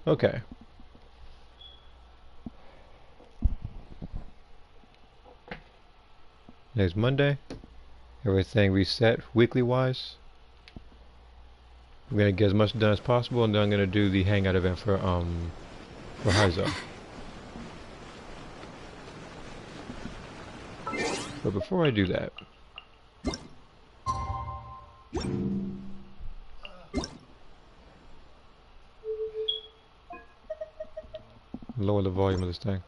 Okay. Next Monday. Everything reset weekly wise. I'm gonna get as much done as possible, and then I'm gonna do the Hangout event for Heizou. But before I do that, lower the volume of this thing.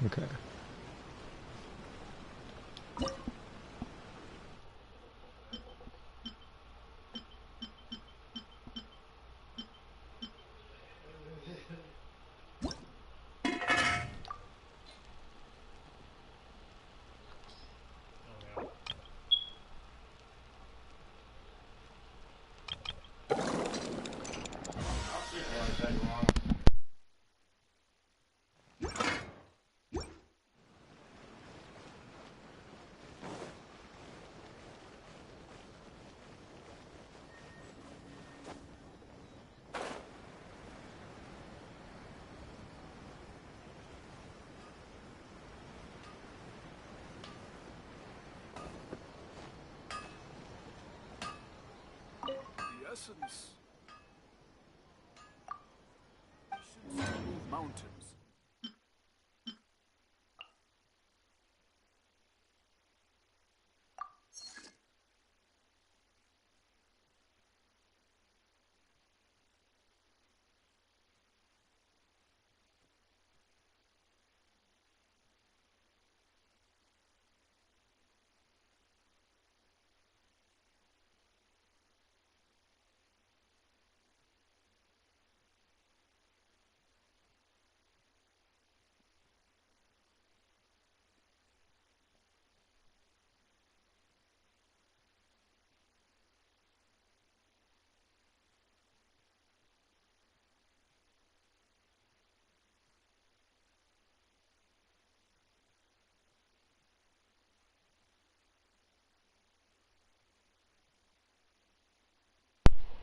Okay. Essence. Move mountains.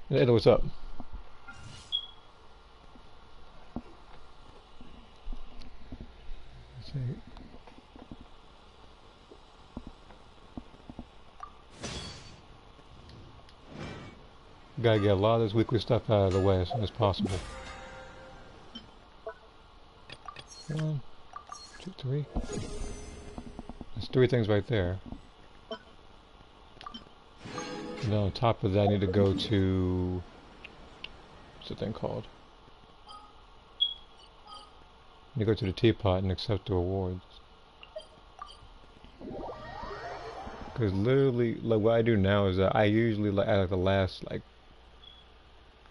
Hey, what's up? Let's see. Gotta get a lot of this weekly stuff out of the way as soon as possible. 1, 2, 3. There's 3 things right there. And then on top of that, I need to go to... what's the thing called? I need to go to the teapot and accept the rewards. Because literally, like what I do now is that I usually, like, at the last, like,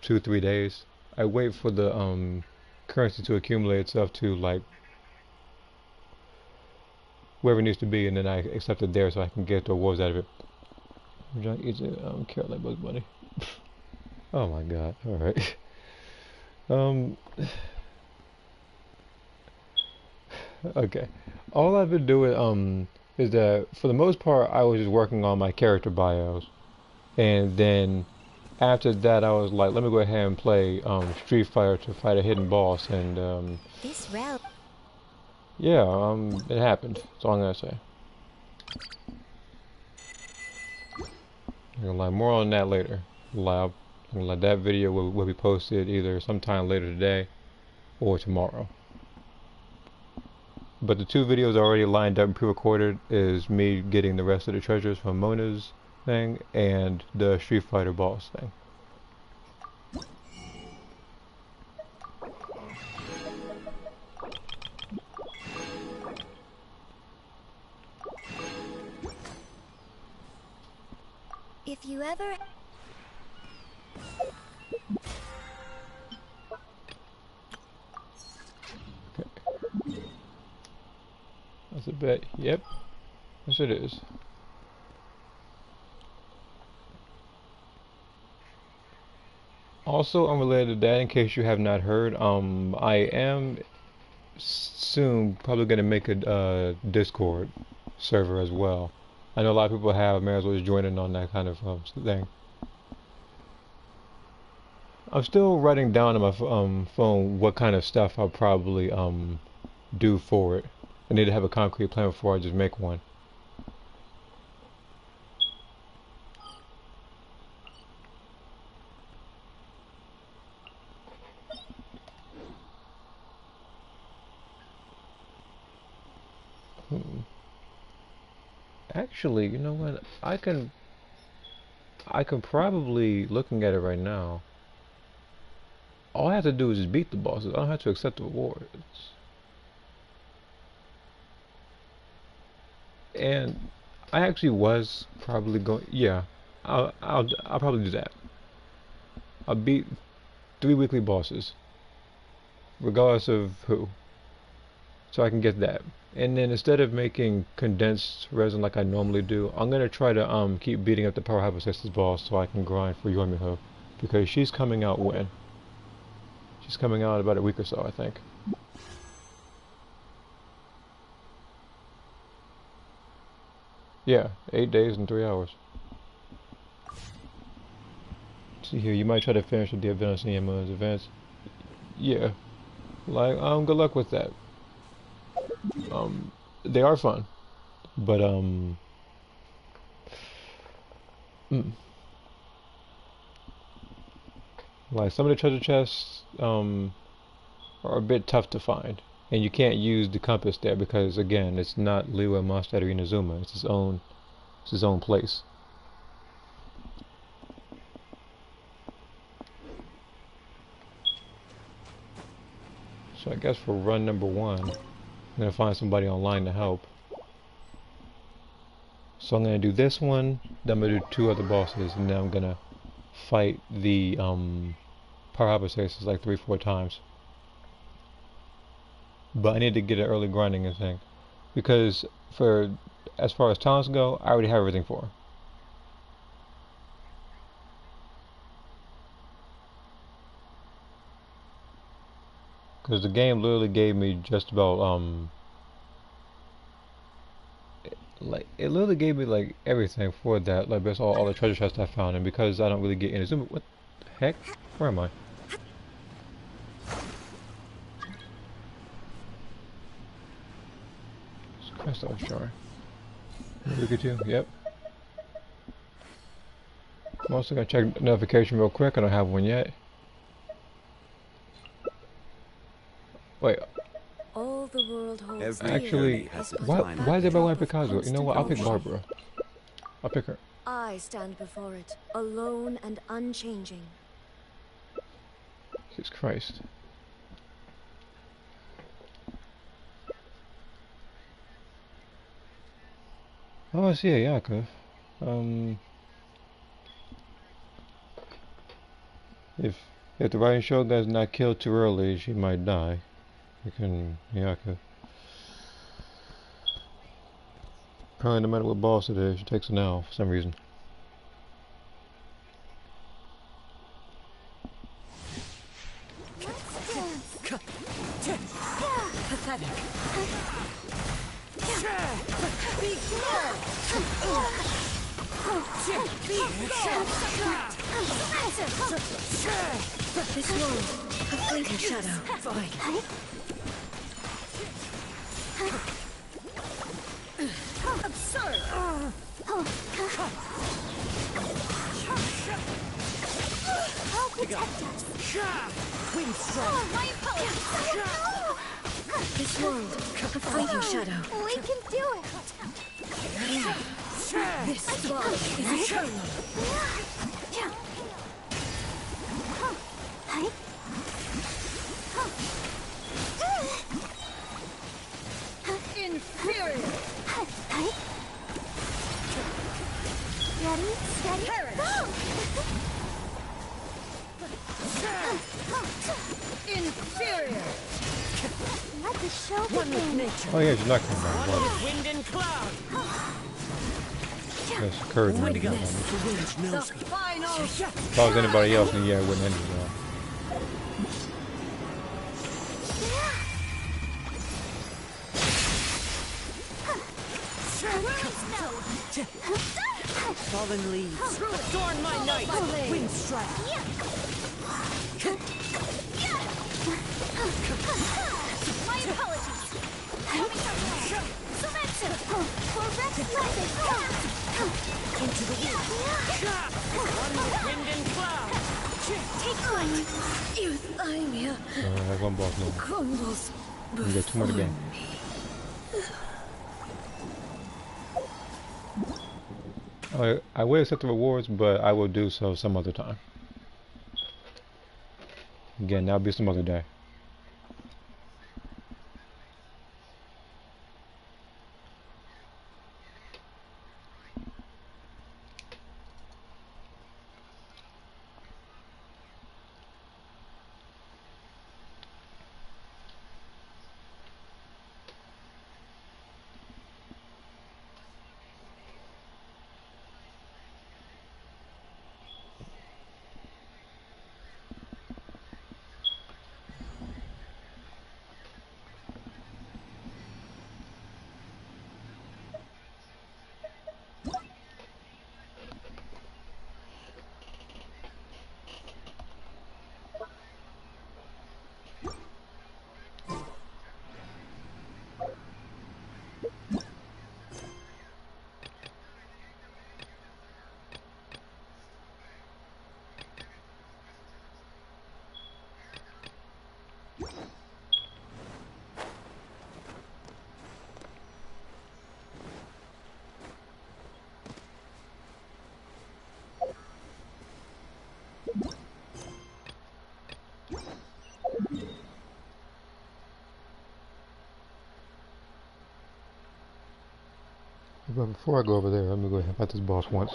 2-3 days, I wait for the currency to accumulate itself to, like, wherever it needs to be, and then I accept it there so I can get the rewards out of it. John eats it. I don't care like Bugs Bunny. Oh my god. Alright. Um. Okay. All I've been doing is that for the most part I was just working on my character bios, and then after that I was like, let me go ahead and play Street Fighter to fight a hidden boss, and This route. yeah, it happened. That's all I'm gonna say. I'm gonna lie more on that later. Live. That video will be posted either sometime later today or tomorrow. But the 2 videos already lined up and pre-recorded is me getting the rest of the treasures from Mona's thing and the Street Fighter boss thing. If you ever... Okay. That's a bet. Yep. Yes it is. Also unrelated to that, in case you have not heard, I am soon probably gonna make a Discord server as well. I know a lot of people have. May as well just join in on that kind of thing. I'm still writing down on my phone what kind of stuff I'll probably do for it. I need to have a concrete plan before I just make one. Actually, you know what? I can probably, looking at it right now, all I have to do is just beat the bosses. I don't have to accept the rewards. And I actually was probably going, yeah, I'll probably do that. I'll beat 3 weekly bosses, regardless of who, so I can get that. And then instead of making condensed resin like I normally do, I'm gonna try to keep beating up the power hypostasis boss so I can grind for Yoimiho, because she's coming out when? She's coming out in about a week or so, I think. Yeah, 8 days and 3 hours. See here, you might try to finish with the events in your moon's events. Yeah, like good luck with that. They are fun, but like some of the treasure chests are a bit tough to find, and you can't use the compass there because again, it's not Liwa, Mondstadt, or Inazuma. It's his own place. So I guess for run number 1, I'm gonna find somebody online to help. So I'm gonna do this one, then I'm gonna do 2 other bosses, and then I'm gonna fight the power hypostasis like 3-4 times. But I need to get an early grinding and thing, because for as far as talents go, I already have everything for her. Because the game literally gave me just about like it literally gave me like everything for that, like that's all the treasure chests I found, and because I don't really get into Zoom, what the heck? Where am I? It's Crest Offshore. Look at you, yep. I'm also gonna check notification real quick, I don't have one yet. Wait, All the world holds actually, why is everybody want to pick Heizou? You know what, I'll pick Barbara. I'll pick her. I stand before it, alone and unchanging. Jesus Christ. Oh, I see a Yakov. If the riding shogun is not killed too early, she might die. You can Yakov. Apparently, no matter what boss it is, she takes an L for some reason. Pathetic. This world, a fleeting shadow. Fine. Absurd! I'll protect us! Wind strike! My apologies! This world, a fleeting shadow. We can do it! This fog is eternal! Inferior! Ready, steady, go! Inferior! Let the show begin. Oh yeah, she's not coming back. Well, Wind and cloud. that's occurred in the game. The final. If I was anybody else, then yeah, it wouldn't end it well. Fallen leaves. Adorn my night. Wind strike. My apologies. Selection. Correct message. Into the wind. One with wind and cloud. Take flight. Euthymia That's one boss more. crumbles We got two more to before go. me. I will accept the rewards, but I will do so some other time. Again, that'll be some other day. But before I go over there, let me go ahead and fight this boss once.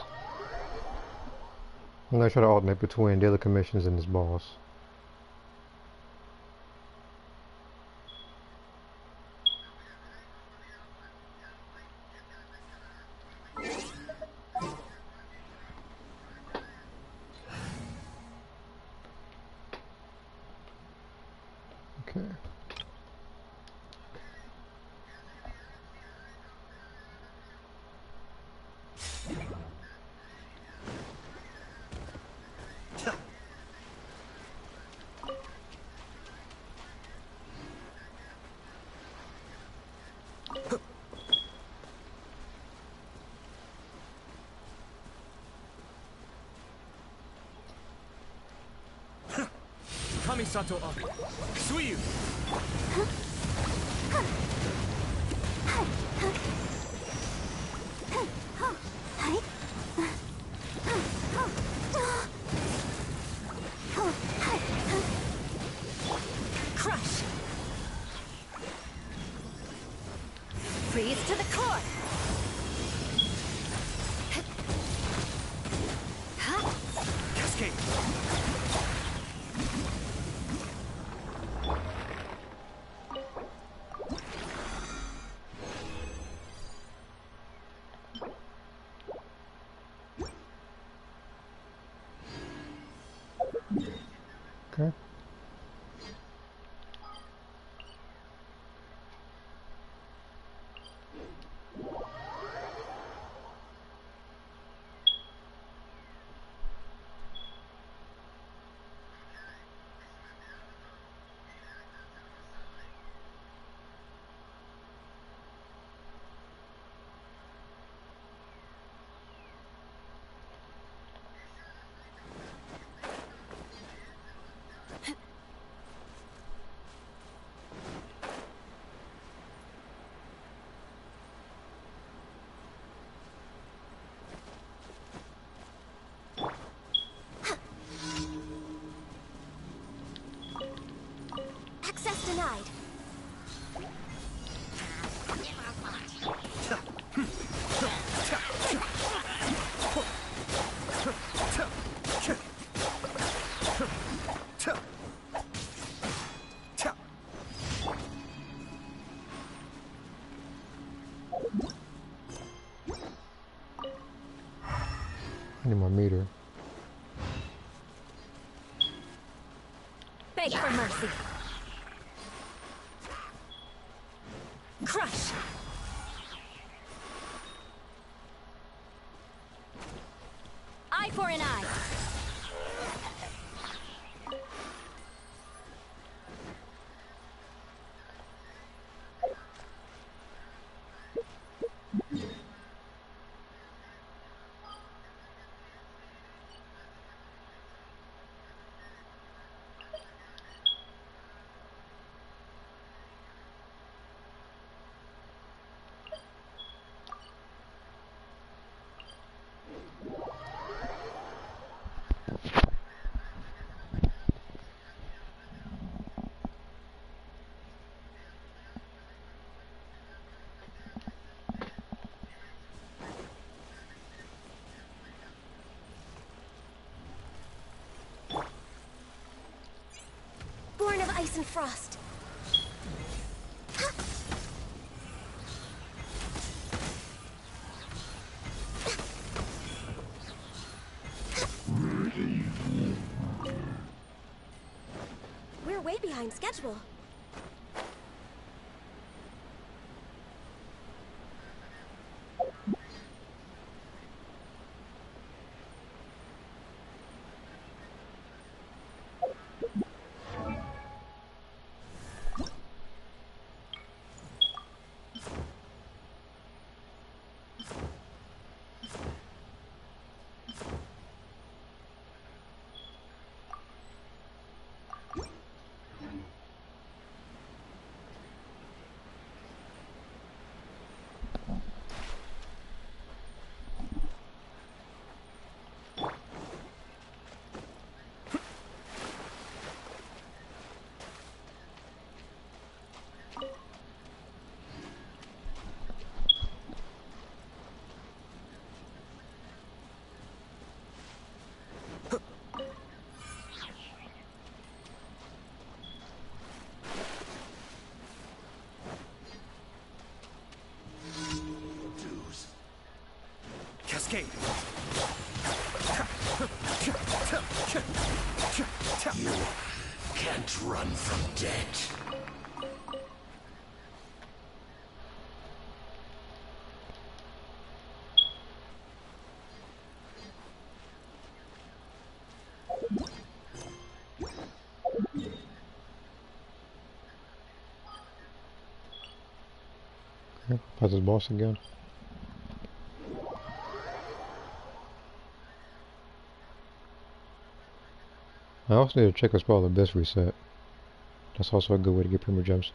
I'm going to try to alternate between daily commissions and this boss. Okay. Kamisato up. Suiyu. Crush. Freeze to the core. Cascade. Okay. Access denied. I need more meter. Beg for mercy. Crush. frost. We're way behind schedule. Cascade. You can't run from death. Okay, fight this boss again. I also need to check a spot the best reset. That's also a good way to get premier gems.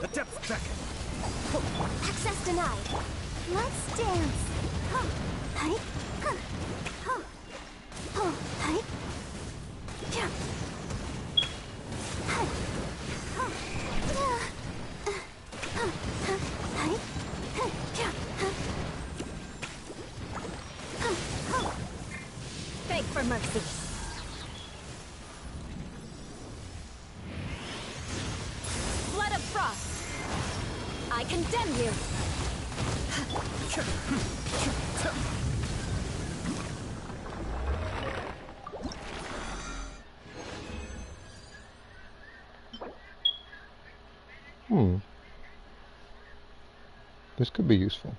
The depth beckon. Access denied. Let's dance. Huh. Hi. Huh. Huh. Huh. Hi. Yeah. Huh. Huh. Yeah. Huh. Huh. Hi. Huh. Yeah. Huh. Huh. Huh. Beg for mercy. Blood of frost. I condemn you. This could be useful.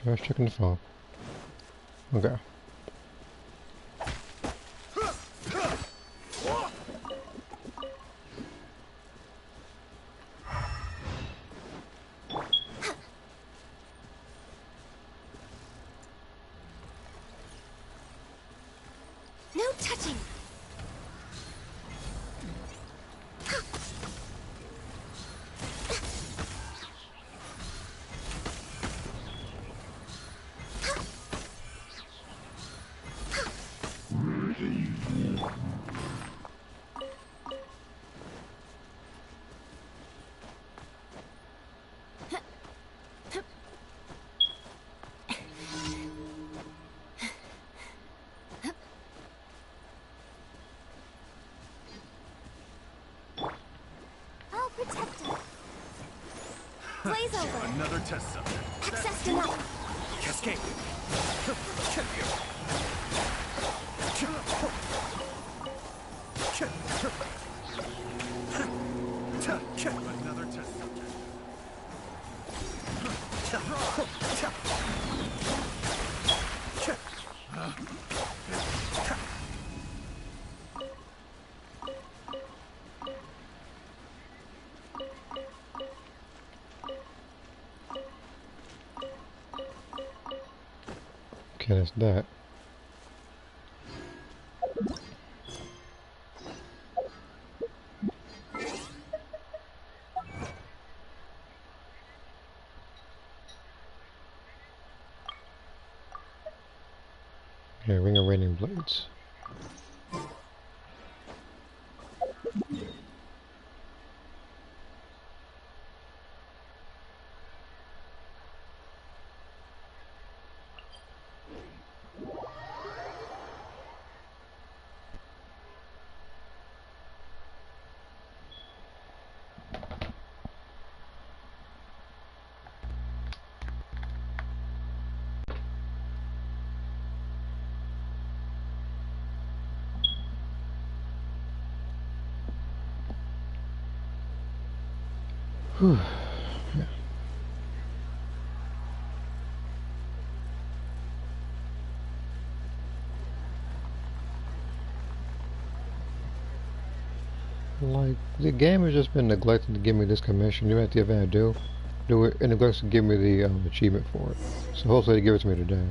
Trash checking the phone. Okay. No touching. Blaze over. Another test subject. Access denied. Cascade. Another test subject. Okay, that's that. Okay, ring of raining blades. Whew. Like, the game has just been neglecting to give me this commission. Even at the event I do it, it neglects to give me the achievement for it. So hopefully they give it to me today.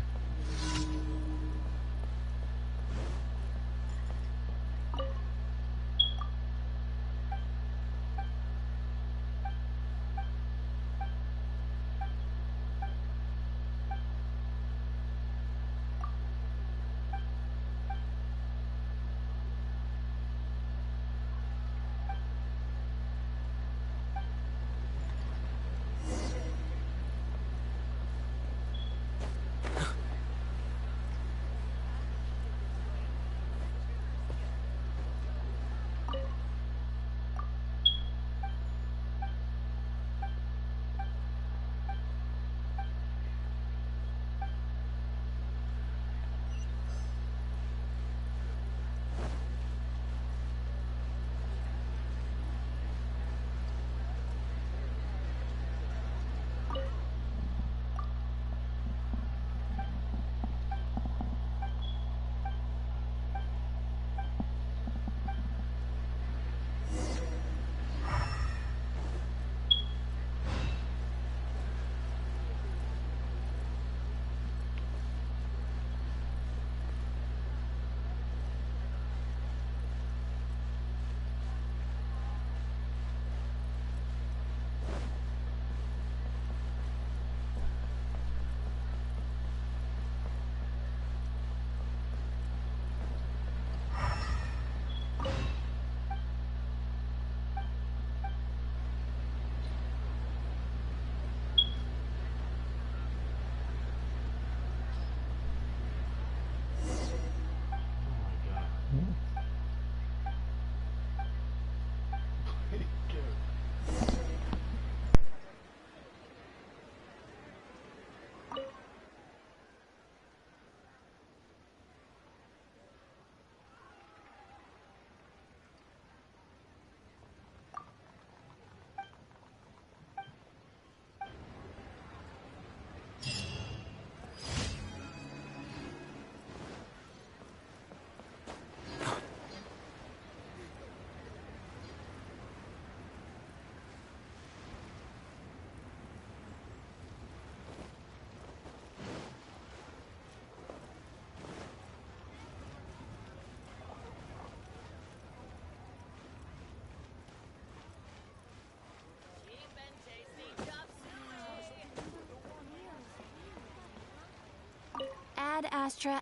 Ad Astra.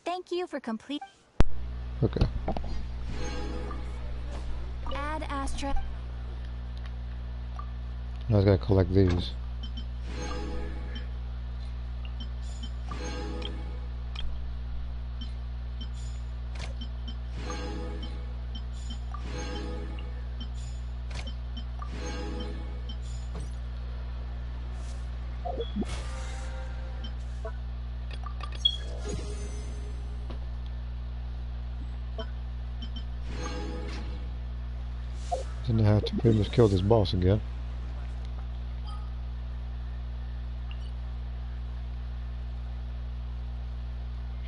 Thank you for complete. Okay. Ad Astra. Now I just gotta collect these. Then I have to pretty much kill this boss again.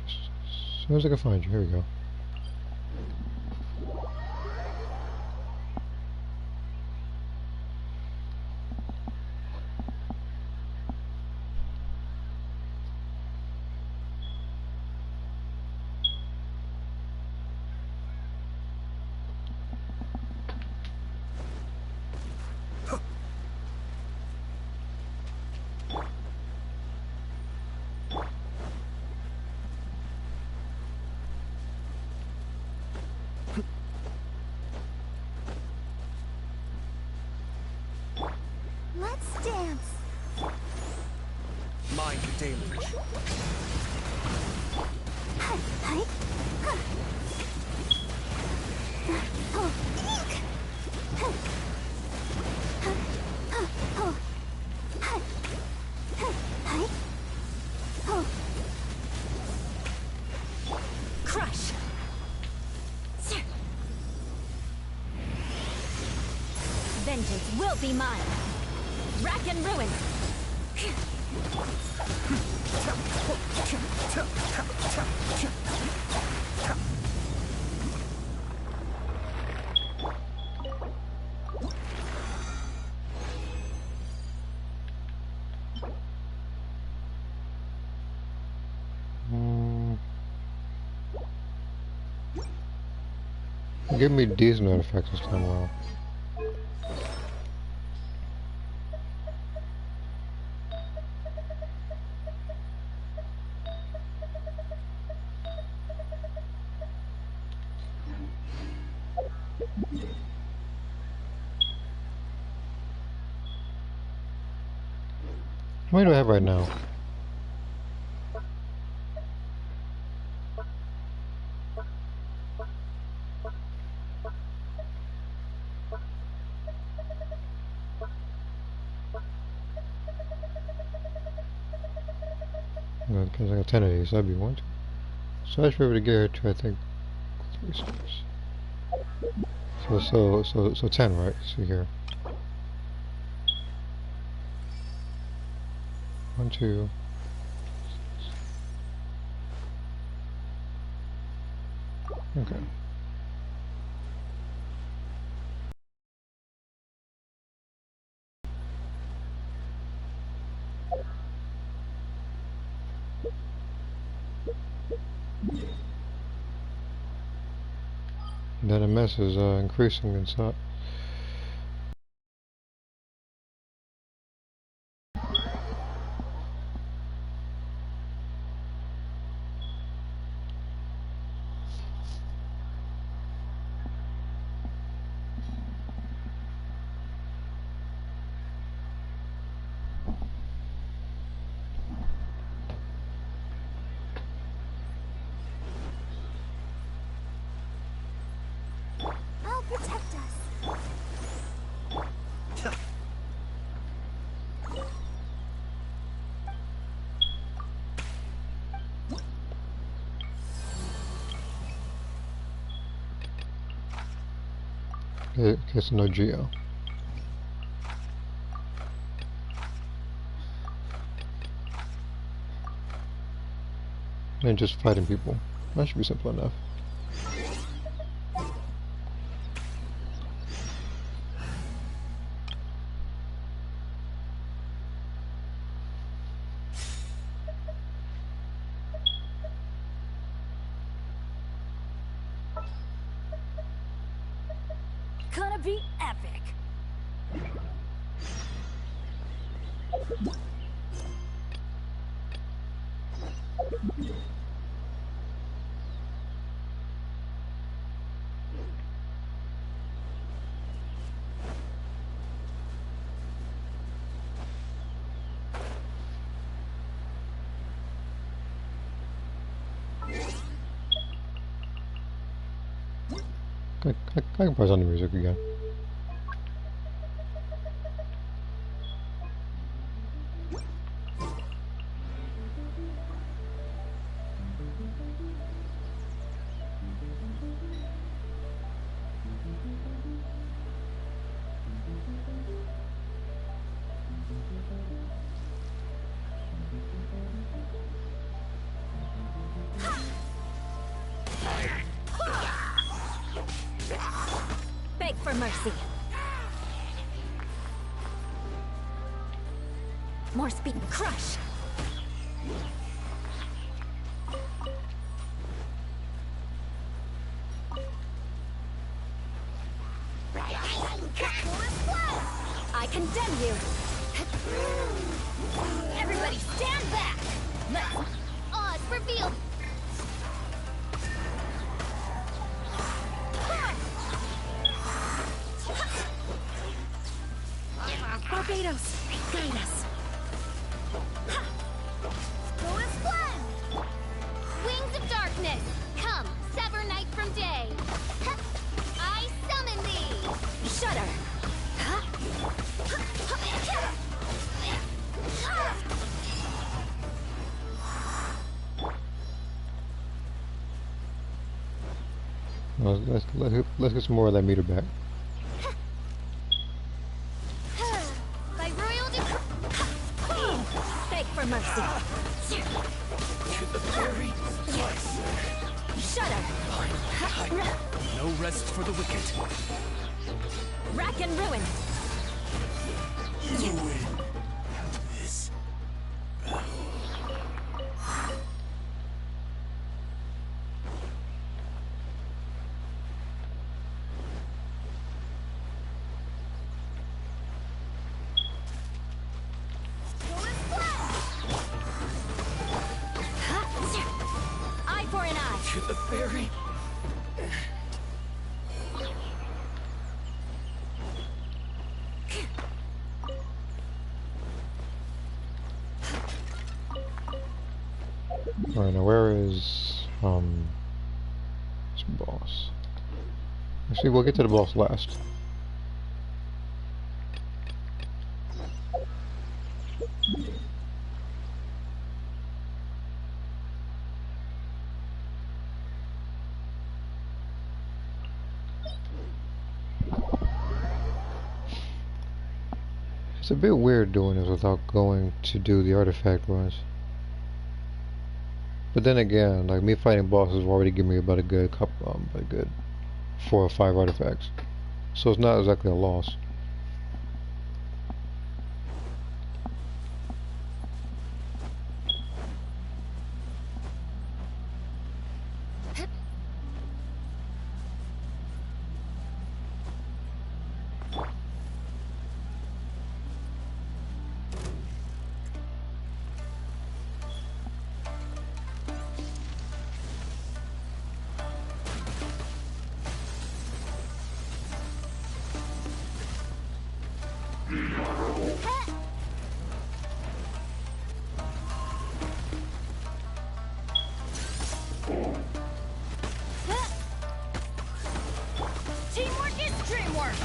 As soon as I can find you, here we go. Let's dance. Mind deluge. Hi, hi. Huh. Oh, eek. Huh. Huh. Huh. Oh. Hi. Huh. Hi. Oh. Crush! Sir. Vengeance will be mine! Rack and ruin! Give me decent artifacts this time around. How many do I have right now? Because I got 10 of these, so that'd be 1, 2. So I should be able to get her to, I think, 3 stars. So 10, right? See here. 1, 2. Okay. That MS is increasing inside. I'll protect us. It's no Geo. And just fighting people. That should be simple enough. Gonna be epic! I can pause on the music again. Beg for mercy. More speed. Crush. I condemn you. Everybody stand back. Let's... Oz, reveal. Barbados, guide us. Go as planned. Wings of darkness, come, sever night from day. I summon thee. Shudder. Well, let's get some more of that meter back. By royal decree. Beg for mercy. To the very Shudder. No rest for the wicked. Rack and ruin. you win this. Go as planned. Eye for an eye. To the very Alright, now where is this boss? Actually, we'll get to the boss last. It's a bit weird doing this without going to do the artifact runs. But then again, like me fighting bosses will already give me about a good couple, a good 4 or 5 artifacts. So it's not exactly a loss. Teamwork is dreamwork.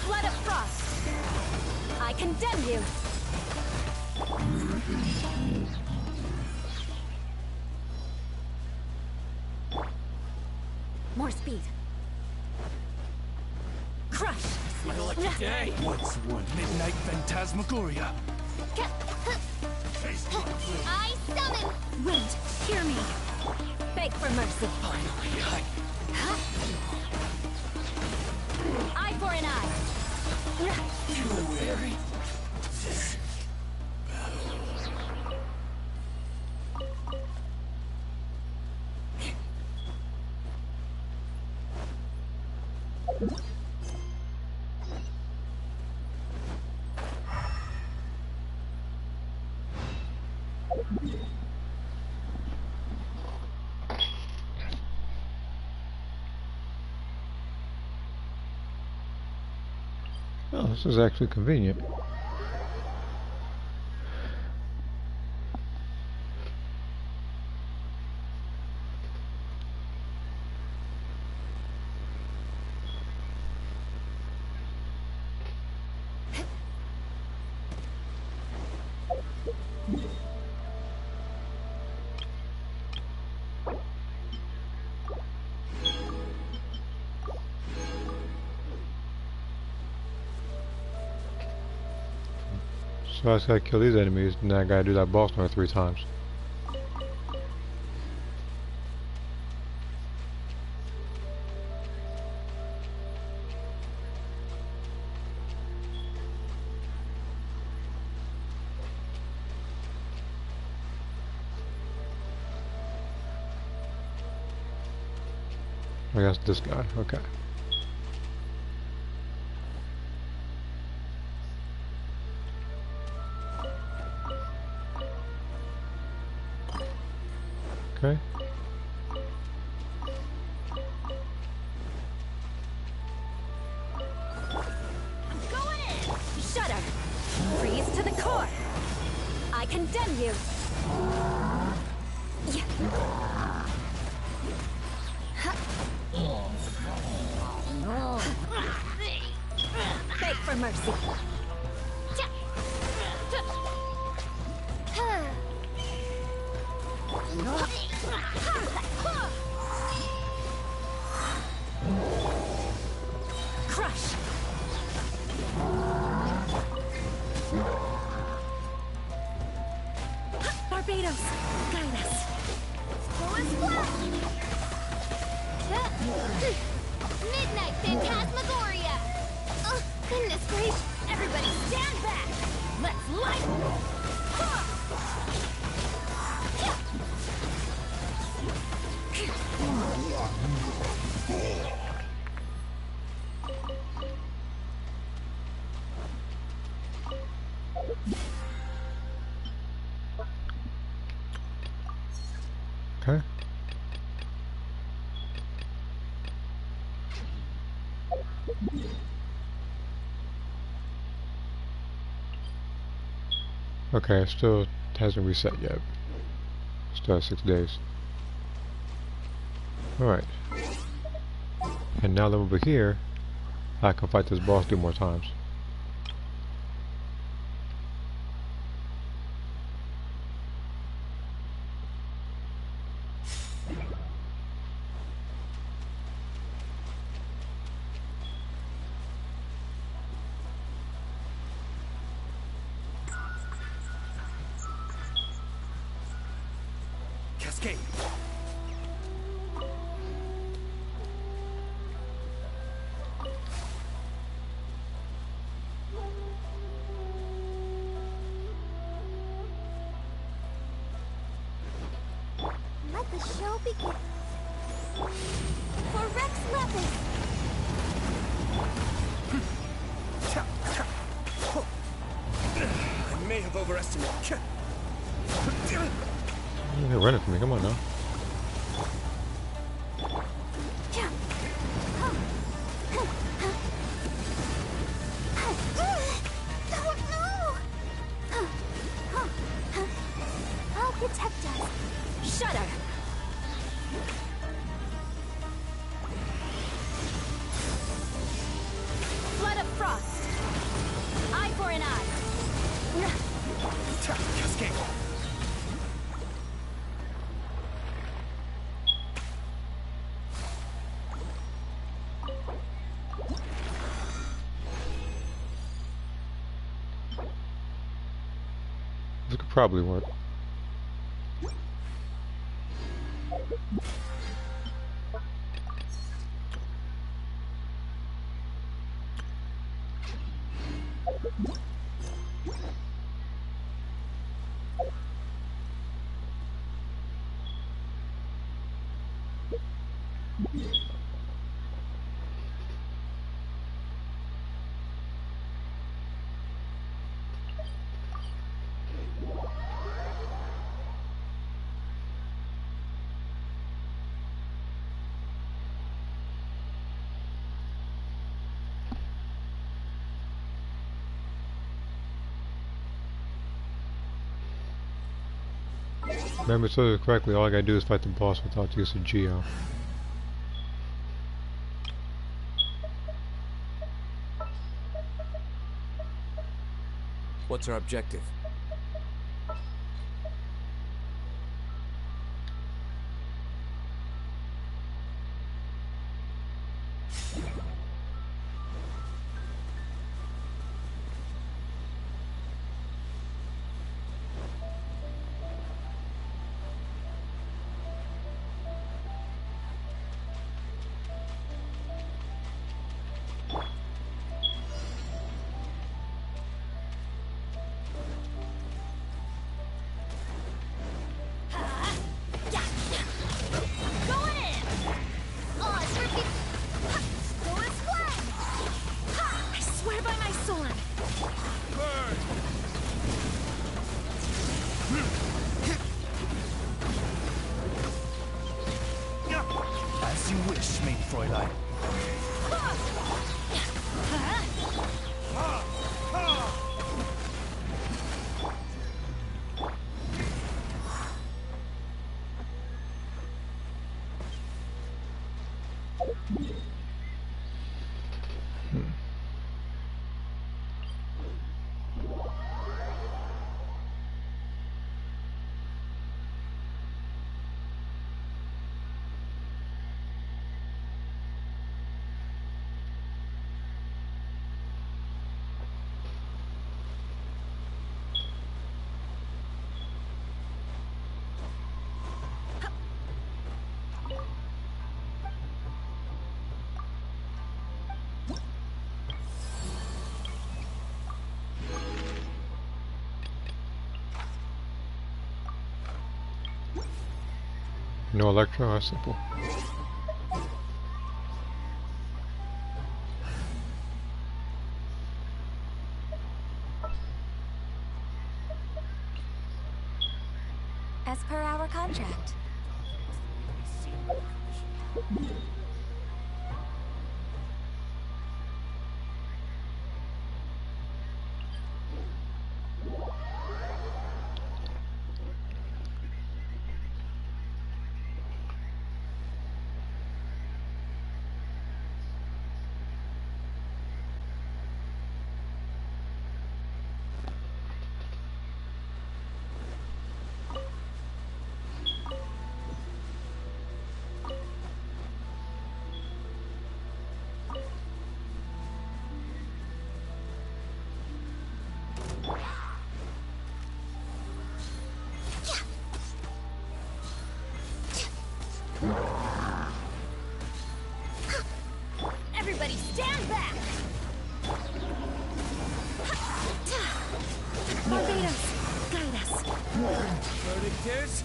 Flood of frost. I condemn you. More speed. Crush. Smell like today. What's one midnight phantasmagoria? I summon. Wind, hear me. Beg for mercy. Finally, Eye for an eye. to the very Oh, this is actually convenient. So I just gotta kill these enemies, and then I gotta do that boss number 3 times. I guess this guy. Okay. Okay. Going in! Shudder! Freeze to the core! I condemn you! Beg for mercy. Crush! Barbados, guide us. Midnight Phantasmagoria! Oh, goodness gracious! Everybody stand back! Let's light! Okay. Okay, it still hasn't reset yet. Still has 6 days. Alright. And now that I'm over here, I can fight this boss 2 more times. Cascade. Let the show begin. For Rex Lepus! I may have overestimated. You're running from me, come on now. I'll protect us. Shudder! Flood of frost! Eye for an eye! Cascade. This could probably work. Remember, so correctly, all I gotta do is fight the boss without the use of Geo. What's our objective? No electro or simple. As per our contract. Everybody stand back! Barbados, guide us. Verdict is...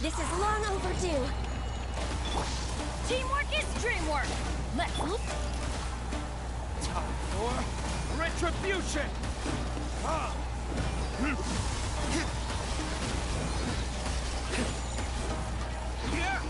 This is long overdue. Teamwork is dreamwork! Let's look. Time for retribution! Yeah.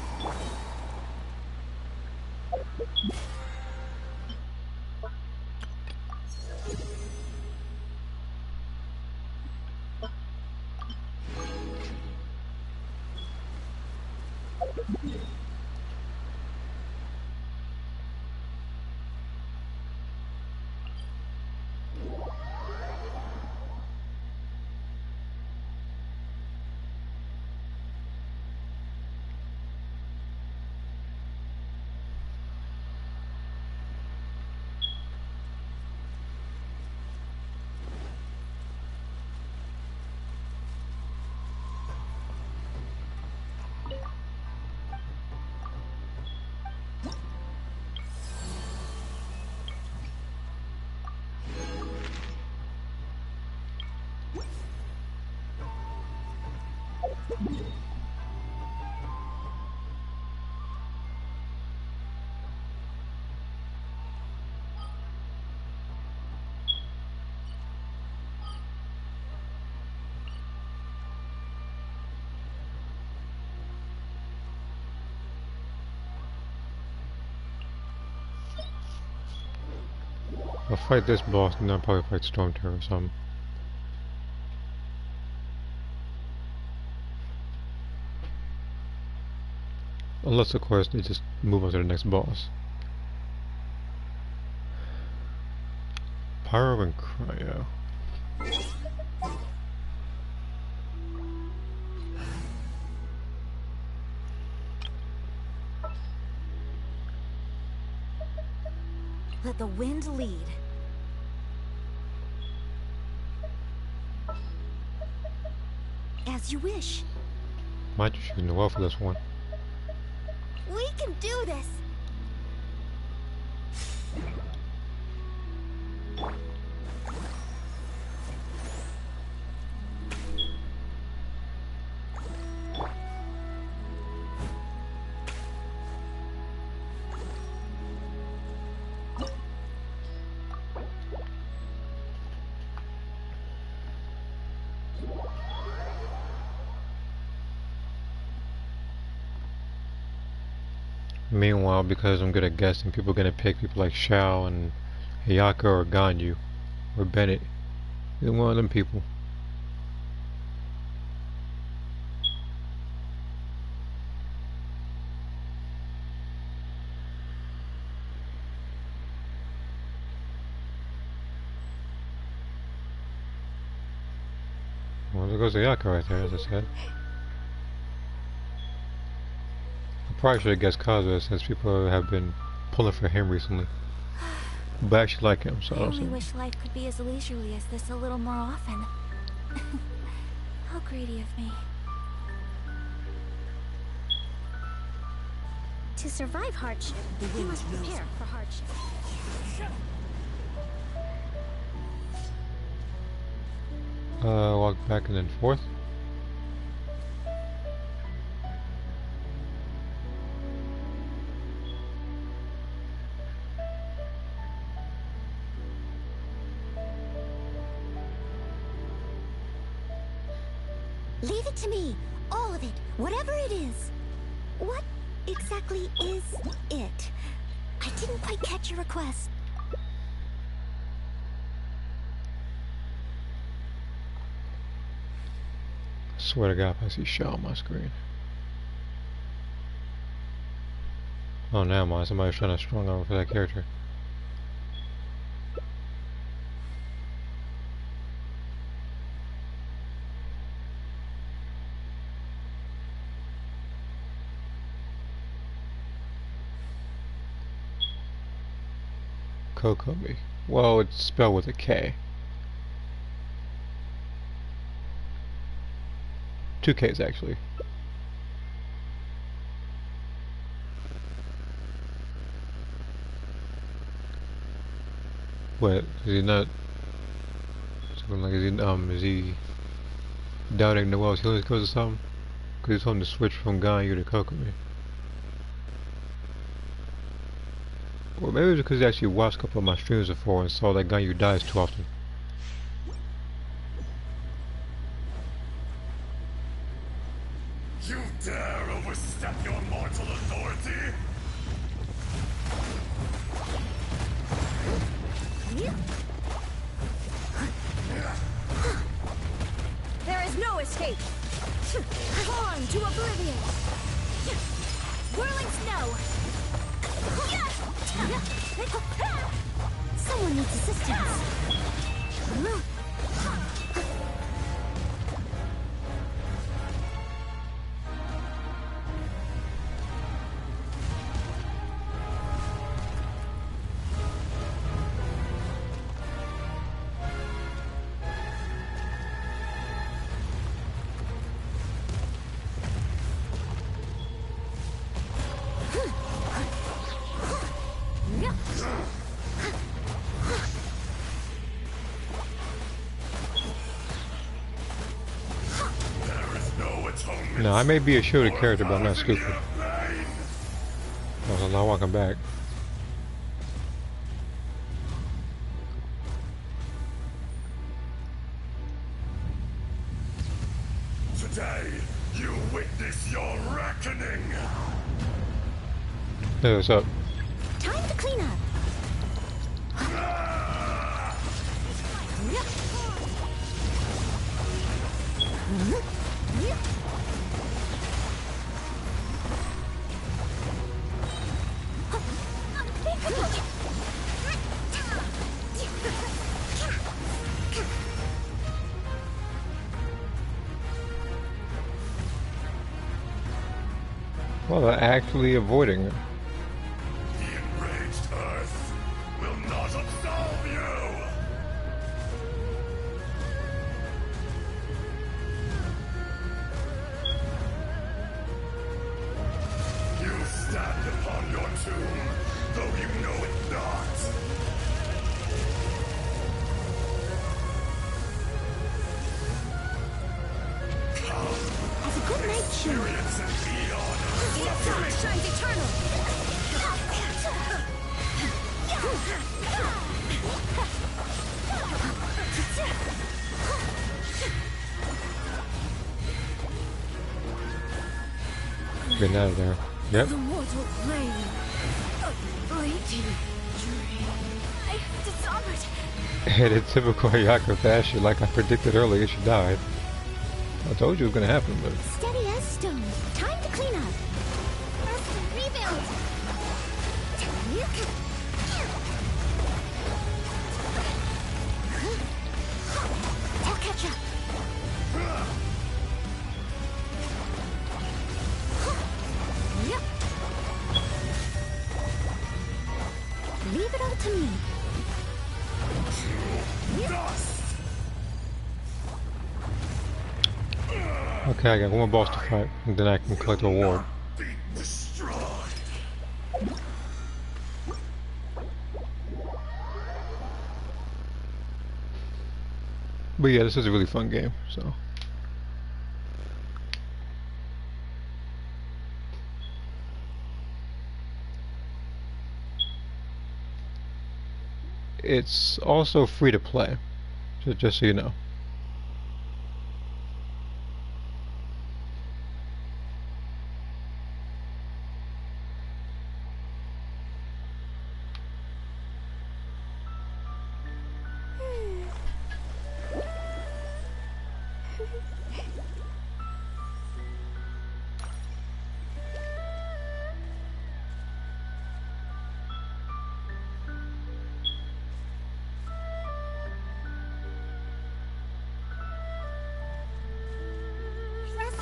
I'll fight this boss and then I'll probably fight Storm Terror or something. Unless of course they just move on to the next boss. Pyro and Cryo. let the wind lead. As you wish. Might just shooting the well for this one. We can do this! Meanwhile, because I'm good at guessing, people are gonna pick people like Shao and Hayaka or Ganyu or Bennett. Either one of them people. Well, there goes Hayaka right there, as I said. I probably should have guessed Kazuya since people have been pulling for him recently. But I actually like him, so I I don't only see. wish life could be as leisurely as this a little more often. How greedy of me. To survive hardship, you must prepare for hardship. Walk back and then forth. Leave it to me. All of it. Whatever it is. What exactly is it? I didn't quite catch your request. I swear to God, if I see Shao on my screen. Oh, never mind. Somebody's trying to strong arm for that character. Kokomi. Well, it's spelled with a K. 2 Ks actually. What? Is he not? Something like is he doubting Noel's healing skills or something? Because he told him to switch from Ganyu to Kokomi. Or maybe it's because he actually watched a couple of my streams before and saw that Ganyu dies too often. You dare overstep your mortal authority? There is no escape. Torn to oblivion. Whirling snow. Someone needs assistance. No, I may be a shielded character, but I'm not stupid. I'm not walking back. Today, you witness your reckoning. Hey, what's up? Time to clean up. Well, they're actually avoiding it. The enraged earth will experience and be honored. Shines eternal. Getting out of there. Yep. The mortal plane. A fleeting dream. I have dishonored. And in typical Ayaka fashion, like I predicted earlier, she died. I told you it was gonna happen, but Steady as stone. Time to clean up. Earth rebuild. I'll catch up. Yep. Leave it all to me. okay, I got one more boss to fight, and then I can collect a reward. Be destroyed. But yeah, this is a really fun game, so. It's also free to play, so just so you know.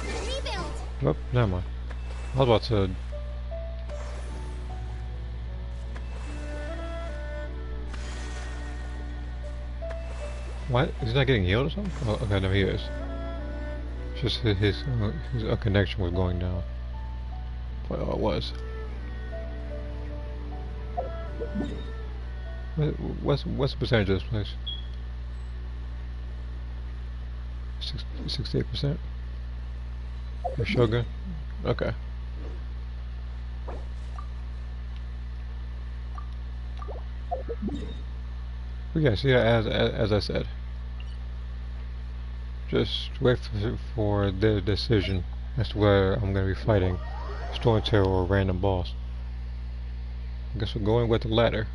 Rebuild. Oh, never mind. I was about to. What? Is he not getting healed or something? Oh, okay, no, he is. It's just his connection was going down. Well, it was. What's the percentage of this place? 68%. The Shogun? Okay. But yeah, so yeah, as I said, just wait for their decision as to where I'm going to be fighting, Stormtail or a random boss. I guess we're going with the latter.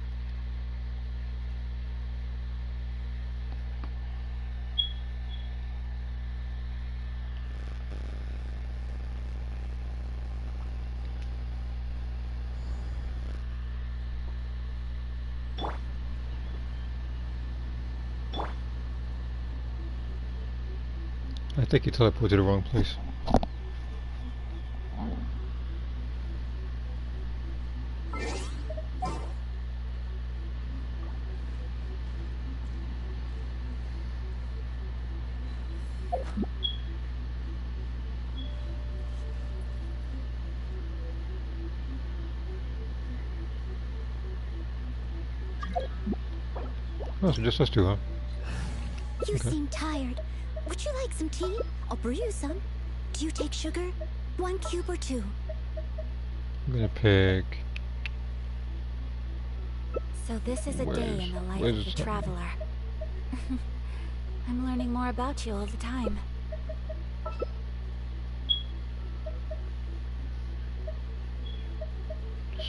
I think you teleported to the wrong place. Oh, so just us two, huh? You Okay. seem tired. Would you like some tea? I'll brew you some. Do you take sugar? 1 cube or 2? I'm gonna pick. So this is a day in the life where's of the the- traveler. I'm learning more about you all the time.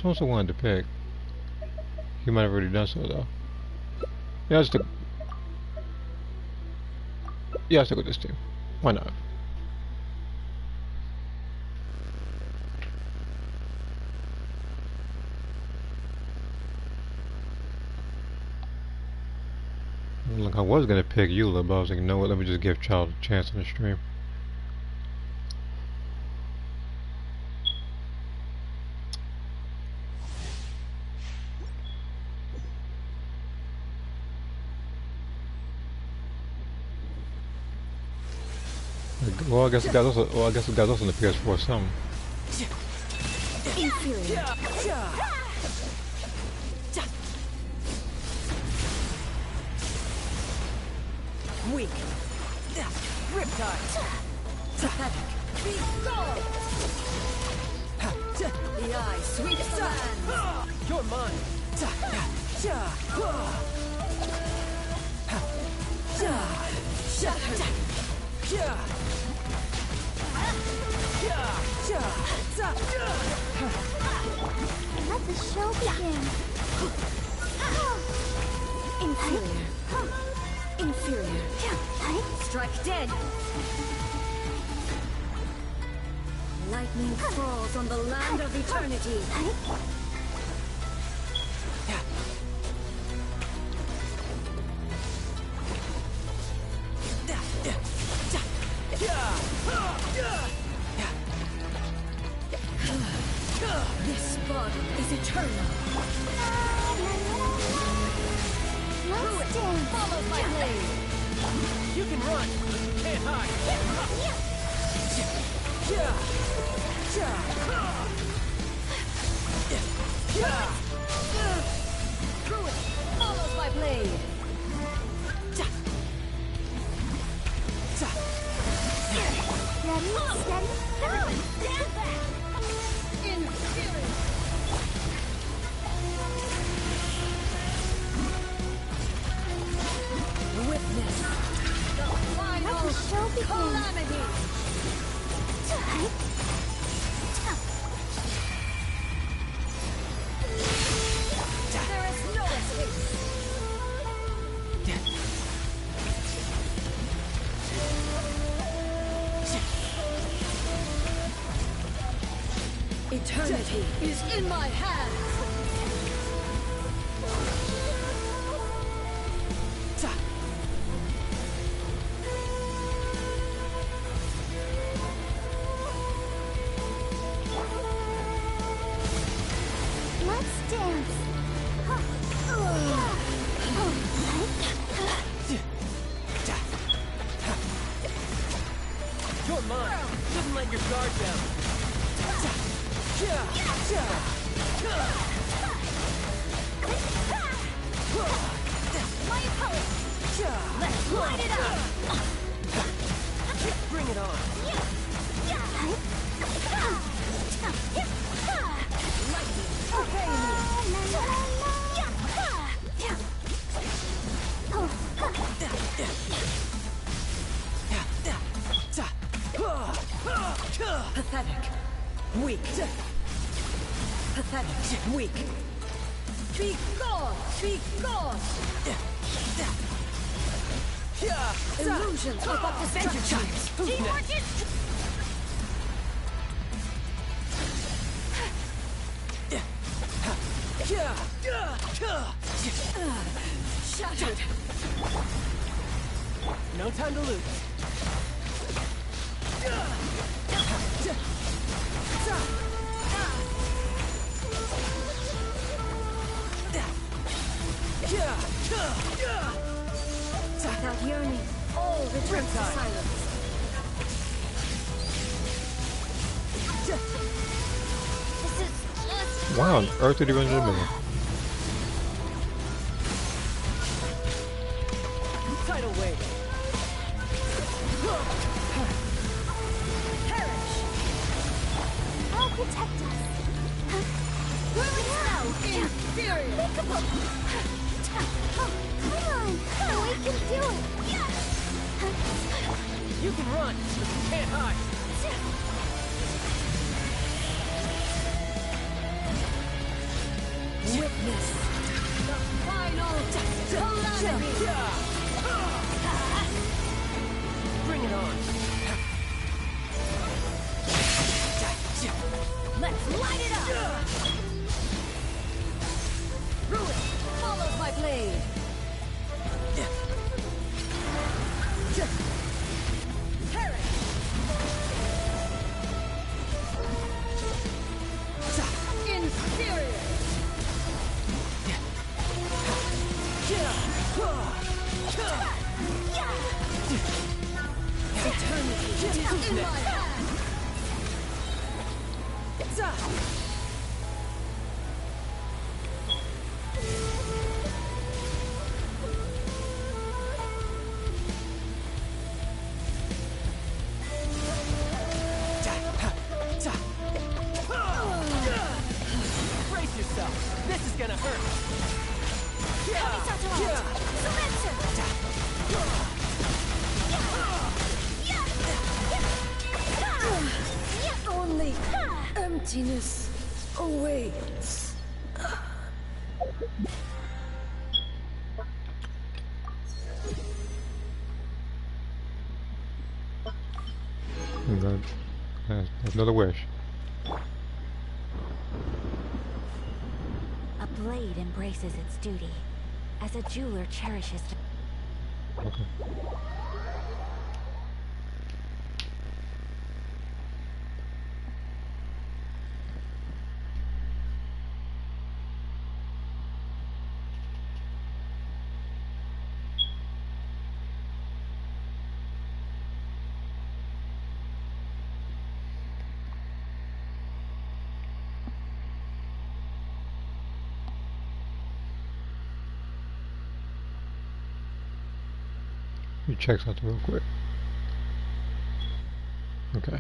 So wanted to pick. He might have already done so though. Yeah, I'll stick. Yeah, I'll stick with this team. Why not? Look, I was gonna pick Eula, but I was like, you know what? Let me just give Child a chance on the stream. Well, I guess the guy's also. Well, I guess the guy's also on the PS4 or something. Inferior. Weak. Riptide. Pathetic. Be gone! The eye sweeps the land. You're mine. Let the show begin. Inferior. Inferior. Strike dead. Lightning falls on the land of eternity. This body is eternal. Let's dance. Follow my blade. You can run. You can't hide. Druid follows my blade. Ready, steady, go! Stand back! Inferior! Witness the final calamity! There is no escape! Eternity is in my hands! Let's dance! You're mine. Shouldn't let your guard down. My opponent! Let's light it up! Bring it on. Pathetic. Weak. Pathetic. Weak. Be gone! Be gone! Illusions of adventure chimes! Teamwork is... Shattered! No time to lose. Without yearning, all returns to silence. This is just... Why on earth did he run into the middle? Tidal wave. Perish! I'll protect us. Ruin now! Inferior! Come on! We can do it! You can run, but you can't hide. Witness the final calamity! Bring it on. Let's light it up! Ruin follows my blade! Perish! Inferior! Eternity is in my hands! Emptiness awaits. That's another wish. A blade embraces its duty, as a jeweler cherishes. Okay. Let me check something real quick. Okay.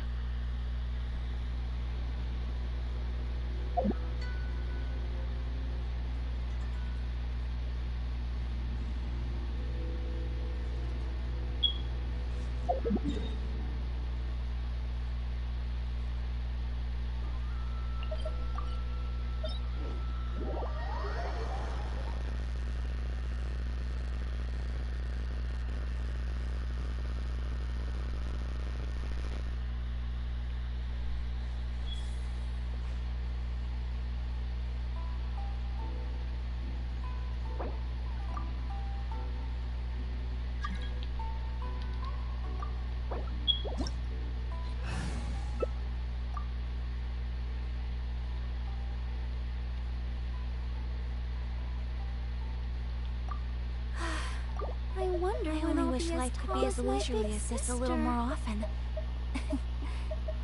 I only wish life could be as leisurely as this a little more often.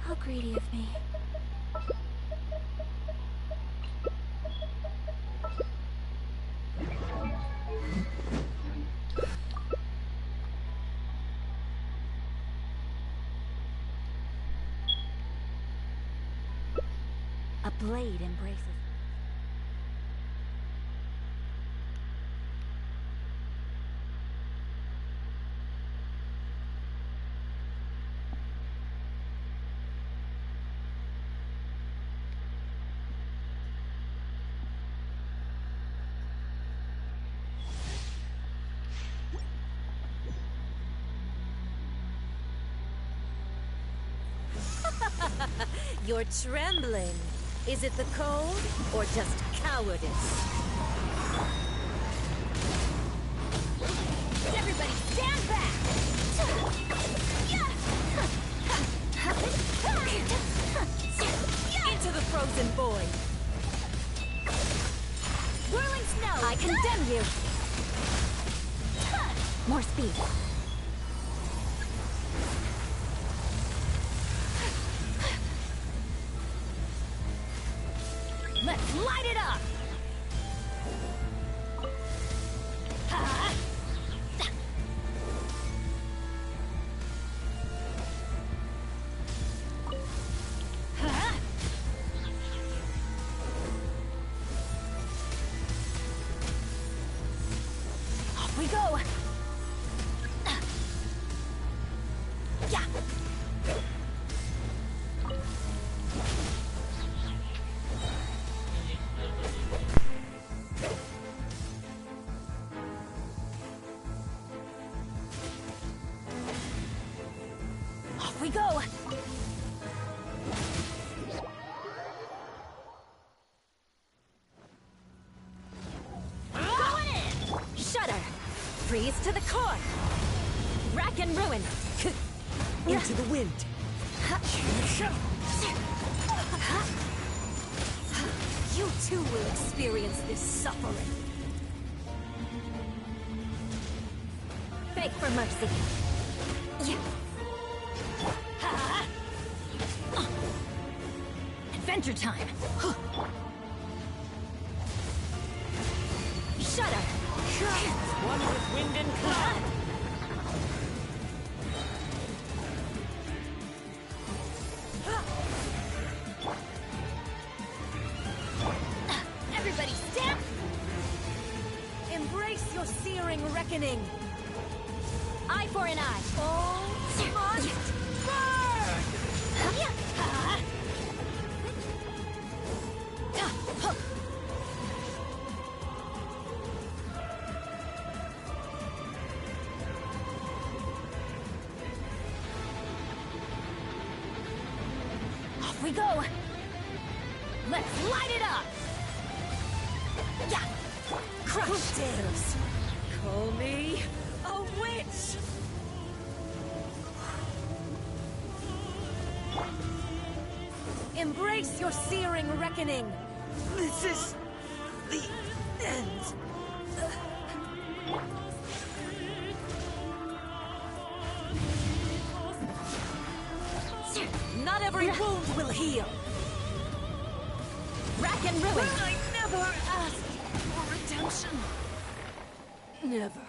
How greedy of me. A blade embraces. You're trembling. Is it the cold or just cowardice? Everybody stand back! Into the frozen void. Whirling snow! I condemn you. More speed. Let's light it up! Off we go. Yeah. Off we go. Going in. Shudder. Freeze to the core. Rack and ruin. Into the wind. You too will experience this suffering. Beg for mercy. Yeah. Adventure time. Shudder. One with wind and cloud. Everybody stand! Embrace your searing reckoning. Eye for an eye. All must burn! Off we go! Let's light it up! Yeah! Crush! Who dares call me a witch? Embrace your searing reckoning. This is the end. Not every wound will heal. Rack and ruin! I never asked for redemption. Never.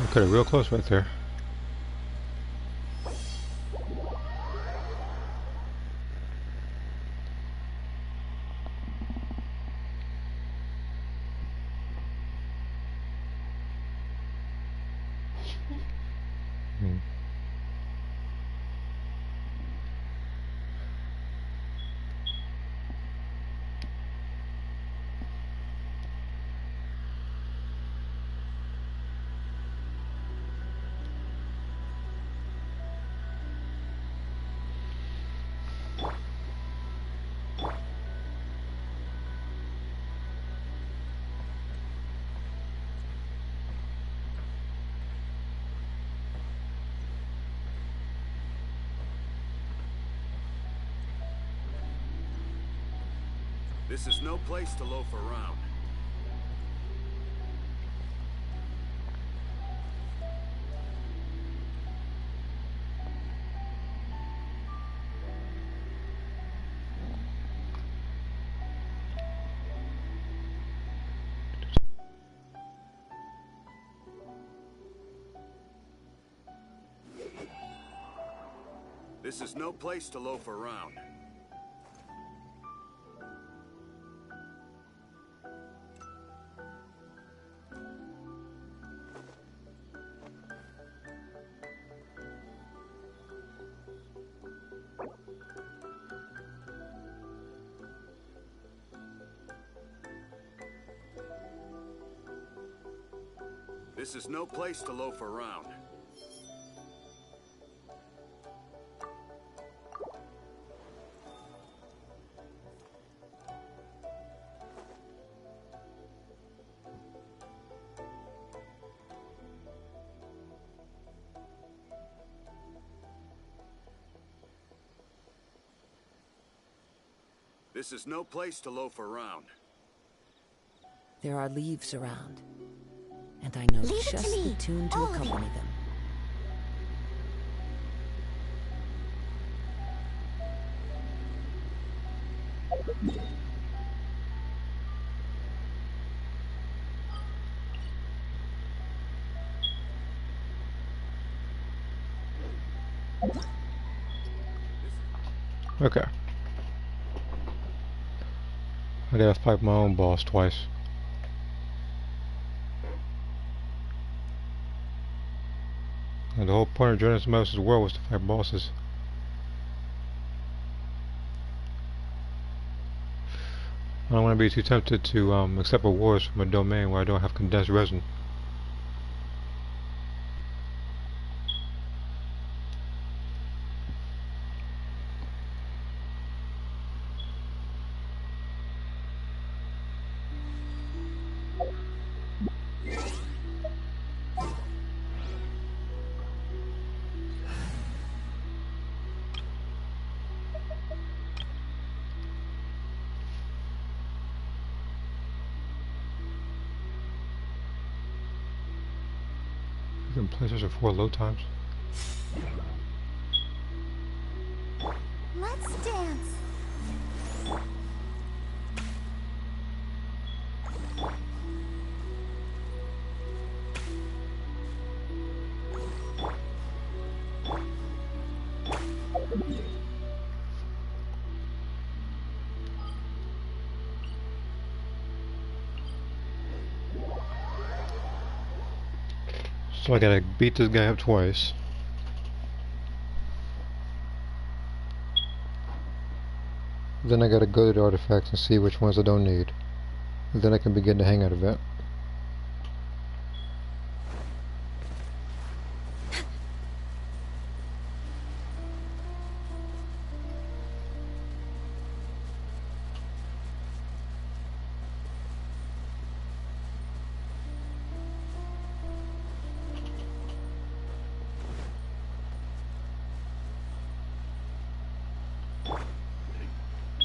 Okay, real close right there. This is no place to loaf around. This is no place to loaf around. This is no place to loaf around. This is no place to loaf around. There are leaves around, and I know Leave it to just me, the tune to all of accompany you. them. Okay. I gotta fight my own boss twice. And the whole point of joining somebody else's world was to fight bosses. I don't want to be too tempted to accept rewards from a domain where I don't have condensed resin. In PlayStation 4 load times. Let's dance. So I gotta beat this guy up twice. Then I gotta go to the artifacts and see which ones I don't need. And then I can begin the Hangout event.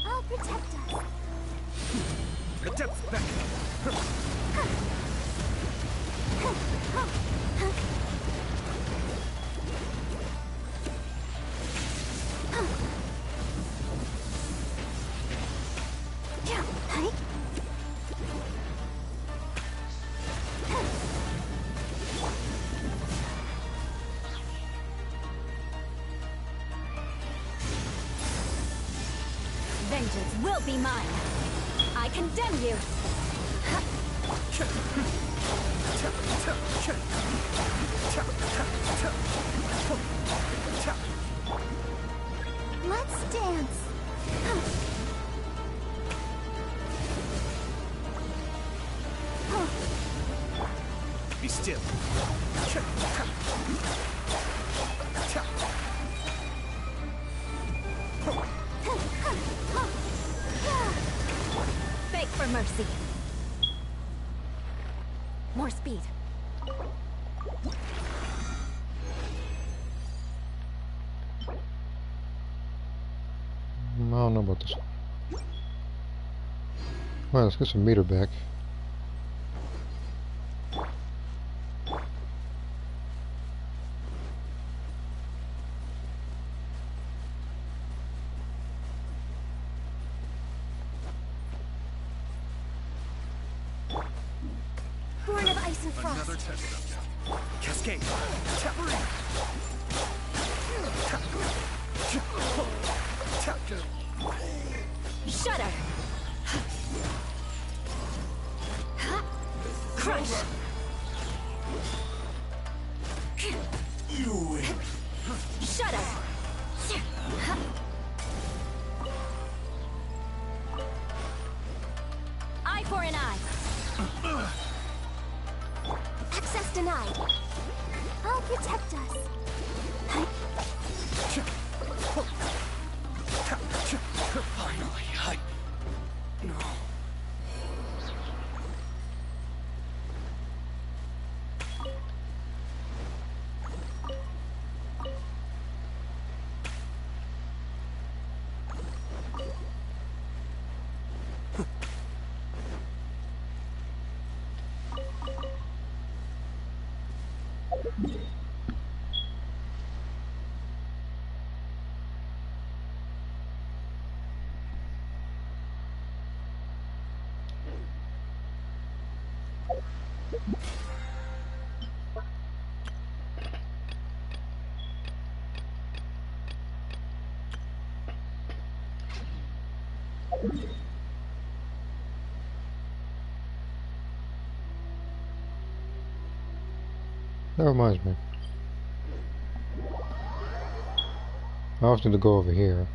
I'll protect us. Protect back. Vengeance will be mine. I condemn you. Let's dance. Be still. Beg for mercy. More speed. I don't know about this. Well, let's get some meter back. Born of ice and frost. Another test subject. Cascade. Shudder. Crush. You win. Shudder. Eye for an eye. Access denied. I'll protect us. Finally, No. That reminds me. I also need to go over here.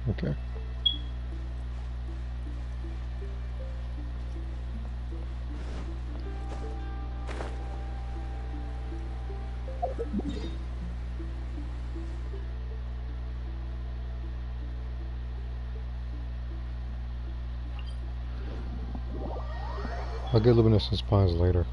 Okay. I'll get luminescent spines later.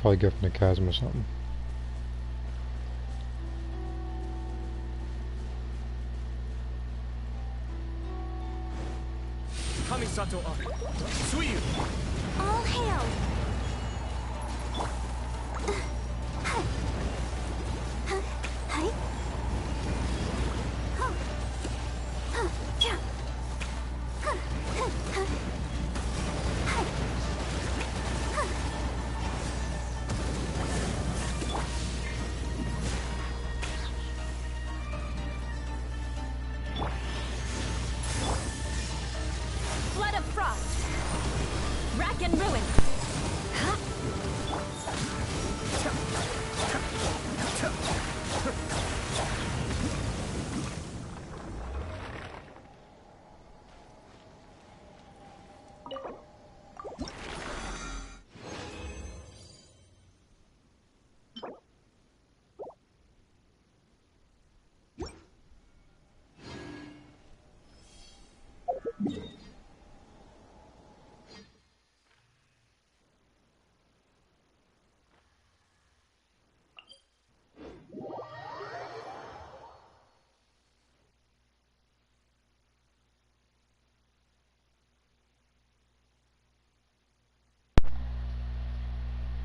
Probably get from the chasm or something. Kamisato up. Suyu. All hail! Hi. Flood of frost. Rack and ruin.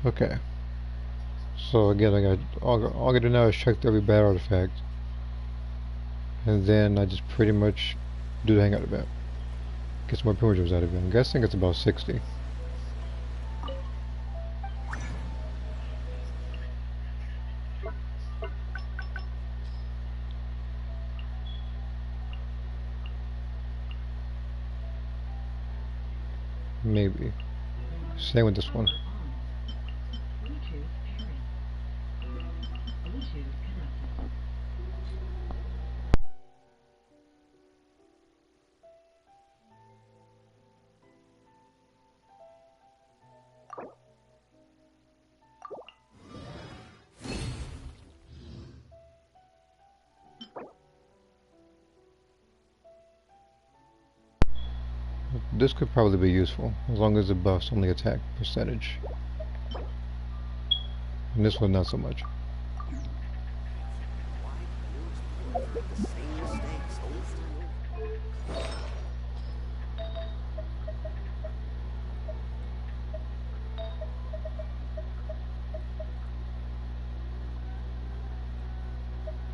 Okay. So again, all I gotta do now is check every bad artifact, and then I just pretty much do the hangout event. Get some more primitives out of it. I'm guessing it's about 60. Maybe. Same with this one. This could probably be useful, as long as it buffs only attack percentage. And this one not so much.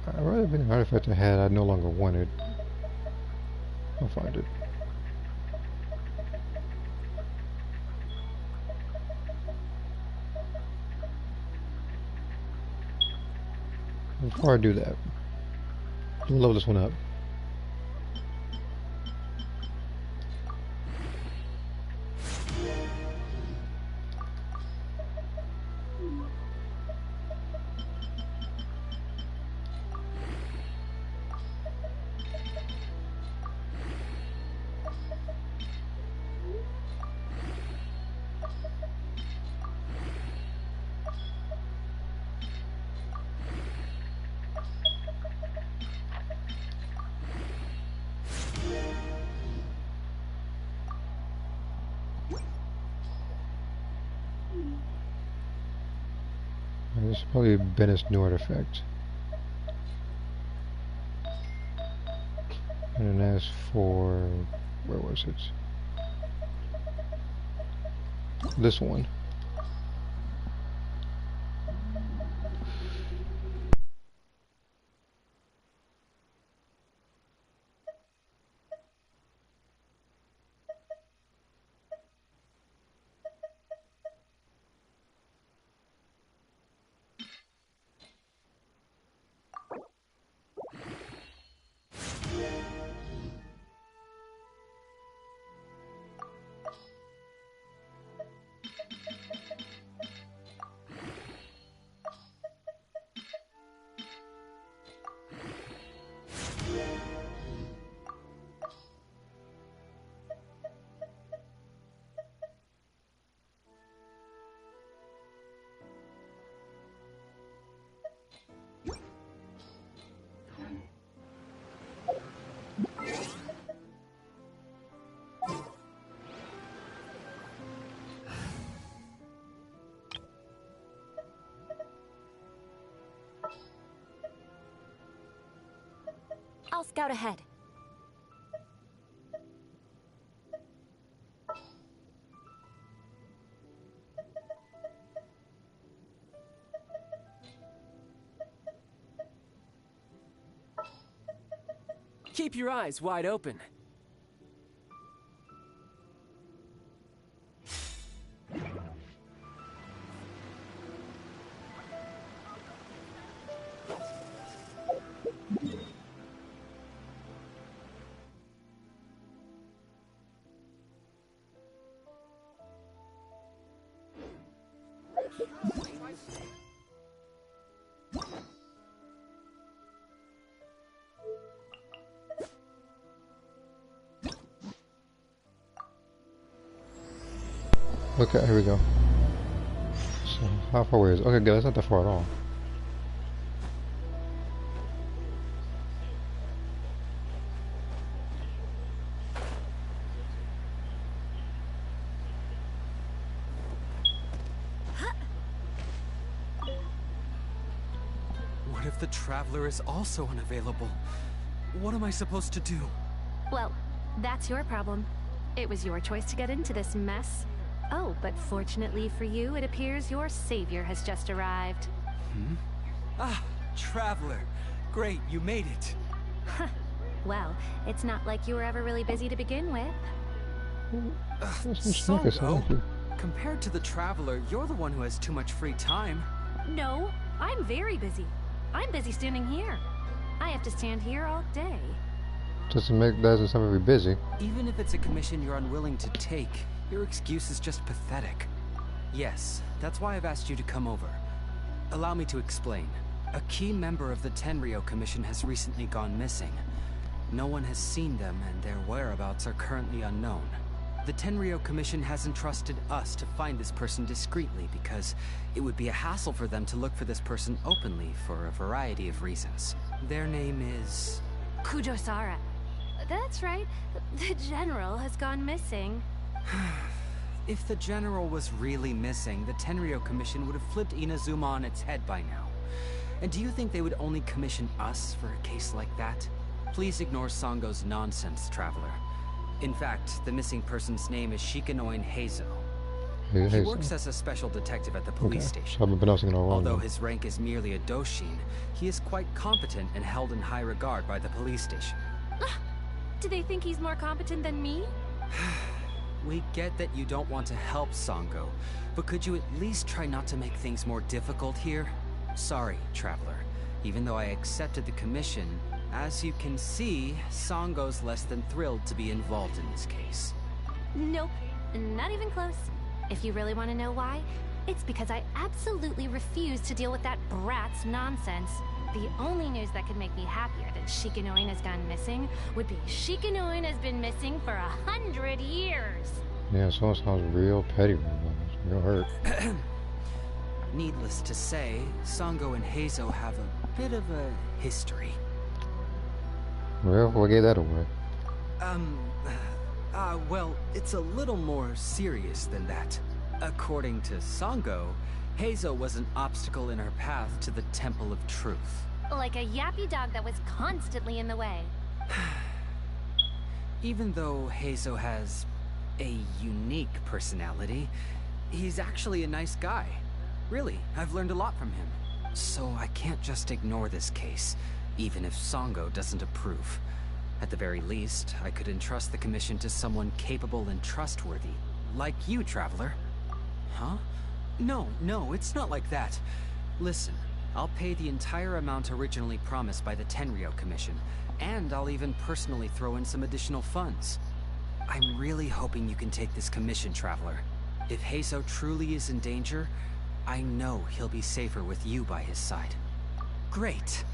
I'd rather been an artifact I had I no longer wanted. I'll find it. Before I do that, we'll level this one up. This is probably Bennett's new artifact. And then as for... where was it? This one. I'll scout ahead. Keep your eyes wide open. Okay, here we go. So, how far away is it? Okay, good, that's not that far at all. What if the Traveler is also unavailable? What am I supposed to do? Well, that's your problem. It was your choice to get into this mess. Oh, but fortunately for you, it appears your savior has just arrived. Hmm? Ah, Traveler. Great, you made it. Well, it's not like you were ever really busy to begin with. Songo, compared to the Traveler, you're the one who has too much free time. No, I'm very busy. I'm busy standing here. I have to stand here all day. Doesn't sound very busy. Even if it's a commission you're unwilling to take, your excuse is just pathetic. Yes, that's why I've asked you to come over. Allow me to explain. A key member of the Tenryou Commission has recently gone missing. No one has seen them, and their whereabouts are currently unknown. The Tenryou Commission has entrusted us to find this person discreetly because it would be a hassle for them to look for this person openly for a variety of reasons. Their name is... Kujosara. That's right. The General has gone missing. If the General was really missing, the Tenryou Commission would have flipped Inazuma on its head by now. And do you think they would only commission us for a case like that? Please ignore Songo's nonsense, Traveler. In fact, the missing person's name is Shikanoin Heizou. He works as a special detective at the police station. So I've been pronouncing it all wrong. Although his rank is merely a Doshin, he is quite competent and held in high regard by the police station. Do they think he's more competent than me? We get that you don't want to help Songo, but could you at least try not to make things more difficult here? Sorry, Traveler. Even though I accepted the commission, as you can see, Songo's less than thrilled to be involved in this case. Nope, not even close. If you really want to know why, it's because I absolutely refuse to deal with that brat's nonsense. The only news that could make me happier that Shikanoin has gone missing would be Shikanoin has been missing for 100 years. Yeah, so it sounds real petty right now. It's real hurt. Needless to say, Songo and Heizou have a bit of a history. Well, what gave that away? Well, it's a little more serious than that. According to Songo, Heizou was an obstacle in her path to the Temple of Truth. Like a yappy dog that was constantly in the way. Even though Heizou has a unique personality, he's actually a nice guy. Really, I've learned a lot from him. So I can't just ignore this case, even if Songo doesn't approve. At the very least, I could entrust the commission to someone capable and trustworthy, like you, Traveler. Huh? No, it's not like that. Listen, I'll pay the entire amount originally promised by the Tenryou Commission, and I'll even personally throw in some additional funds. I'm really hoping you can take this commission, Traveler. If Heizou truly is in danger, I know he'll be safer with you by his side. Great.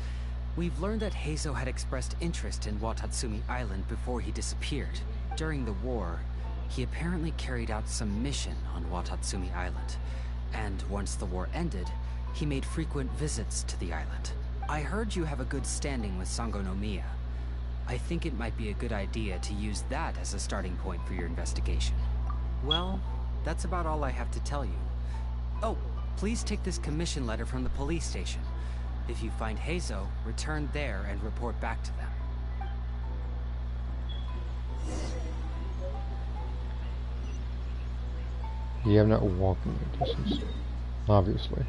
We've learned that Heizou had expressed interest in Watatsumi Island before he disappeared. During the war, he apparently carried out some mission on Watatsumi Island. And once the war ended, he made frequent visits to the island. I heard you have a good standing with Sango no Miya. I think it might be a good idea to use that as a starting point for your investigation. Well, that's about all I have to tell you. Oh, please take this commission letter from the police station. If you find Heizou, return there and report back to them. Yeah, I'm not walking the distance, obviously.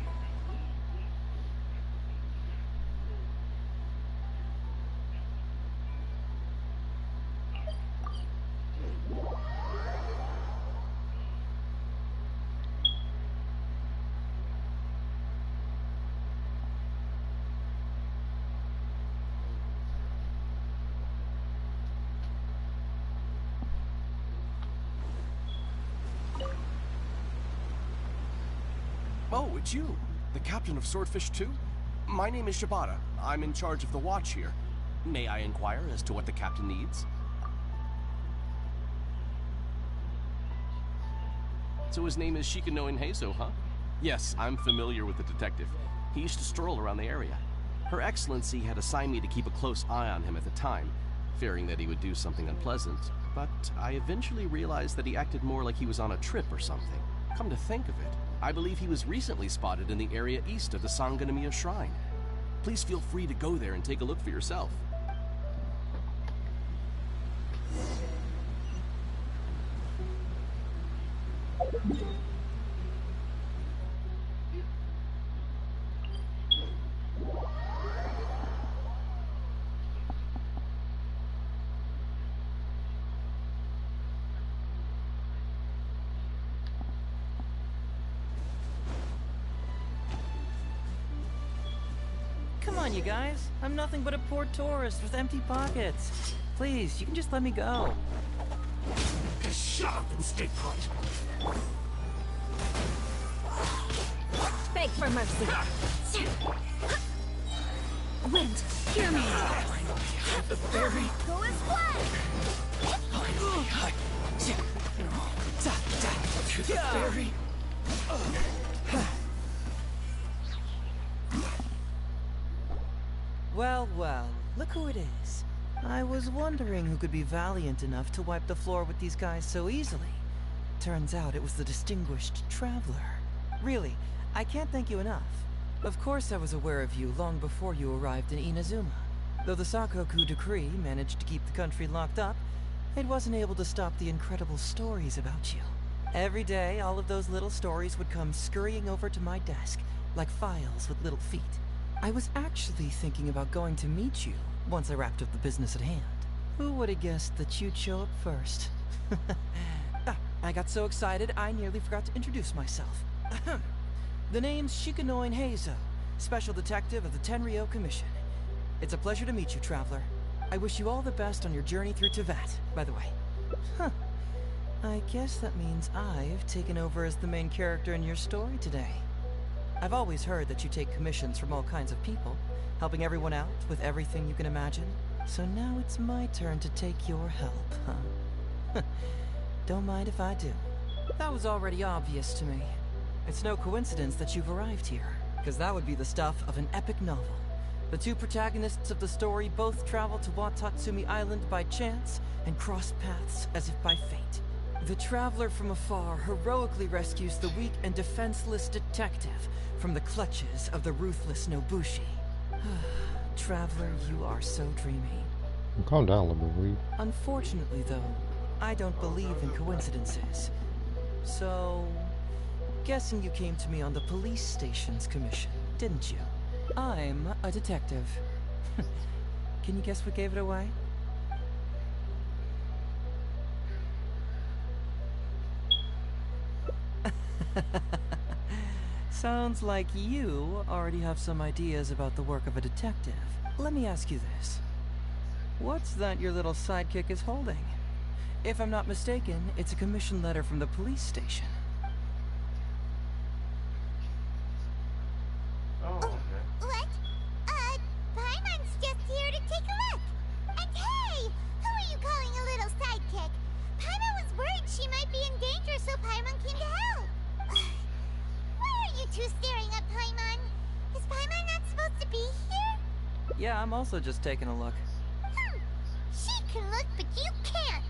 Oh, it's you, the captain of Swordfish 2? My name is Shibata. I'm in charge of the watch here. May I inquire as to what the captain needs? So his name is Shikanoin Heizou, huh? Yes, I'm familiar with the detective. He used to stroll around the area. Her Excellency had assigned me to keep a close eye on him at the time, fearing that he would do something unpleasant. But I eventually realized that he acted more like he was on a trip or something. Come to think of it, I believe he was recently spotted in the area east of the Sanganamiya Shrine. Please feel free to go there and take a look for yourself. Come on, you guys. I'm nothing but a poor tourist with empty pockets. Please, you can just let me go. Just shut up and stay put. Beg for mercy. Wind, hear me. The fairy. Go as one. To the fairy. Well, well, look who it is. I was wondering who could be valiant enough to wipe the floor with these guys so easily. Turns out it was the distinguished traveler. Really, I can't thank you enough. Of course I was aware of you long before you arrived in Inazuma. Though the Sakoku decree managed to keep the country locked up, it wasn't able to stop the incredible stories about you. Every day, all of those little stories would come scurrying over to my desk, like files with little feet. I was actually thinking about going to meet you once I wrapped up the business at hand. Who would have guessed that you'd show up first? I got so excited I nearly forgot to introduce myself. The name's Shikanoin Heizou, Special Detective of the Tenryou Commission. It's a pleasure to meet you, Traveler. I wish you all the best on your journey through Teyvat, by the way. Huh. I guess that means I've taken over as the main character in your story today. I've always heard that you take commissions from all kinds of people, helping everyone out with everything you can imagine. So now it's my turn to take your help, huh? Don't mind if I do. That was already obvious to me. It's no coincidence that you've arrived here, because that would be the stuff of an epic novel. The two protagonists of the story both travel to Watatsumi Island by chance and cross paths as if by fate. The traveler from afar heroically rescues the weak and defenseless detective from the clutches of the ruthless Nobushi. Traveler, you are so dreamy. Calm down a little bit, will you? Unfortunately, though, I don't believe in coincidences. So, guessing you came to me on the police station's commission, didn't you? I'm a detective. Can you guess what gave it away? Sounds like you already have some ideas about the work of a detective. Let me ask you this. What's that your little sidekick is holding? If I'm not mistaken, it's a commission letter from the police station. Oh, okay. What? Paimon's just here to take a look. And hey, who are you calling a little sidekick? Paimon was worried she might be in danger, so Paimon came to help. Why are you two staring at Paimon? Is Paimon not supposed to be here? Yeah, I'm also just taking a look. She can look, but you can't.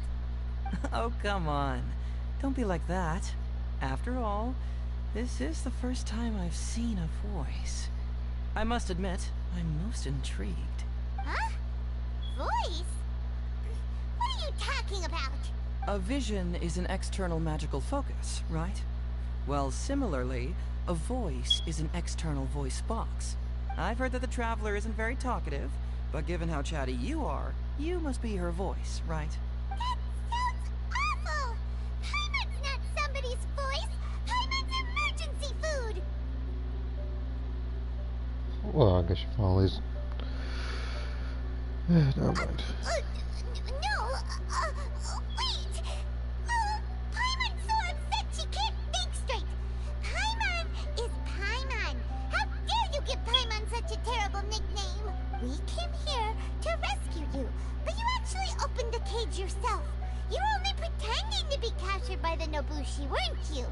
Oh, come on. Don't be like that. After all, this is the first time I've seen a voice. I must admit, I'm most intrigued. Huh? Voice? What are you talking about? A vision is an external magical focus, right? Well, similarly, a voice is an external voice box. I've heard that the Traveler isn't very talkative, but given how chatty you are, you must be her voice, right? That sounds awful! Paimon's not somebody's voice! Paimon's emergency food! Well, I guess you finally. Never mind. No, wait! Paimon's so upset she can't think straight! Paimon is Paimon! How dare you give Paimon such a terrible nickname? We came here to rescue you, but you actually opened the cage yourself. You were only pretending to be captured by the Nobushi, weren't you?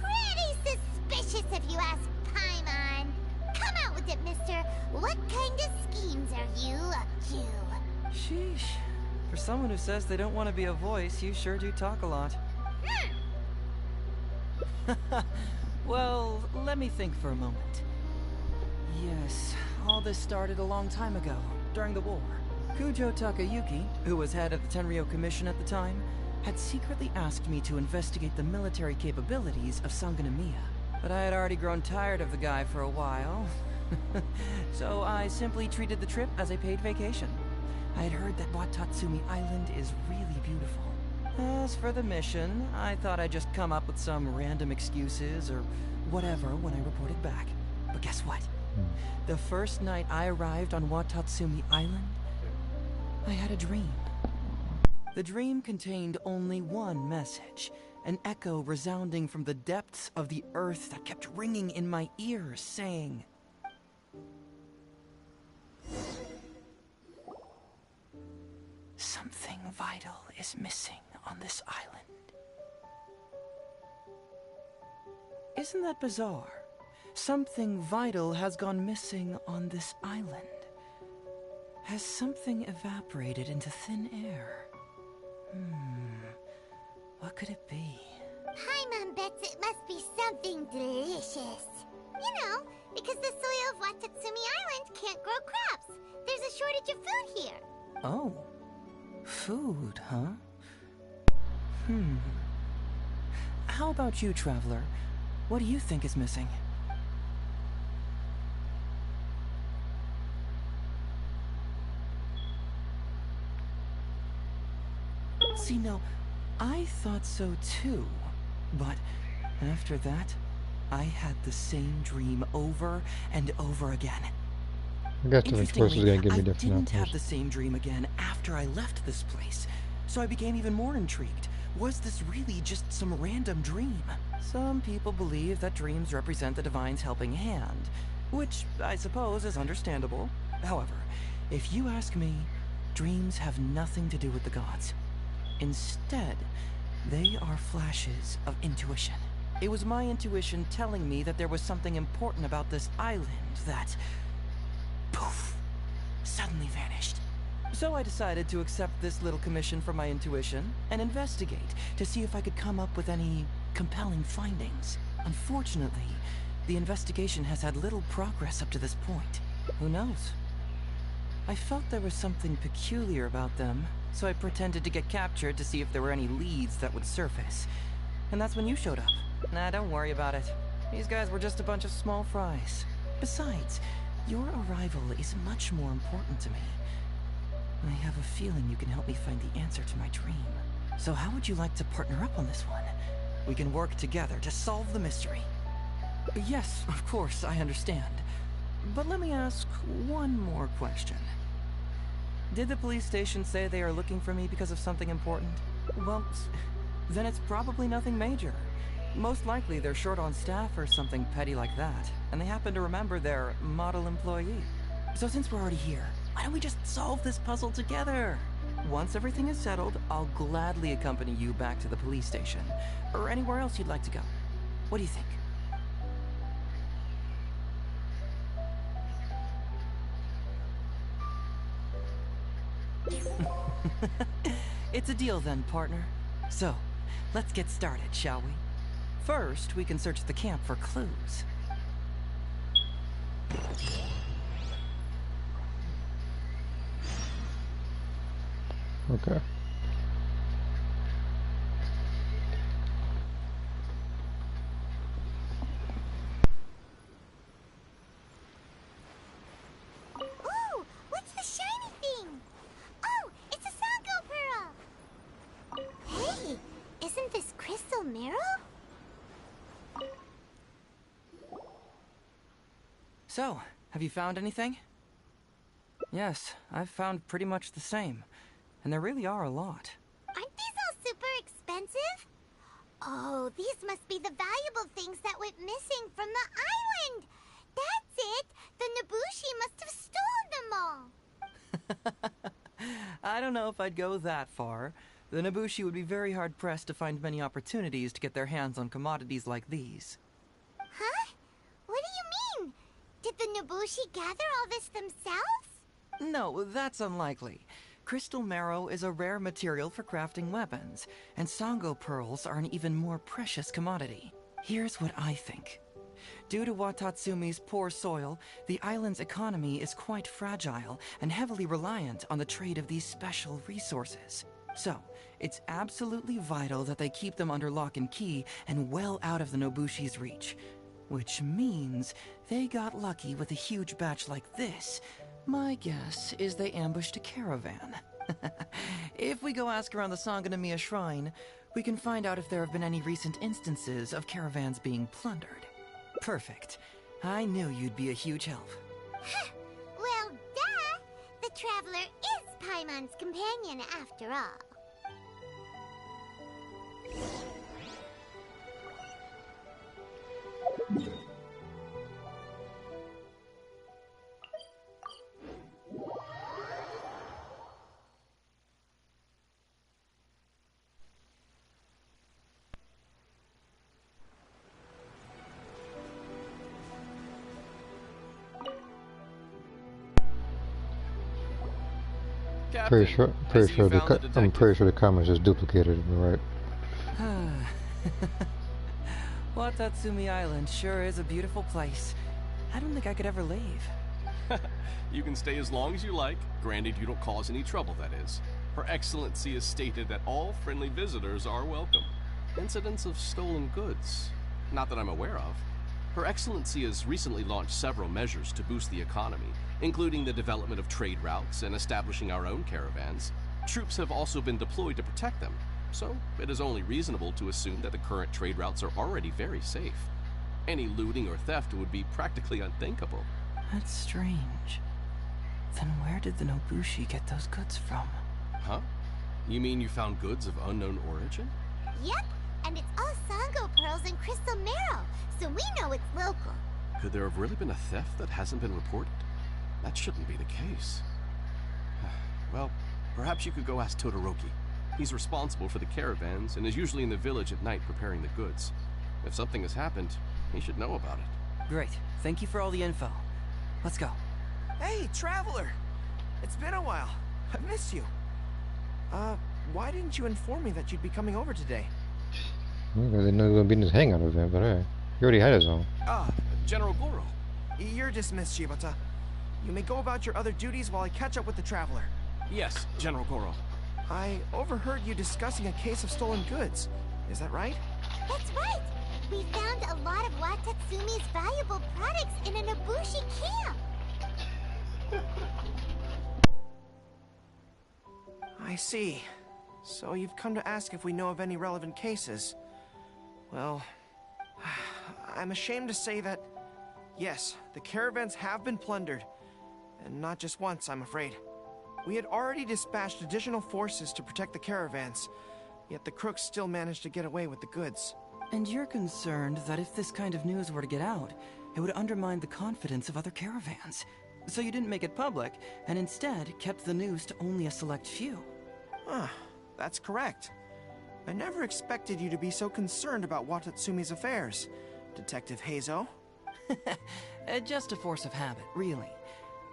Pretty suspicious if you ask Paimon. Come out with it, mister. What kind of schemes are you up to? Sheesh. For someone who says they don't want to be a voice, you sure do talk a lot. Well, let me think for a moment. Yes, all this started a long time ago, during the war. Kujo Takayuki, who was head of the Tenryo Commission at the time, had secretly asked me to investigate the military capabilities of Sangonomiya. But I had already grown tired of the guy for a while, so I simply treated the trip as a paid vacation. I had heard that Watatsumi Island is really beautiful. As for the mission, I thought I'd just come up with some random excuses or whatever when I reported back. But guess what? The first night I arrived on Watatsumi Island, I had a dream. The dream contained only one message, an echo resounding from the depths of the earth that kept ringing in my ears, saying, "Something vital is missing on this island." Isn't that bizarre? Something vital has gone missing on this island. Has something evaporated into thin air? What could it be? Paimon bets it must be something delicious. You know, because the soil of Watatsumi Island can't grow crops. There's a shortage of food here. Oh. Food, huh? How about you, Traveler? What do you think is missing? See, no, I thought so too. But after that, I had the same dream over and over again. I guess different choices are gonna give me I different didn't have outcomes. the same dream again after I left this place, so I became even more intrigued. Was this really just some random dream? Some people believe that dreams represent the divine's helping hand, which I suppose is understandable. However, if you ask me, dreams have nothing to do with the gods. Instead, they are flashes of intuition. It was my intuition telling me that there was something important about this island that, poof, suddenly vanished. So I decided to accept this little commission from my intuition and investigate to see if I could come up with any compelling findings. Unfortunately, the investigation has had little progress up to this point. Who knows? I felt there was something peculiar about them, so I pretended to get captured to see if there were any leads that would surface. And that's when you showed up. Nah, don't worry about it. These guys were just a bunch of small fries. Besides, your arrival is much more important to me. I have a feeling you can help me find the answer to my dream. So how would you like to partner up on this one? We can work together to solve the mystery. Yes, of course, I understand. But let me ask one more question. Did the police station say they are looking for me because of something important? Well, then it's probably nothing major. Most likely they're short on staff or something petty like that, and they happen to remember their model employee. So since we're already here, why don't we just solve this puzzle together? Once everything is settled, I'll gladly accompany you back to the police station, or anywhere else you'd like to go. What do you think? It's a deal then, partner. So, let's get started, shall we? First, we can search the camp for clues. Okay. So, have you found anything? Yes, I've found pretty much the same. And there really are a lot. Aren't these all super expensive? Oh, these must be the valuable things that went missing from the island! That's it! The Nobushi must have stolen them all! I don't know if I'd go that far. The Nobushi would be very hard-pressed to find many opportunities to get their hands on commodities like these. Huh? What do you mean? Did the Nobushi gather all this themselves? No, that's unlikely. Crystal marrow is a rare material for crafting weapons, and Sango pearls are an even more precious commodity. Here's what I think. Due to Watatsumi's poor soil, the island's economy is quite fragile and heavily reliant on the trade of these special resources. So, it's absolutely vital that they keep them under lock and key and well out of the Nobushi's reach. Which means they got lucky with a huge batch like this. My guess is they ambushed a caravan. If we go ask around the Sangonomiya Shrine, we can find out if there have been any recent instances of caravans being plundered. Perfect. I knew you'd be a huge help. Well, duh! The Traveler is Paimon's companion after all. Captain, I'm pretty sure the comments is duplicated, right? Watatsumi Island sure is a beautiful place. I don't think I could ever leave. You can stay as long as you like, granted you don't cause any trouble, that is. Her Excellency has stated that all friendly visitors are welcome. Incidents of stolen goods? Not that I'm aware of. Her Excellency has recently launched several measures to boost the economy, including the development of trade routes and establishing our own caravans. Troops have also been deployed to protect them, so it is only reasonable to assume that the current trade routes are already very safe. Any looting or theft would be practically unthinkable. That's strange. Then where did the Nobushi get those goods from? Huh? You mean you found goods of unknown origin? Yep, and it's all Sango pearls and crystal marrow, so we know it's local. Could there have really been a theft that hasn't been reported? That shouldn't be the case. Well, perhaps you could go ask Todoroki. He's responsible for the caravans and is usually in the village at night preparing the goods. If something has happened, he should know about it. Great. Thank you for all the info. Let's go. Hey, Traveler! It's been a while. I've missed you. Why didn't you inform me that you'd be coming over today? I didn't know he was going to be in this hangout event, but alright. He already had his own. General Goro. You're dismissed, Shibata. You may go about your other duties while I catch up with the Traveler. Yes, General Goro. I overheard you discussing a case of stolen goods. Is that right? That's right! We found a lot of Watatsumi's valuable products in a Nobushi camp! I see. So you've come to ask if we know of any relevant cases. Well, I'm ashamed to say that, yes, the caravans have been plundered. And not just once, I'm afraid. We had already dispatched additional forces to protect the caravans, yet the crooks still managed to get away with the goods. And you're concerned that if this kind of news were to get out, it would undermine the confidence of other caravans. So you didn't make it public, and instead kept the news to only a select few. That's correct. I never expected you to be so concerned about Watatsumi's affairs, Detective Heizou. Just a force of habit, really.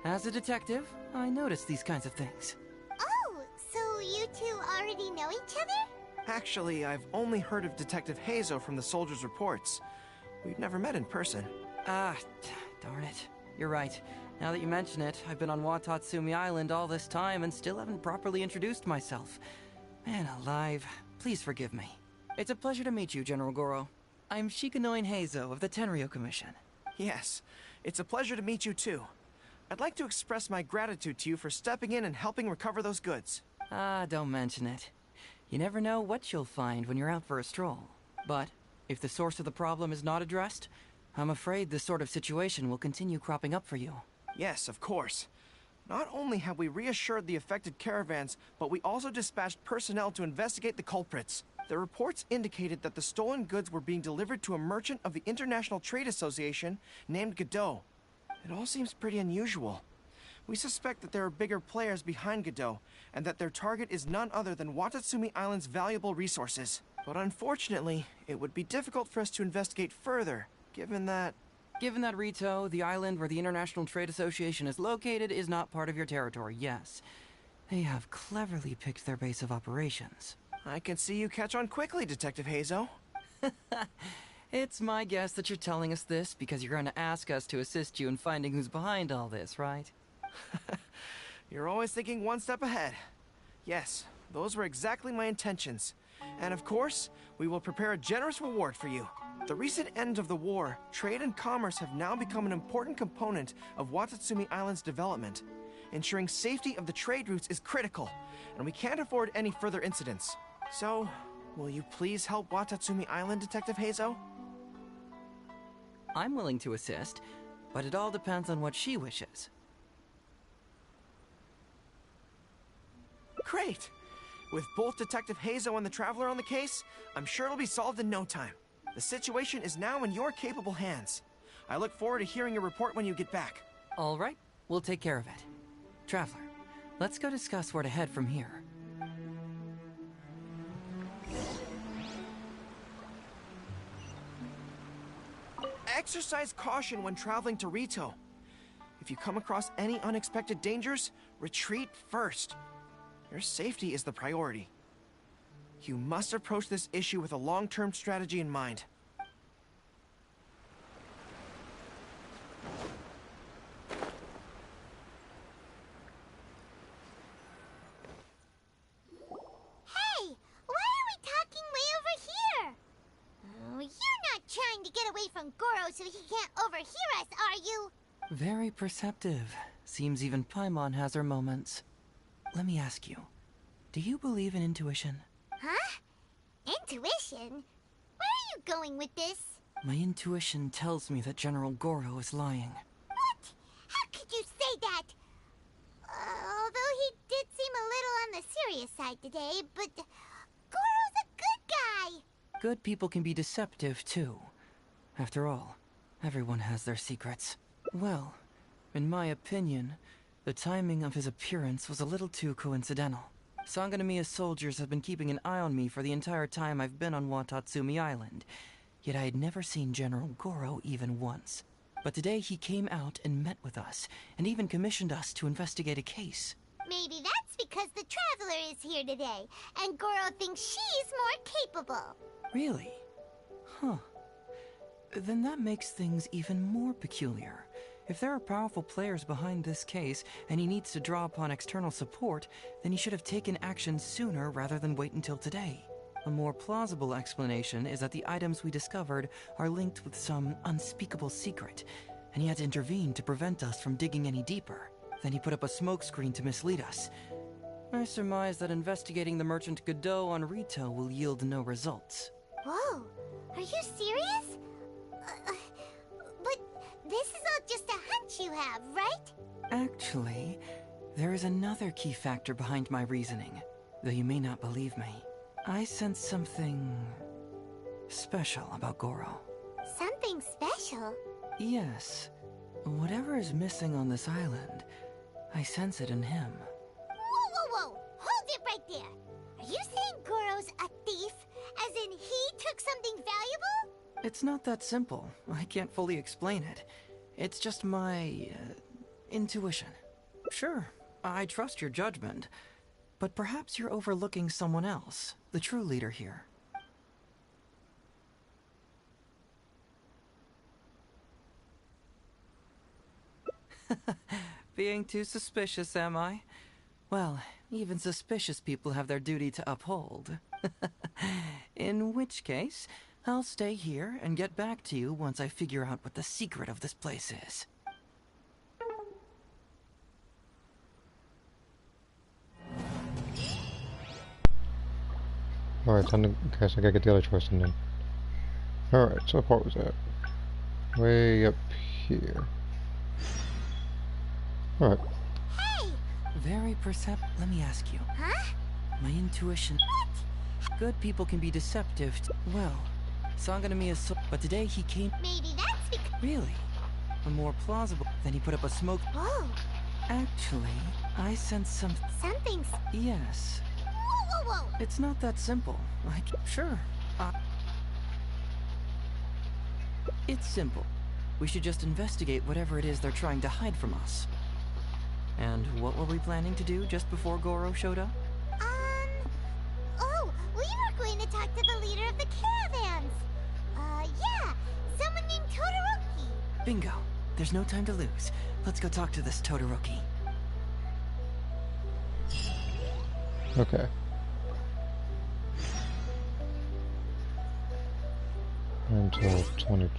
As a detective, I notice these kinds of things. Oh, so you two already know each other? Actually, I've only heard of Detective Heizou from the soldiers' reports. We've never met in person. Darn it. You're right. Now that you mention it, I've been on Watatsumi Island all this time and still haven't properly introduced myself. Man alive, please forgive me. It's a pleasure to meet you, General Goro. I'm Shikanoin Heizou of the Tenryo Commission. Yes, it's a pleasure to meet you too. I'd like to express my gratitude to you for stepping in and helping recover those goods. Don't mention it. You never know what you'll find when you're out for a stroll. But if the source of the problem is not addressed, I'm afraid this sort of situation will continue cropping up for you. Yes, of course. Not only have we reassured the affected caravans, but we also dispatched personnel to investigate the culprits. The reports indicated that the stolen goods were being delivered to a merchant of the International Trade Association named Godot. It all seems pretty unusual. We suspect that there are bigger players behind Godot, and that their target is none other than Watatsumi Island's valuable resources. But unfortunately, it would be difficult for us to investigate further, given that Rito, the island where the International Trade Association is located, is not part of your territory, yes. They have cleverly picked their base of operations. I can see you catch on quickly, Detective Heizou. It's my guess that you're telling us this because you're going to ask us to assist you in finding who's behind all this, right? You're always thinking one step ahead. Yes, those were exactly my intentions. And of course, we will prepare a generous reward for you. The recent end of the war, trade and commerce have now become an important component of Watatsumi Island's development. Ensuring safety of the trade routes is critical, and we can't afford any further incidents. So, will you please help Watatsumi Island, Detective Heizou? I'm willing to assist, but it all depends on what she wishes. Great! With both Detective Heizou and the Traveler on the case, I'm sure it'll be solved in no time. The situation is now in your capable hands. I look forward to hearing your report when you get back. All right, we'll take care of it. Traveler, let's go discuss where to head from here. Exercise caution when traveling to Rito. If you come across any unexpected dangers, retreat first. Your safety is the priority. You must approach this issue with a long-term strategy in mind. Hey! Why are we talking way over here? Oh, you're not trying to get away from Goro so he can't overhear us, are you? Very perceptive. Seems even Paimon has her moments. Let me ask you, do you believe in intuition? Huh? Intuition? Where are you going with this? My intuition tells me that General Goro is lying. What? How could you say that? Although he did seem a little on the serious side today, but Goro's a good guy. Good people can be deceptive, too. After all, everyone has their secrets. Well, in my opinion, the timing of his appearance was a little too coincidental. Sanganamiya's soldiers have been keeping an eye on me for the entire time I've been on Watatsumi Island, yet I had never seen General Goro even once. But today he came out and met with us, and even commissioned us to investigate a case. Maybe that's because the Traveler is here today, and Goro thinks she's more capable. Really? Huh. Then that makes things even more peculiar. If there are powerful players behind this case, and he needs to draw upon external support, then he should have taken action sooner rather than wait until today. A more plausible explanation is that the items we discovered are linked with some unspeakable secret, and he had to intervene to prevent us from digging any deeper. Then he put up a smokescreen to mislead us. I surmise that investigating the merchant Godot on Rito will yield no results. Whoa, are you serious? But this is all just a hunch you have, right? Actually, there is another key factor behind my reasoning, though you may not believe me. I sense something special about Goro. Something special? Yes. Whatever is missing on this island, I sense it in him. Whoa! Hold it right there! Are you saying Goro's a thief? As in he took something valuable? It's not that simple. I can't fully explain it. It's just my intuition. Sure, I trust your judgment, but perhaps you're overlooking someone else, the true leader here. Being too suspicious, am I? Well, even suspicious people have their duty to uphold. In which case, I'll stay here and get back to you once I figure out what the secret of this place is. Alright, time to... Okay, so I gotta get the other choice in then. Alright, so what part was that? way up here. Alright. Hey! Very Let me ask you. Huh? My intuition. What? Good people can be deceptive. Well, Sanganami is so. But today he came. Maybe that's because... Really? A more plausible. Then he put up a smoke. Oh. Actually, I sense some. Something's... Yes. Whoa, whoa, whoa! It's not that simple. Sure. It's simple. We should just investigate whatever it is they're trying to hide from us. And what were we planning to do just before Goro showed up? Oh, we were going to talk to the leader of the caravans. Yeah, someone named Todoroki. Bingo. There's no time to lose. Let's go talk to this Todoroki. Okay. Until 20.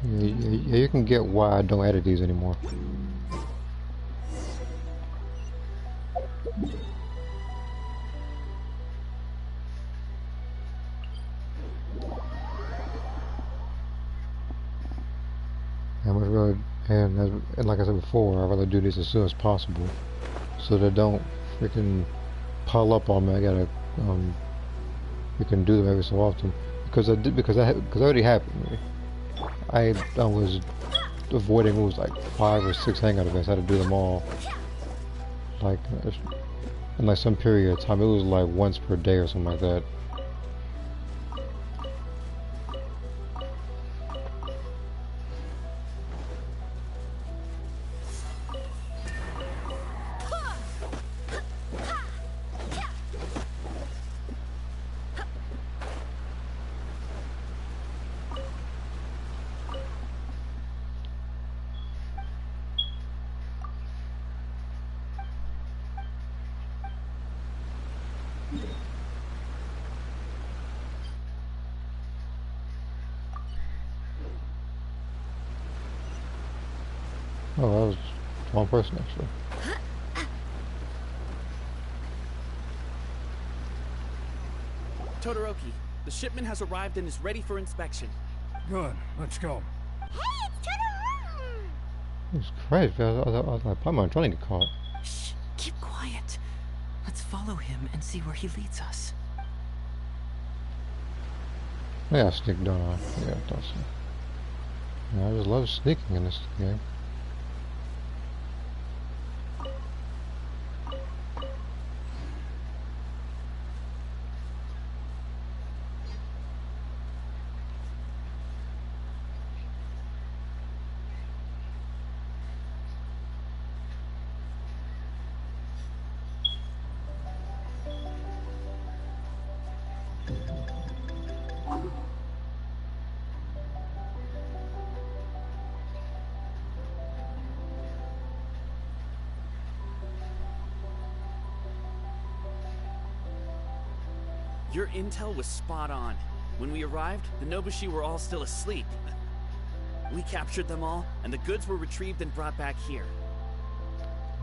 Yeah, you can get why I don't edit these anymore. I much rather, and like I said before, I'd rather do this as soon as possible, so they don't freaking pile up on me. I gotta, you can do them every so often because I already happened. I was avoiding moves like 5 or 6 hangout events. I had to do them all, like in like some period of time. It was like once per day or something like that. Oh, that was one person actually. Todoroki, the shipment has arrived and is ready for inspection. Good, let's go. Hey, it's Todoroki! It's crazy. I was like, I'm trying to get caught. Shh, keep quiet. Let's follow him and see where he leads us. Yeah, sneak don't I? Yeah, it does. Yeah, I just love sneaking in this game. Your intel was spot on. When we arrived, the Nobushi were all still asleep. We captured them all, and the goods were retrieved and brought back here.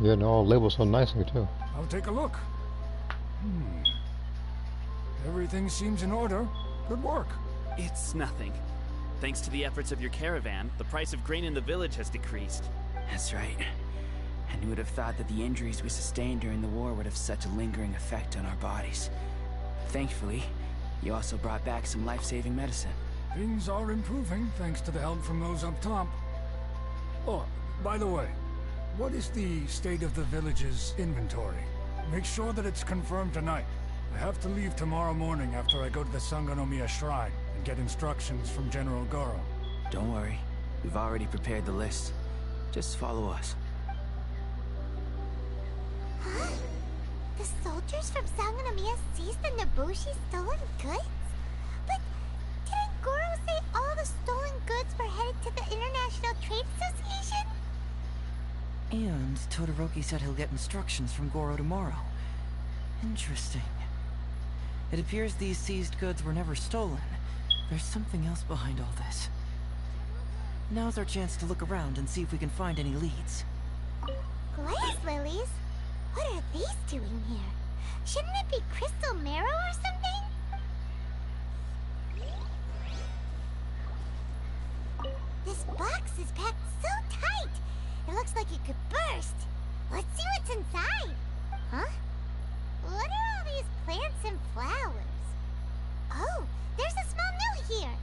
Yeah, and all labeled so nicely too. I'll take a look. Everything seems in order. Good work. It's nothing. Thanks to the efforts of your caravan, the price of grain in the village has decreased. That's right. And who would have thought that the injuries we sustained during the war would have such a lingering effect on our bodies? Thankfully, you also brought back some life-saving medicine. Things are improving thanks to the help from those up top. Oh, by the way, what is the state of the village's inventory? Make sure that it's confirmed tonight. I have to leave tomorrow morning after I go to the Sanganomiya Shrine and get instructions from General Goro. Don't worry. We've already prepared the list. Just follow us. Huh? The soldiers from Sanganomiya seized the Nobushi's stolen goods? But didn't Goro say all the stolen goods were headed to the International Trade Association? And Todoroki said he'll get instructions from Goro tomorrow. Interesting. It appears these seized goods were never stolen. There's something else behind all this. Now's our chance to look around and see if we can find any leads. Glaze lilies? What are these doing here? Shouldn't it be crystal marrow or something? This box is packed so tight. It looks like it could burst. Let's see what's inside. Huh? What are all these plants and flowers? Oh, there's a small note here.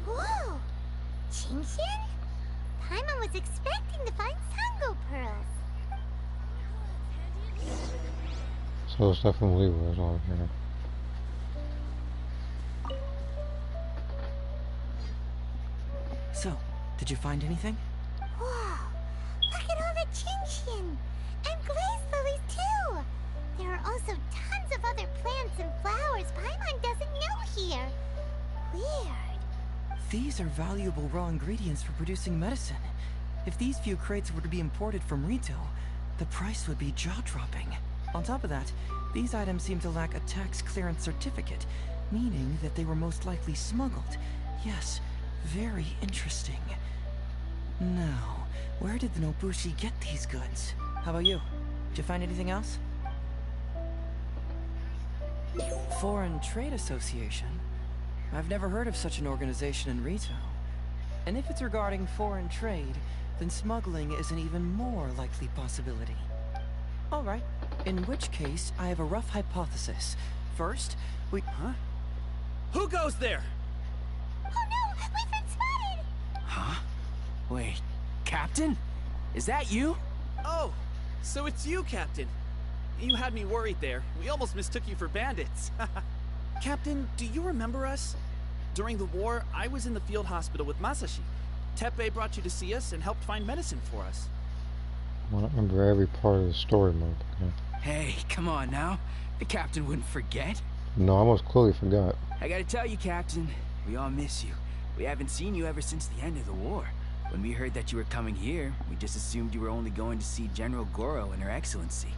Whoa! Genshin? Paimon was expecting to find Sango pearls. So the stuff from Lee was all here. So, did you find anything? Whoa! Look at all the Genshin! And glaze lilies too! There are also tons of other plants and flowers Paimon doesn't know here. Weird. These are valuable raw ingredients for producing medicine. If these few crates were to be imported from retail, the price would be jaw-dropping. On top of that, these items seem to lack a tax clearance certificate, meaning that they were most likely smuggled. Yes, very interesting. Now, where did the Nobushi get these goods? How about you? Did you find anything else? Foreign Trade Association? I've never heard of such an organization in Rito. And if it's regarding foreign trade, then smuggling is an even more likely possibility. Alright, in which case, I have a rough hypothesis. First, Huh? Who goes there? Oh no! We've been spotted! Huh? Wait, Captain? Is that you? Oh, so it's you, Captain. You had me worried there. We almost mistook you for bandits. Captain, do you remember us? During the war, I was in the field hospital with Masashi. Teppei brought you to see us and helped find medicine for us. I don't remember every part of the story mode. Okay. Hey, come on now. The Captain wouldn't forget. No, I most clearly forgot. I gotta tell you, Captain, we all miss you. We haven't seen you ever since the end of the war. When we heard that you were coming here, we just assumed you were only going to see General Goro and Her Excellency.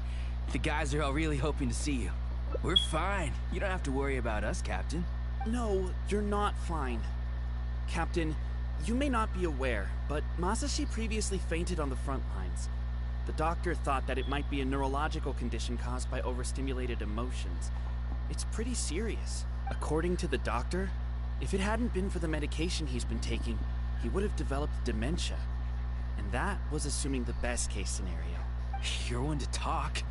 The guys are all really hoping to see you. We're fine. You don't have to worry about us, Captain. No, you're not fine. Captain, you may not be aware, but Masashi previously fainted on the front lines. The doctor thought that it might be a neurological condition caused by overstimulated emotions. It's pretty serious. According to the doctor, if it hadn't been for the medication he's been taking, he would have developed dementia. And that was assuming the best case scenario. You're one to talk.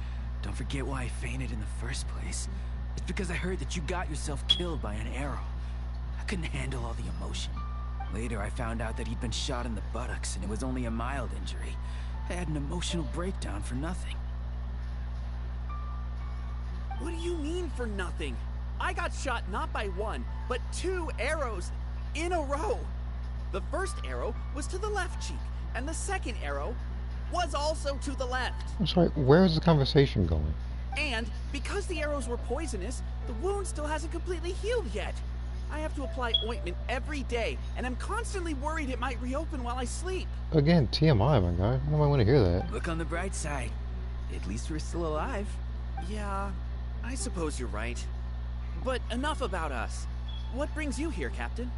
Don't forget why I fainted in the first place. It's because I heard that you got yourself killed by an arrow. I couldn't handle all the emotion. Later, I found out that he'd been shot in the buttocks and it was only a mild injury. I had an emotional breakdown for nothing. What do you mean for nothing? I got shot not by one, but 2 arrows in a row. The first arrow was to the left cheek, and the second arrow was also to the left. I'm sorry, where is the conversation going? And because the arrows were poisonous, the wound still hasn't completely healed yet. I have to apply ointment every day, and I'm constantly worried it might reopen while I sleep. Again, TMI, my guy. I don't want to hear that. Look on the bright side. At least we're still alive. Yeah, I suppose you're right. But enough about us. What brings you here, Captain?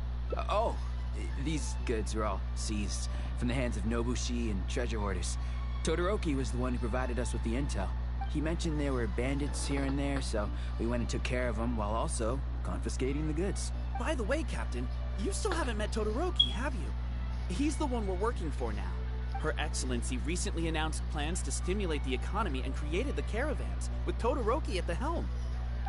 These goods were all seized from the hands of Nobushi and treasure hoarders. Todoroki was the one who provided us with the intel. He mentioned there were bandits here and there, so we went and took care of them while also confiscating the goods. By the way, Captain, you still haven't met Todoroki, have you? He's the one we're working for now. Her Excellency recently announced plans to stimulate the economy and created the caravans, with Todoroki at the helm.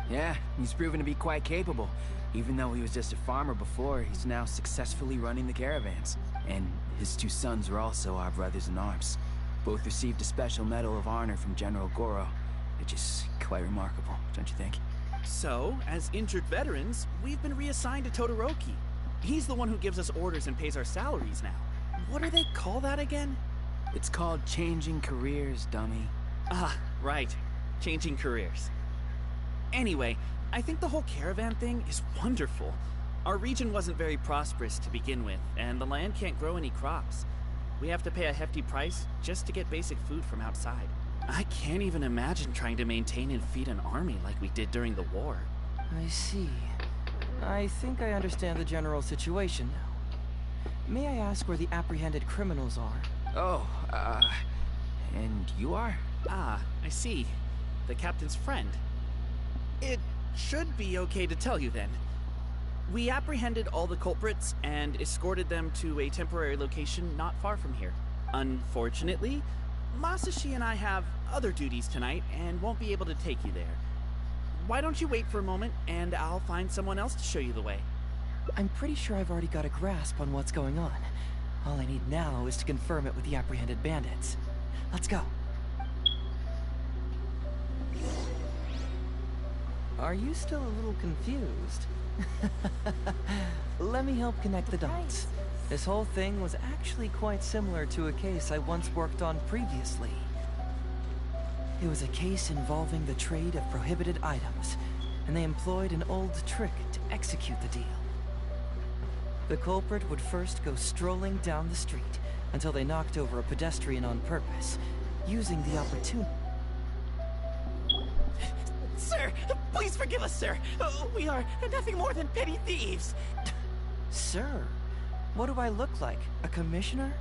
Yeah, he's proven to be quite capable. Even though he was just a farmer before, he's now successfully running the caravans. And his 2 sons are also our brothers in arms. Both received a special medal of honor from General Goro, which is quite remarkable, don't you think? So, as injured veterans, we've been reassigned to Todoroki. He's the one who gives us orders and pays our salaries now. What do they call that again? It's called changing careers, dummy. Ah, right. Changing careers. Anyway, I think the whole caravan thing is wonderful. Our region wasn't very prosperous to begin with, and the land can't grow any crops. We have to pay a hefty price just to get basic food from outside. I can't even imagine trying to maintain and feed an army like we did during the war. I see. I think I understand the general situation now. May I ask where the apprehended criminals are? Oh, and you are? Ah, I see. The captain's friend. It should be okay to tell you then. We apprehended all the culprits and escorted them to a temporary location not far from here. Unfortunately, Masashi and I have other duties tonight and won't be able to take you there. Why don't you wait for a moment and I'll find someone else to show you the way. I'm pretty sure I've already got a grasp on what's going on. All I need now is to confirm it with the apprehended bandits. Let's go. Are you still a little confused? Let me help connect the dots. This whole thing was actually quite similar to a case I once worked on previously. It was a case involving the trade of prohibited items, and they employed an old trick to execute the deal. The culprit would first go strolling down the street until they knocked over a pedestrian on purpose, using the opportunity. Sir, please forgive us, sir. We are nothing more than petty thieves. Sir, what do I look like? A commissioner?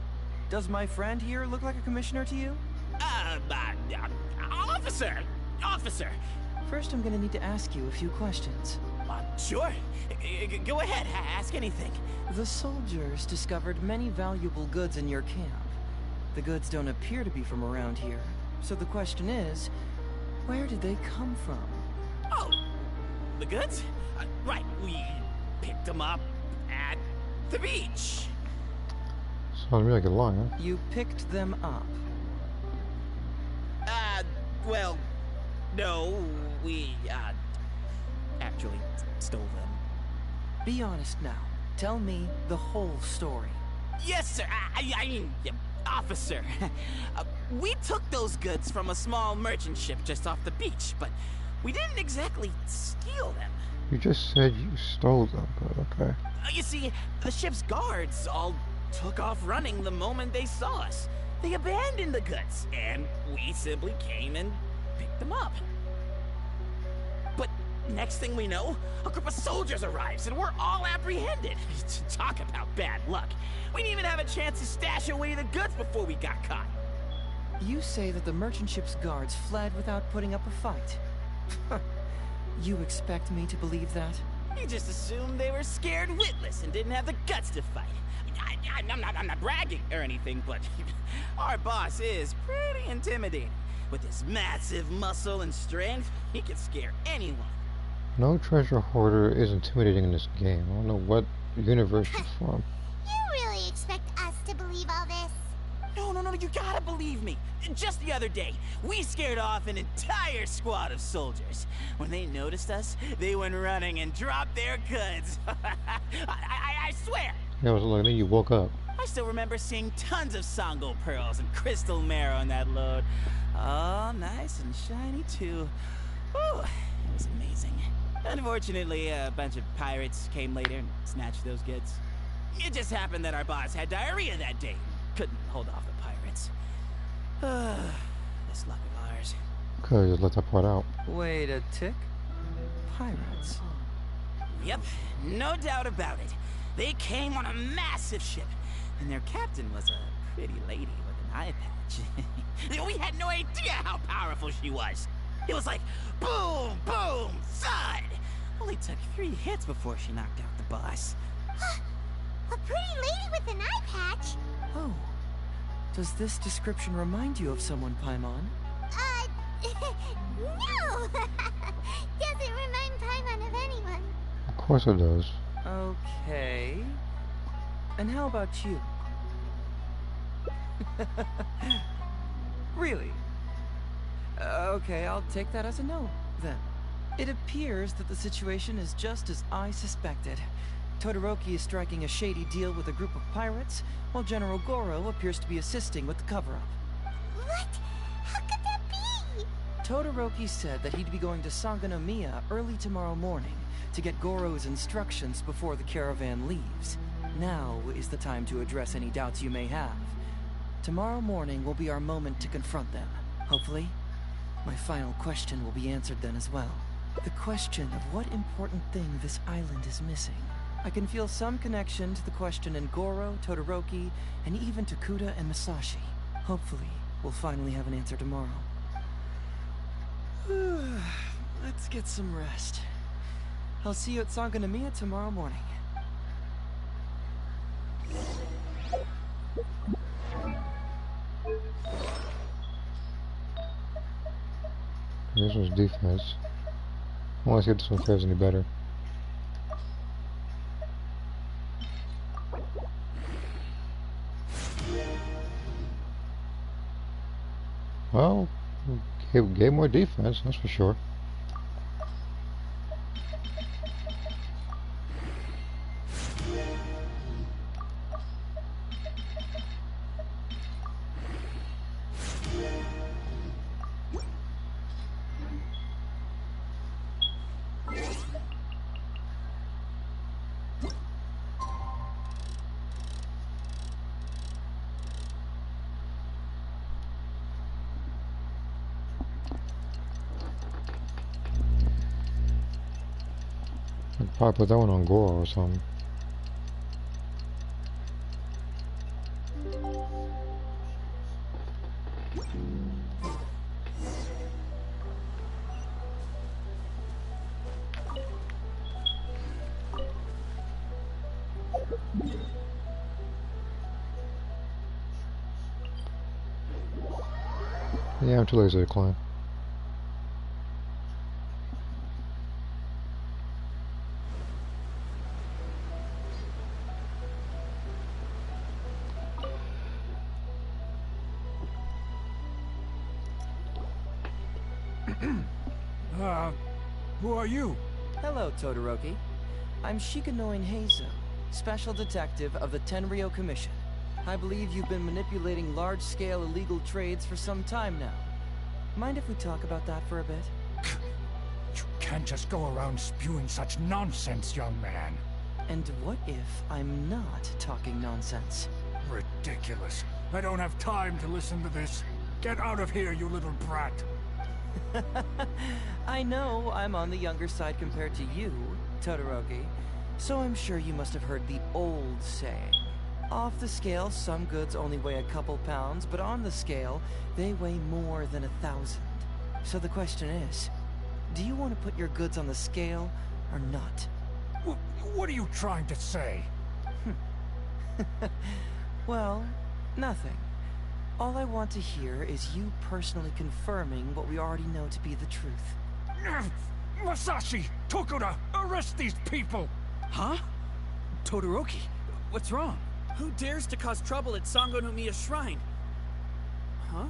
Does my friend here look like a commissioner to you? Officer! Officer! First, I'm gonna need to ask you a few questions. Sure. Go ahead, ask anything. The soldiers discovered many valuable goods in your camp. The goods don't appear to be from around here. So the question is, where did they come from? Oh, the goods? Right, we picked them up at the beach. Sounds like a lie, huh? You picked them up? Well, no, we, actually stole them. Be honest now. Tell me the whole story. Yes, sir. I mean, officer. We took those goods from a small merchant ship just off the beach, but we didn't exactly steal them. You just said you stole them, but okay. You see, the ship's guards all took off running the moment they saw us. They abandoned the goods, and we simply came and picked them up. But next thing we know, a group of soldiers arrives, and we're all apprehended. Talk about bad luck. We didn't even have a chance to stash away the goods before we got caught. You say that the merchant ship's guards fled without putting up a fight. You expect me to believe that? You just assumed they were scared witless and didn't have the guts to fight. I'm not bragging or anything, but our boss is pretty intimidating. With his massive muscle and strength, he can scare anyone. No treasure hoarder is intimidating in this game. I don't know what universe you're from. You really expect us to believe all this? No, you gotta believe me. Just the other day, we scared off an entire squad of soldiers. When they noticed us, they went running and dropped their goods. I swear. Yeah, it was like, then you woke up. I still remember seeing tons of Songo pearls and crystal marrow on that load. All nice and shiny, too. Whew, it was amazing. Unfortunately, a bunch of pirates came later and snatched those goods. It just happened that our boss had diarrhea that day. Couldn't hold off the pirates. This luck of ours. Okay, just let that part out. Wait a tick. Pirates. Yep, no doubt about it. They came on a massive ship, and their captain was a pretty lady with an eye patch. We had no idea how powerful she was. It was like boom, boom, thud. Only took 3 hits before she knocked out the boss. A pretty lady with an eye patch? Oh. Does this description remind you of someone, Paimon? No! Doesn't remind Paimon of anyone. Of course it does. Okay. And how about you? Really? Okay, I'll take that as a no, then. It appears that the situation is just as I suspected. Todoroki is striking a shady deal with a group of pirates, while General Goro appears to be assisting with the cover-up. What? How could that be? Todoroki said that he'd be going to Sangonomiya early tomorrow morning to get Goro's instructions before the caravan leaves. Now is the time to address any doubts you may have. Tomorrow morning will be our moment to confront them. Hopefully, my final question will be answered then as well. The question of what important thing this island is missing. I can feel some connection to the question in Goro, Todoroki, and even to Kuda and Masashi. Hopefully, we'll finally have an answer tomorrow. Let's get some rest. I'll see you at Sangonomiya tomorrow morning. This one's defense. I want to see if this one fares any better. Well, gave more defense, that's for sure. I'd probably put that one on Goro or something. Yeah, I'm too lazy to climb. Who are you? Hello, Todoroki. I'm Shikanoin Heizou, Special Detective of the Tenryou Commission. I believe you've been manipulating large-scale illegal trades for some time now. Mind if we talk about that for a bit? You can't just go around spewing such nonsense, young man. And what if I'm not talking nonsense? Ridiculous. I don't have time to listen to this. Get out of here, you little brat. I know I'm on the younger side compared to you, Todoroki, so I'm sure you must have heard the old saying. Off the scale, some goods only weigh a couple pounds, but on the scale, they weigh more than 1,000. So the question is, do you want to put your goods on the scale or not? What are you trying to say? Well, nothing. All I want to hear is you personally confirming what we already know to be the truth. Masashi! Tokuda! Arrest these people! Huh? Todoroki, what's wrong? Who dares to cause trouble at Sangonomiya Shrine? Huh?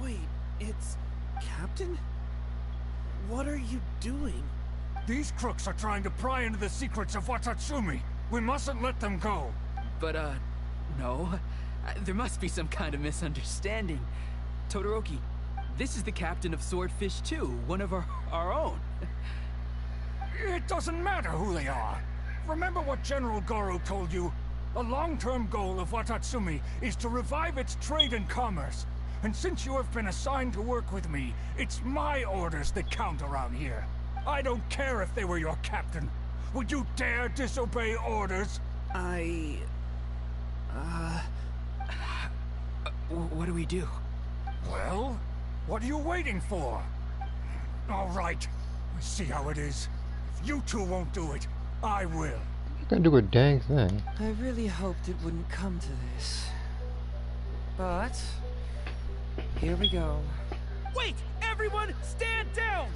Wait, it's... Captain? What are you doing? These crooks are trying to pry into the secrets of Watatsumi. We mustn't let them go. But, no. There must be some kind of misunderstanding. Todoroki, this is the captain of Swordfish 2, one of our own. It doesn't matter who they are. Remember what General Goro told you? A long-term goal of Watatsumi is to revive its trade and commerce. And since you have been assigned to work with me, it's my orders that count around here. I don't care if they were your captain. Would you dare disobey orders? What do we do? Well, what are you waiting for? All right, I see how it is. If you two won't do it, I will. I'm gonna do a dang thing. I really hoped it wouldn't come to this. But... here we go. Wait! Everyone, stand down!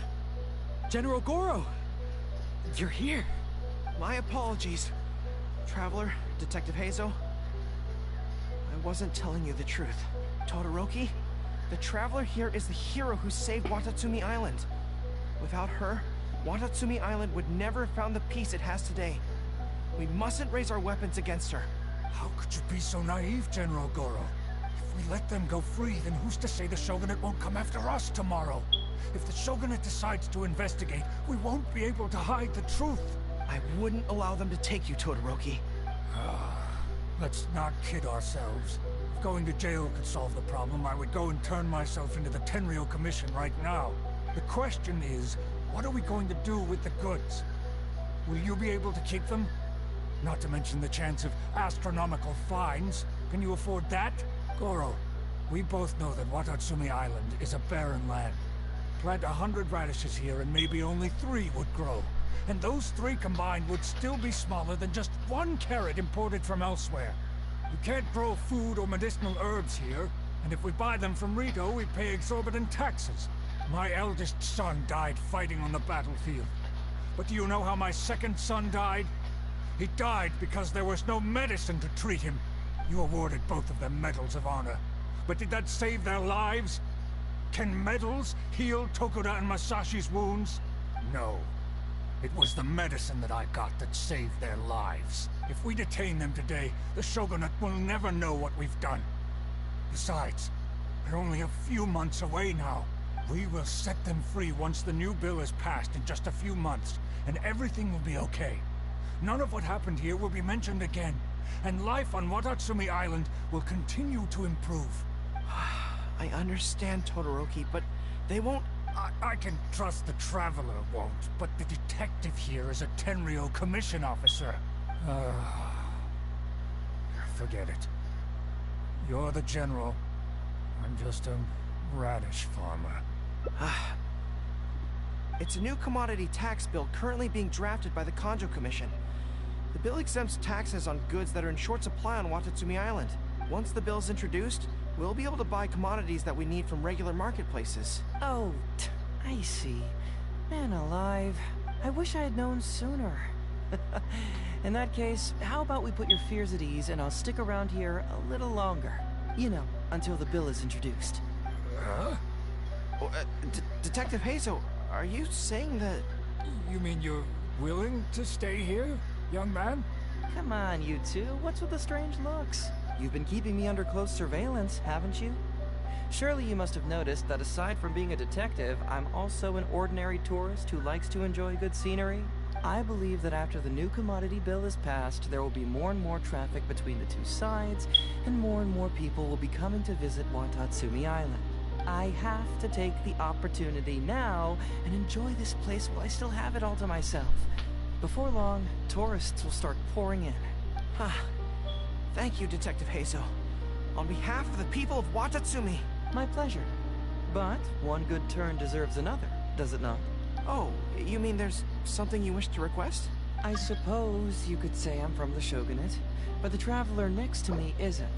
General Goro! You're here! My apologies, Traveler, Detective Heizou. I wasn't telling you the truth. Todoroki, the Traveler here is the hero who saved Watatsumi Island. Without her, Watatsumi Island would never have found the peace it has today. We mustn't raise our weapons against her. How could you be so naive, General Goro? If we let them go free, then who's to say the Shogunate won't come after us tomorrow? If the Shogunate decides to investigate, we won't be able to hide the truth. I wouldn't allow them to take you, Todoroki. Let's not kid ourselves. If going to jail could solve the problem, I would go and turn myself into the Tenryou Commission right now. The question is, what are we going to do with the goods? Will you be able to keep them? Not to mention the chance of astronomical fines. Can you afford that? Goro, we both know that Watatsumi Island is a barren land. Plant 100 radishes here and maybe only 3 would grow. And those 3 combined would still be smaller than just 1 carrot imported from elsewhere. You can't grow food or medicinal herbs here, and if we buy them from Rito, we pay exorbitant taxes. My eldest son died fighting on the battlefield. But do you know how my second son died? He died because there was no medicine to treat him. You awarded both of them medals of honor. But did that save their lives? Can medals heal Tokuda and Masashi's wounds? No. It was the medicine that I got that saved their lives. If we detain them today, the Shogunate will never know what we've done. Besides, they're only a few months away now. We will set them free once the new bill is passed in just a few months, and everything will be okay. None of what happened here will be mentioned again, and life on Watatsumi Island will continue to improve. I understand, Todoroki, but they won't... I can trust the Traveler won't, but the detective here is a Tenryou Commission officer. Forget it. You're the general. I'm just a radish farmer. It's a new commodity tax bill currently being drafted by the Kanjo Commission. The bill exempts taxes on goods that are in short supply on Watatsumi Island. Once the bill's introduced, we'll be able to buy commodities that we need from regular marketplaces. Oh, I see. Man alive. I wish I had known sooner. In that case, how about we put your fears at ease and I'll stick around here a little longer. You know, until the bill is introduced. Huh? Detective Heizou, are you saying that... You mean you're willing to stay here, young man? Come on, you two. What's with the strange looks? You've been keeping me under close surveillance, haven't you? Surely you must have noticed that aside from being a detective, I'm also an ordinary tourist who likes to enjoy good scenery. I believe that after the new commodity bill is passed, there will be more and more traffic between the two sides, and more people will be coming to visit Watatsumi Island. I have to take the opportunity now and enjoy this place while I still have it all to myself. Before long, tourists will start pouring in. Thank you, Detective Heizou. On behalf of the people of Watatsumi. My pleasure. But one good turn deserves another, does it not? Oh, you mean there's something you wish to request? I suppose you could say I'm from the Shogunate, but the traveler next to me isn't.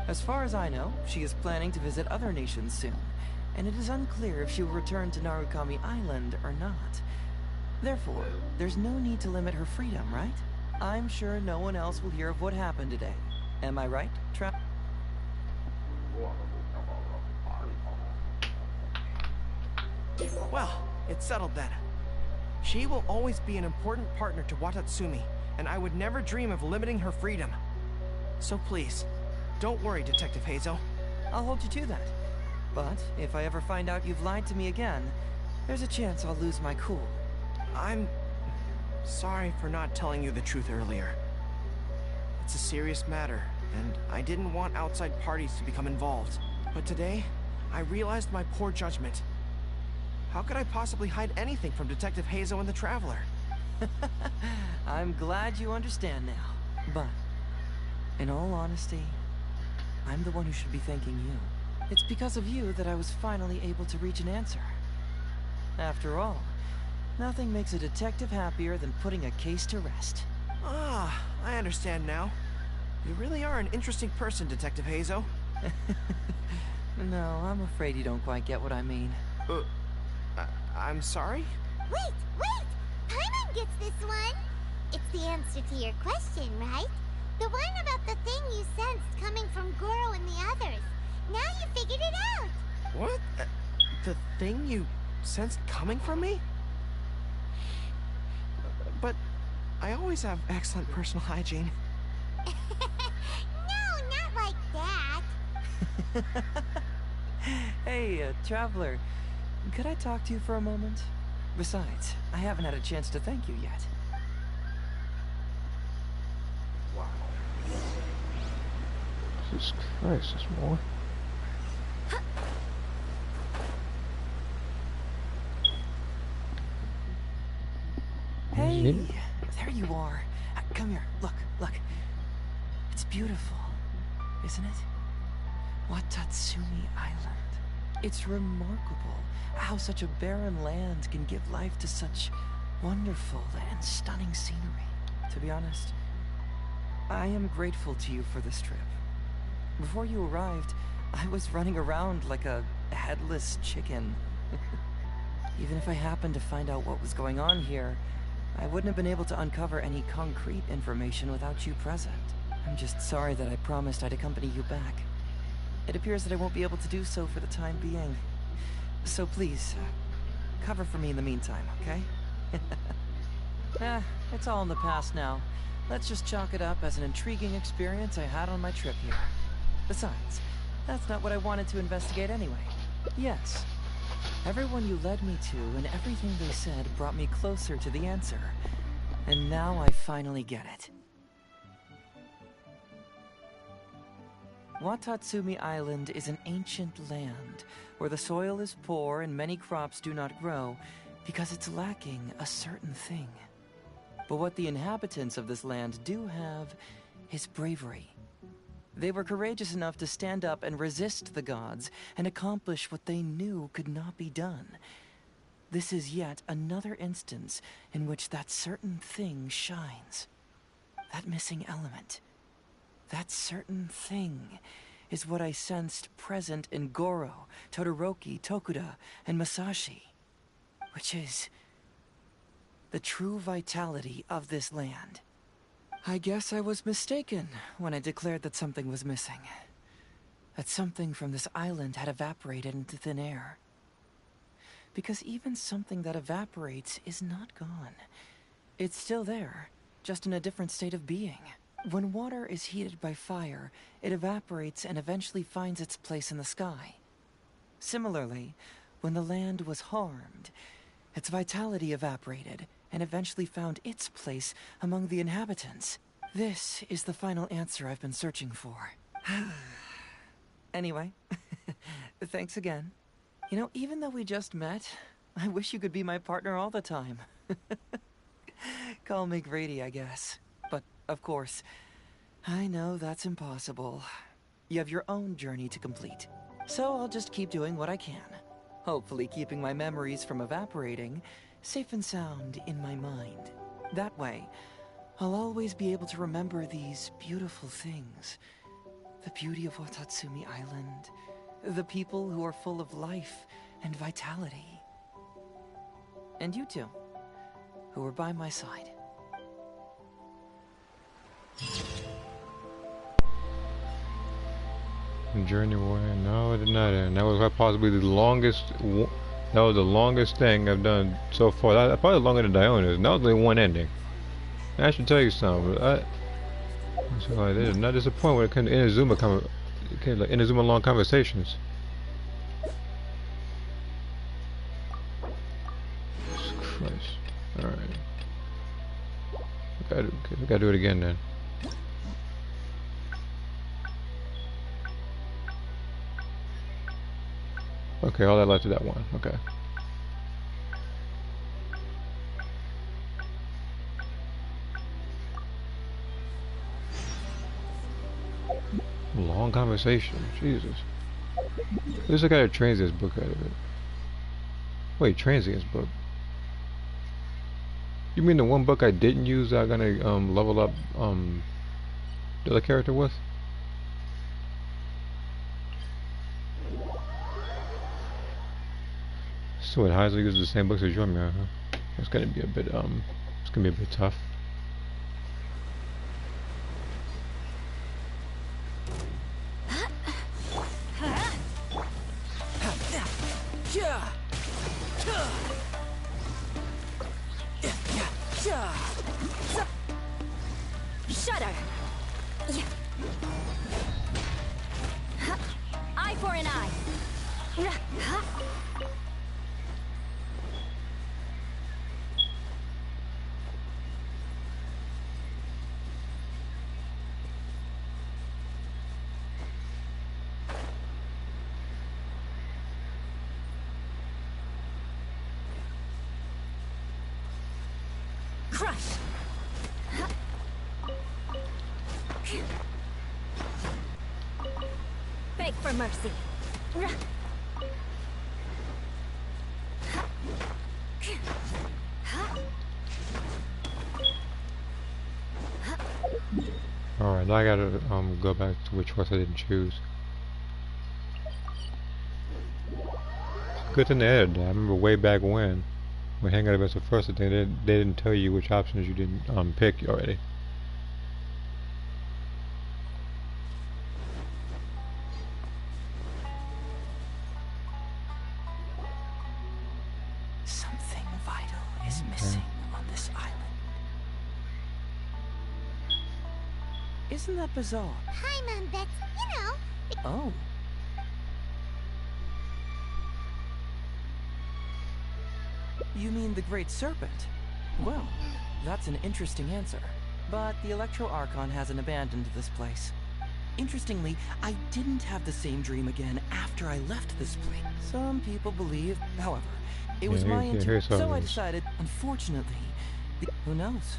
As far as I know, she is planning to visit other nations soon, and it is unclear if she will return to Narukami Island or not. Therefore, there's no need to limit her freedom, right? I'm sure no one else will hear of what happened today. Am I right, Well, it's settled then. She will always be an important partner to Watatsumi, and I would never dream of limiting her freedom. So please, don't worry, Detective Heizou. I'll hold you to that. But if I ever find out you've lied to me again, there's a chance I'll lose my cool. I'm sorry for not telling you the truth earlier. It's a serious matter, and I didn't want outside parties to become involved. But today, I realized my poor judgment. How could I possibly hide anything from Detective Heizou and the Traveler? I'm glad you understand now. But, in all honesty, I'm the one who should be thanking you. It's because of you that I was finally able to reach an answer. After all, nothing makes a detective happier than putting a case to rest. I understand now. You really are an interesting person, Detective Heizou. No, I'm afraid you don't quite get what I mean. I'm sorry? Wait! Paimon gets this one! It's the answer to your question, right? The one about the thing you sensed coming from Goro and the others. Now you figured it out! What? The thing you sensed coming from me? But I always have excellent personal hygiene. No, not like that! Hey, Traveler. Could I talk to you for a moment? Besides, I haven't had a chance to thank you yet. Jesus Christ, there's more. Hey, there you are. Come here. Look, look. It's beautiful, isn't it? Watatsumi Island. It's remarkable how such a barren land can give life to such wonderful and stunning scenery. To be honest, I am grateful to you for this trip. Before you arrived, I was running around like a headless chicken. Even if I happened to find out what was going on here, I wouldn't have been able to uncover any concrete information without you present. I'm just sorry that I promised I'd accompany you back. It appears that I won't be able to do so for the time being. So please, cover for me in the meantime, okay? It's all in the past now. Let's just chalk it up as an intriguing experience I had on my trip here. Besides, that's not what I wanted to investigate anyway. Yes, everyone you led me to and everything they said brought me closer to the answer. And now I finally get it. Watatsumi Island is an ancient land where the soil is poor and many crops do not grow because it's lacking a certain thing. But what the inhabitants of this land do have is bravery. They were courageous enough to stand up and resist the gods and accomplish what they knew could not be done. This is yet another instance in which that certain thing shines. That missing element. That certain thing is what I sensed present in Goro, Todoroki, Tokuda, and Masashi. Which is the true vitality of this land. I guess I was mistaken when I declared that something was missing. That something from this island had evaporated into thin air. Because even something that evaporates is not gone. It's still there, just in a different state of being. When water is heated by fire, it evaporates and eventually finds its place in the sky. Similarly, when the land was harmed, its vitality evaporated and eventually found its place among the inhabitants. This is the final answer I've been searching for. Anyway, thanks again. You know, even though we just met, I wish you could be my partner all the time. Call me Grady, I guess. But, of course, I know that's impossible. You have your own journey to complete. So I'll just keep doing what I can. Hopefully keeping my memories from evaporating safe and sound in my mind. That way, I'll always be able to remember these beautiful things. The beauty of Watatsumi Island. The people who are full of life and vitality. And you two, who are by my side. Journey away. No, it did not end. That was possibly the longest. That was the longest thing I've done so far. That probably longer than Diona's. And that was only one ending. And I should tell you something. So like, this is not disappointed when it comes to Inazuma long conversations. Jesus Christ. Alright. We gotta do it again then. Okay, all that left is that one. Okay. Long conversation. Jesus. At least I got a transient's book out of it. Wait, transient's book. You mean the one book I didn't use I'm gonna level up the other character with? So what, Heizou uses the same books as Yormir, huh? It's gonna be a bit it's gonna be a bit tough. Shudder! Eye for an eye! Crush! Beg for mercy. Alright, now I gotta go back to which horse I didn't choose. Good thing they added that. I remember way back when Hangout events were first, they didn't tell you which options you didn't pick already. Something vital is missing on this island. Isn't that bizarre? Paimon, that's, Oh. You mean the Great Serpent? Well, that's an interesting answer. But the Electro Archon hasn't abandoned this place. Interestingly, I didn't have the same dream again after I left this place. Some people believe, however, it was my intuition. So I decided, unfortunately, who knows?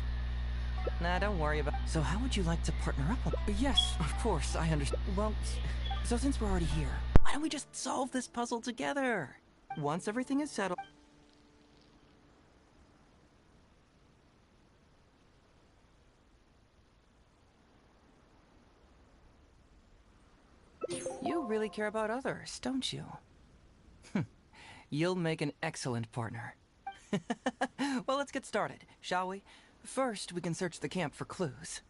Nah, don't worry about it. So how would you like to partner up with? Yes, of course, I understand. Well, so since we're already here, why don't we just solve this puzzle together? Once everything is settled... You really care about others, don't you? You'll make an excellent partner. Well, let's get started, shall we? First, we can search the camp for clues.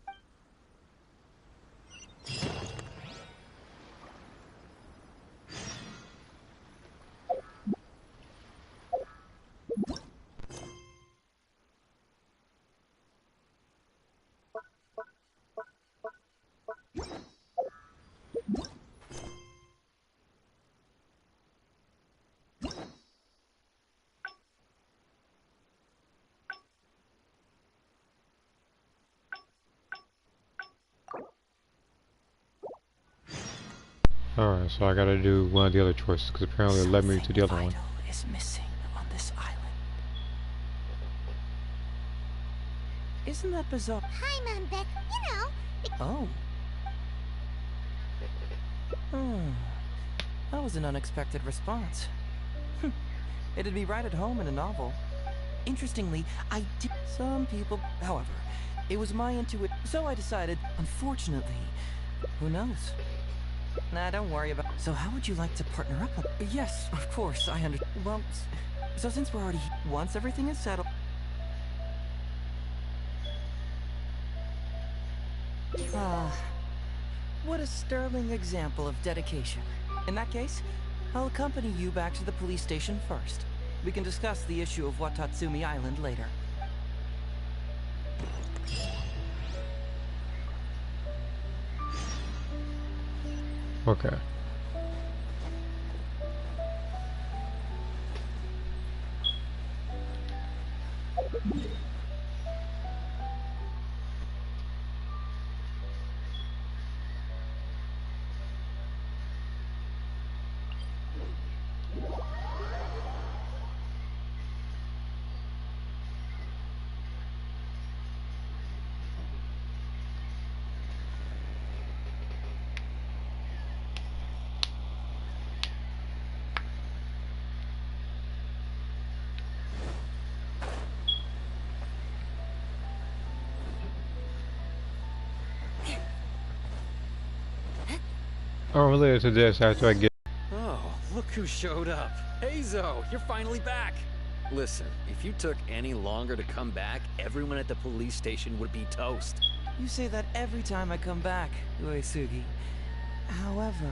Alright, so I gotta do one of the other choices, because apparently it led me to the other one. Is missing on this island. Isn't that bizarre? Paimon, that's, Oh. That was an unexpected response. It'd be right at home in a novel. Interestingly, I did... Some people... However, it was my intuition. So I decided, unfortunately, who knows? Nah, don't worry about it. So how would you like to partner up with... Yes, of course, I understand. Well, so since we're already... Once everything is settled... What a sterling example of dedication. In that case, I'll accompany you back to the police station first. We can discuss the issue of Watatsumi Island later. Okay. Unrelated to this, after I get... Oh, look who showed up. Heizou, you're finally back. Listen, if you took any longer to come back, everyone at the police station would be toast. You say that every time I come back, Uesugi. However,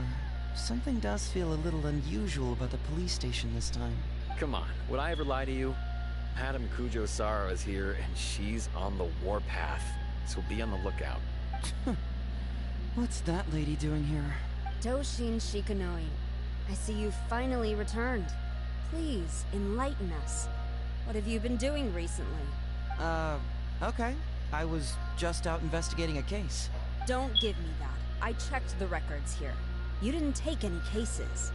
something does feel a little unusual about the police station this time. Come on, would I ever lie to you? Madame Kujo-Sara is here, and she's on the warpath, so be on the lookout. What's that lady doing here? Doshin Shikanoi, I see you finally returned. Please, enlighten us. What have you been doing recently? Okay. I was just out investigating a case. Don't give me that. I checked the records here. You didn't take any cases.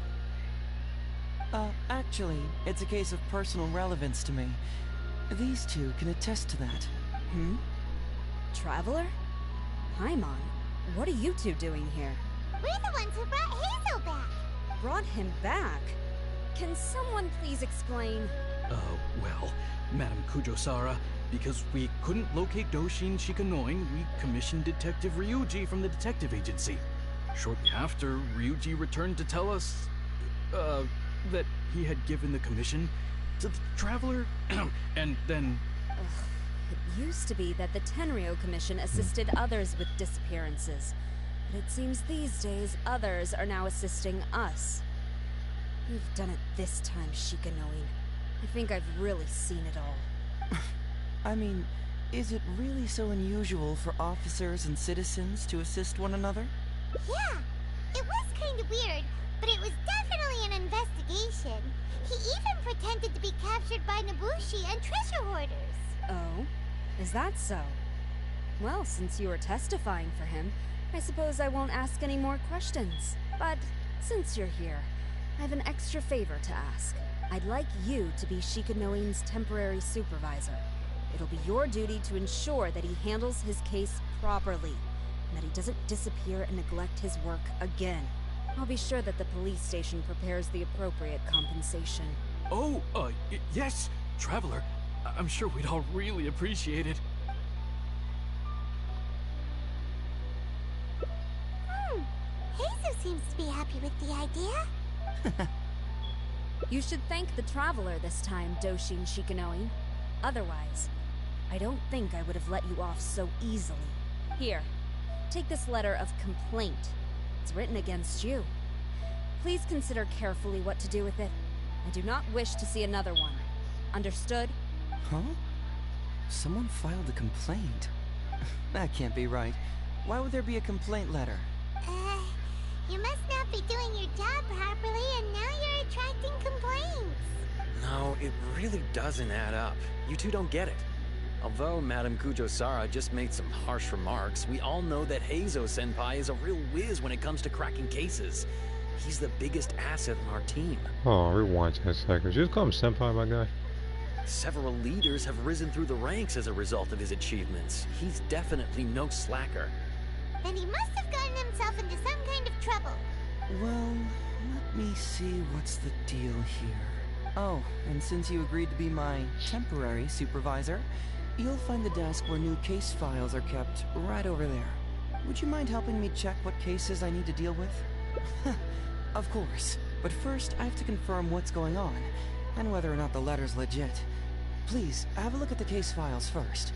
Actually, it's a case of personal relevance to me. These two can attest to that. Hmm? Traveler? Paimon, what are you two doing here? We're the ones who brought Heizou back. Brought him back? Can someone please explain? Well, Madame Kujo-Sara, because we couldn't locate Doshin Shikanoin, we commissioned Detective Ryuji from the detective agency. Shortly after, Ryuji returned to tell us, that he had given the commission to the Traveler, and then... It used to be that the Tenryo Commission assisted others with disappearances, but it seems these days others are now assisting us. You've done it this time, Shikanoin. I think I've really seen it all. I mean, is it really so unusual for officers and citizens to assist one another? Yeah, it was kind of weird, but it was definitely an investigation. He even pretended to be captured by Nobushi and treasure hoarders. Oh? Is that so? Well, since you were testifying for him, I suppose I won't ask any more questions. But since you're here, I have an extra favor to ask. I'd like you to be Shikanoin's temporary supervisor. It'll be your duty to ensure that he handles his case properly, and that he doesn't disappear and neglect his work again. I'll be sure that the police station prepares the appropriate compensation. Oh, yes, Traveler. I'm sure we'd all really appreciate it. Heizou seems to be happy with the idea. You should thank the Traveler this time, Doshin Shikanoin. Otherwise, I don't think I would have let you off so easily. Here, take this letter of complaint. It's written against you. Please consider carefully what to do with it. I do not wish to see another one. Understood? Huh? Someone filed a complaint? That can't be right. Why would there be a complaint letter? You must not be doing your job properly, and now you're attracting complaints. No, it really doesn't add up. You two don't get it. Although Madame Kujo-Sara just made some harsh remarks, we all know that Heizou-senpai is a real whiz when it comes to cracking cases. He's the biggest asset on our team. Oh, rewind 10 seconds. Just call him senpai, my guy. Several leaders have risen through the ranks as a result of his achievements. He's definitely no slacker. Then he must have gotten himself into some kind of trouble. Well, let me see what's the deal here. Oh, and since you agreed to be my temporary supervisor, you'll find the desk where new case files are kept right over there. Would you mind helping me check what cases I need to deal with? Of course, but first I have to confirm what's going on, and whether or not the letter's legit. Please, have a look at the case files first.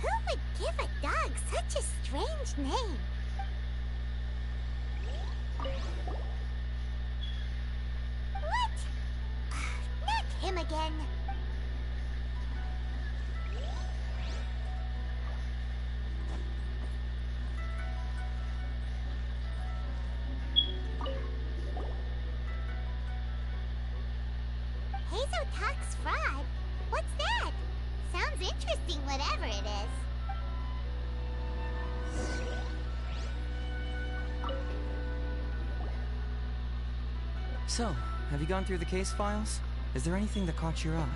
Who would give a dog such a strange name? What? Not him again. Heizou talks fraud? What's that? Sounds interesting, whatever it is. So, have you gone through the case files? Is there anything that caught your eye?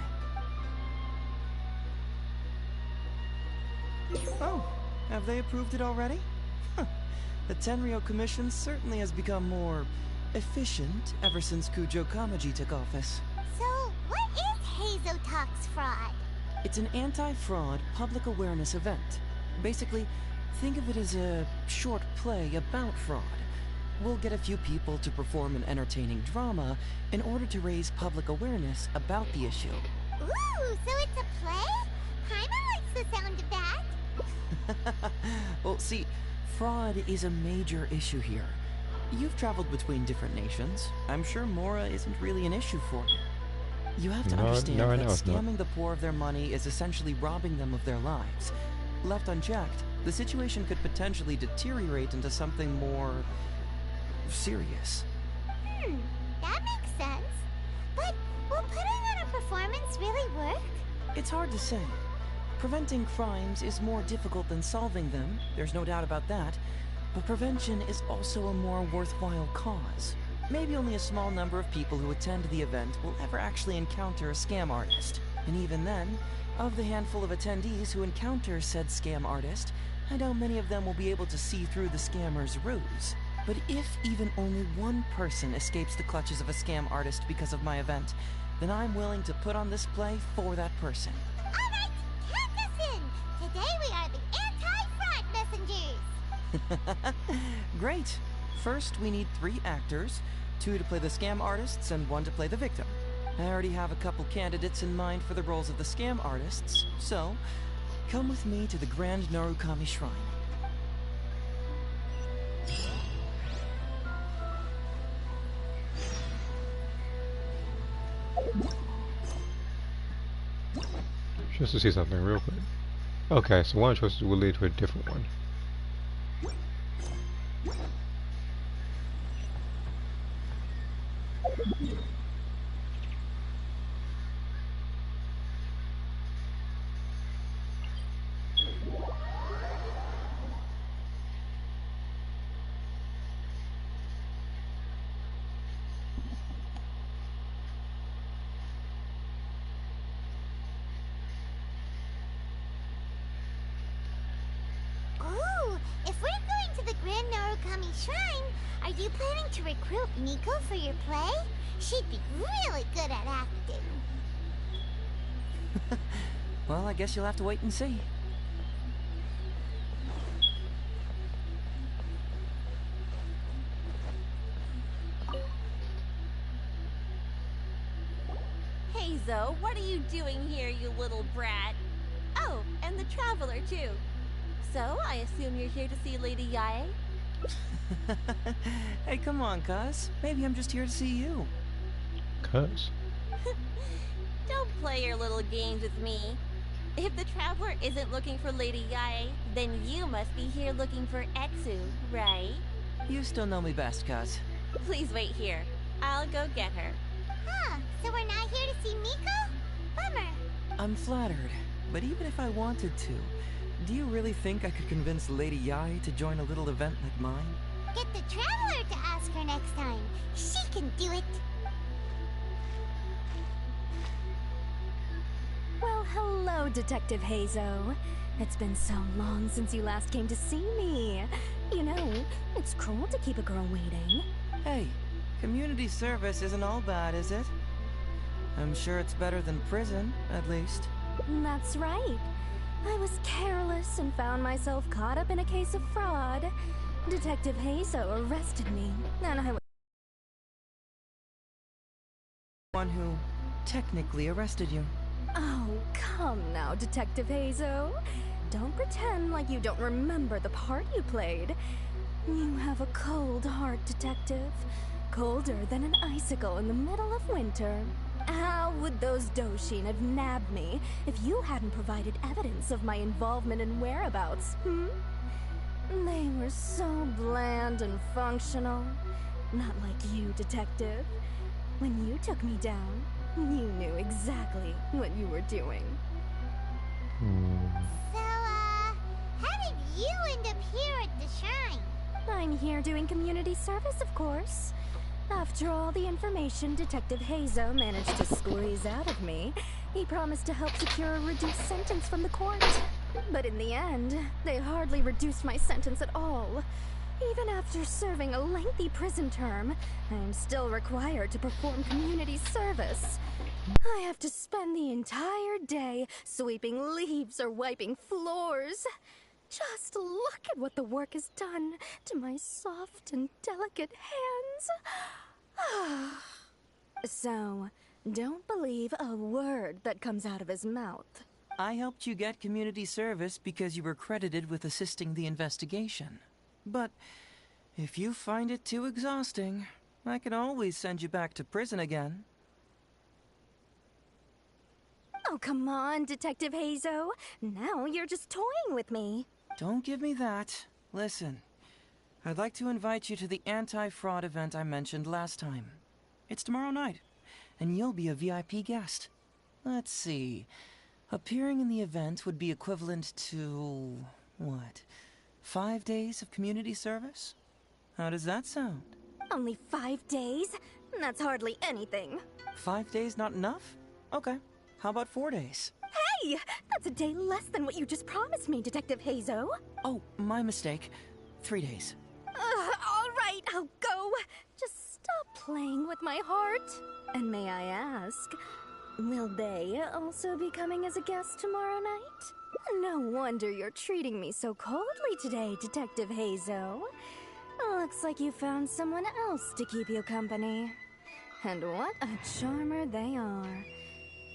Oh, have they approved it already? Huh. The Tenryo Commission certainly has become more efficient ever since Kujo Kamaji took office. So, what is Heizou Talks Fraud? It's an anti-fraud public awareness event. Basically, think of it as a short play about fraud. We'll get a few people to perform an entertaining drama in order to raise public awareness about the issue. Ooh, so it's a play? Paimon likes the sound of that. Well, see, fraud is a major issue here. You've traveled between different nations. I'm sure Mora isn't really an issue for you. You have to understand that scamming the poor of their money is essentially robbing them of their lives. Left unchecked, the situation could potentially deteriorate into something more serious. That makes sense. But will putting on a performance really work? It's hard to say. Preventing crimes is more difficult than solving them, there's no doubt about that. but prevention is also a more worthwhile cause. Maybe only a small number of people who attend the event will ever actually encounter a scam artist. And even then, of the handful of attendees who encounter said scam artist, I doubt many of them will be able to see through the scammer's ruse. But if even only one person escapes the clutches of a scam artist because of my event, then I'm willing to put on this play for that person. Alright, count us in! Today we are the anti-fraud messengers! Great! First, we need 3 actors, 2 to play the scam artists and 1 to play the victim. I already have a couple candidates in mind for the roles of the scam artists, so come with me to the Grand Narukami Shrine. Just to see something real quick. Okay, so one choice will lead to a different one. Ooh, if we're going to the Grand Narukami Shrine, are you planning to recruit Miko for your play? She'd be really good at acting. Well, I guess you'll have to wait and see. Heizou, what are you doing here, you little brat? Oh, and the Traveler, too. So, I assume you're here to see Lady Yae? Hey, come on, cuz. Maybe I'm just here to see you. Cuz? Don't play your little games with me. If the Traveler isn't looking for Lady Yae, then you must be here looking for Etsu, right? You still know me best, cuz. Please wait here. I'll go get her. Huh, so we're not here to see Miko? Bummer. I'm flattered, but even if I wanted to, do you really think I could convince Lady Yae to join a little event like mine? Get the Traveler to ask her next time. She can do it. Well, hello, Detective Heizou. It's been so long since you last came to see me. You know, it's cruel to keep a girl waiting. Hey, community service isn't all bad, is it? I'm sure it's better than prison, at least. That's right. I was careless and found myself caught up in a case of fraud. Detective Heizou arrested me, and I was One who technically arrested you. Oh, come now, Detective Heizou. Don't pretend like you don't remember the part you played. You have a cold heart, Detective. Colder than an icicle in the middle of winter. How would those Doshin have nabbed me if you hadn't provided evidence of my involvement and whereabouts, They were so bland and functional. Not like you, Detective. When you took me down, you knew exactly what you were doing. So, how did you end up here at the shrine? I'm here doing community service, of course. After all the information Detective Heizou managed to squeeze out of me, he promised to help secure a reduced sentence from the court. But in the end, they hardly reduced my sentence at all. Even after serving a lengthy prison term, I am still required to perform community service. I have to spend the entire day sweeping leaves or wiping floors. Just look at what the work has done to my soft and delicate hands. So, don't believe a word that comes out of his mouth. I helped you get community service because you were credited with assisting the investigation. But if you find it too exhausting, I can always send you back to prison again. Oh, come on, Detective Heizou. Now you're just toying with me. Don't give me that. Listen, I'd like to invite you to the anti-fraud event I mentioned last time. It's tomorrow night, and you'll be a VIP guest. Let's see. Appearing in the event would be equivalent to... what? 5 days of community service? How does that sound? Only 5 days? That's hardly anything. 5 days not enough? Okay. How about 4 days? Hey! That's a day less than what you just promised me, Detective Heizou. Oh, my mistake. 3 days. All right, I'll go. Just stop playing with my heart. And may I ask, will they also be coming as a guest tomorrow night? No wonder you're treating me so coldly today, Detective Heizou. Looks like you found someone else to keep you company. And what a charmer they are.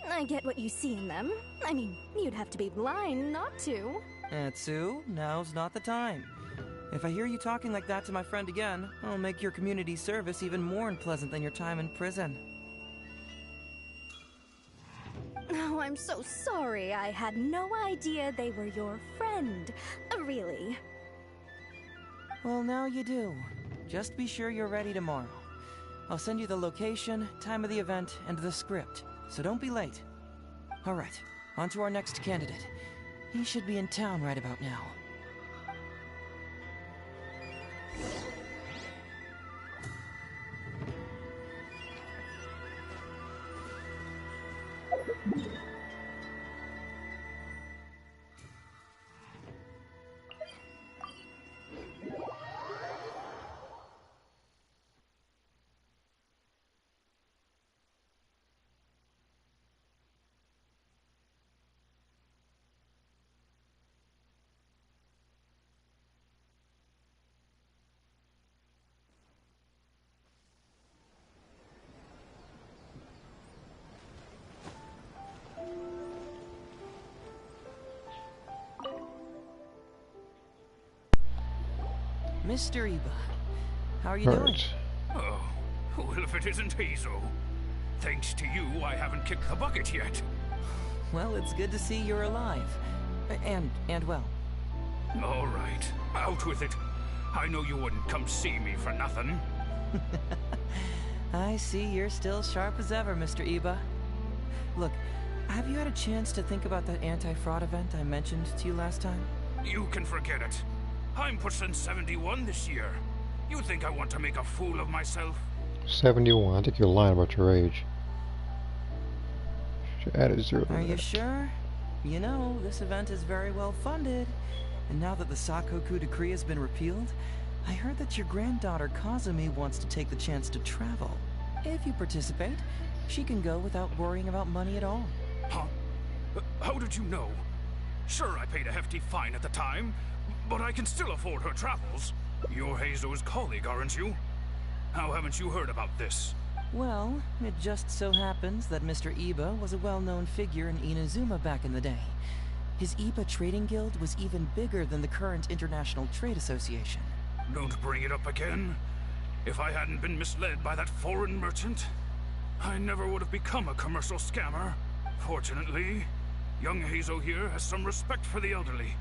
I get what you see in them. I mean, you'd have to be blind not to. Heizou, now's not the time. If I hear you talking like that to my friend again, I'll make your community service even more unpleasant than your time in prison. Oh, I'm so sorry. I had no idea they were your friend. Really. Well, now you do. Just be sure you're ready tomorrow. I'll send you the location, time of the event, and the script, so don't be late. All right, on to our next candidate. He should be in town right about now. Mr. Iba, how are you doing? Oh, well, if it isn't Heizou. Thanks to you, I haven't kicked the bucket yet. Well, it's good to see you're alive. And well. All right, out with it. I know you wouldn't come see me for nothing. I see you're still sharp as ever, Mr. Iba. Look, have you had a chance to think about that anti-fraud event I mentioned to you last time? You can forget it. I'm pushing 71 this year. You think I want to make a fool of myself? 71. I think you're lying about your age. Should add a 0 to Are you that. sure? You know, this event is very well funded. And now that the Sakoku decree has been repealed, I heard that your granddaughter Kazumi wants to take the chance to travel. If you participate, she can go without worrying about money at all. Huh? How did you know? Sure, I paid a hefty fine at the time, but I can still afford her travels. You're Heizou's colleague, aren't you? How haven't you heard about this? Well, it just so happens that Mr. Iba was a well-known figure in Inazuma back in the day. His Iba Trading Guild was even bigger than the current International Trade Association. Don't bring it up again. If I hadn't been misled by that foreign merchant, I never would have become a commercial scammer. Fortunately, young Heizou here has some respect for the elderly,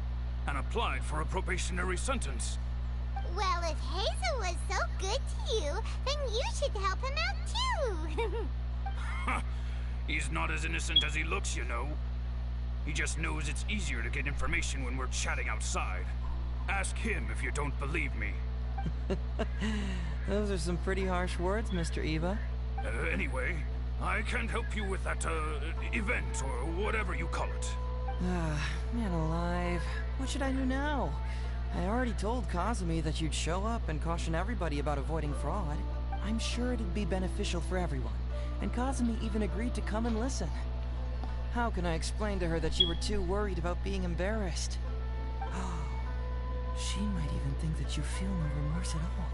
and applied for a probationary sentence. Well, if Heizou was so good to you, then you should help him out too. Ha! He's not as innocent as he looks, you know. He just knows it's easier to get information when we're chatting outside. Ask him if you don't believe me. Those are some pretty harsh words, Mr. Iba. Anyway, I can't help you with that, event, or whatever you call it. Ah, man alive. What should I do now? I already told Kazumi that you'd show up and caution everybody about avoiding fraud. I'm sure it'd be beneficial for everyone, and Kazumi even agreed to come and listen. How can I explain to her that you were too worried about being embarrassed? Oh, she might even think that you feel no remorse at all.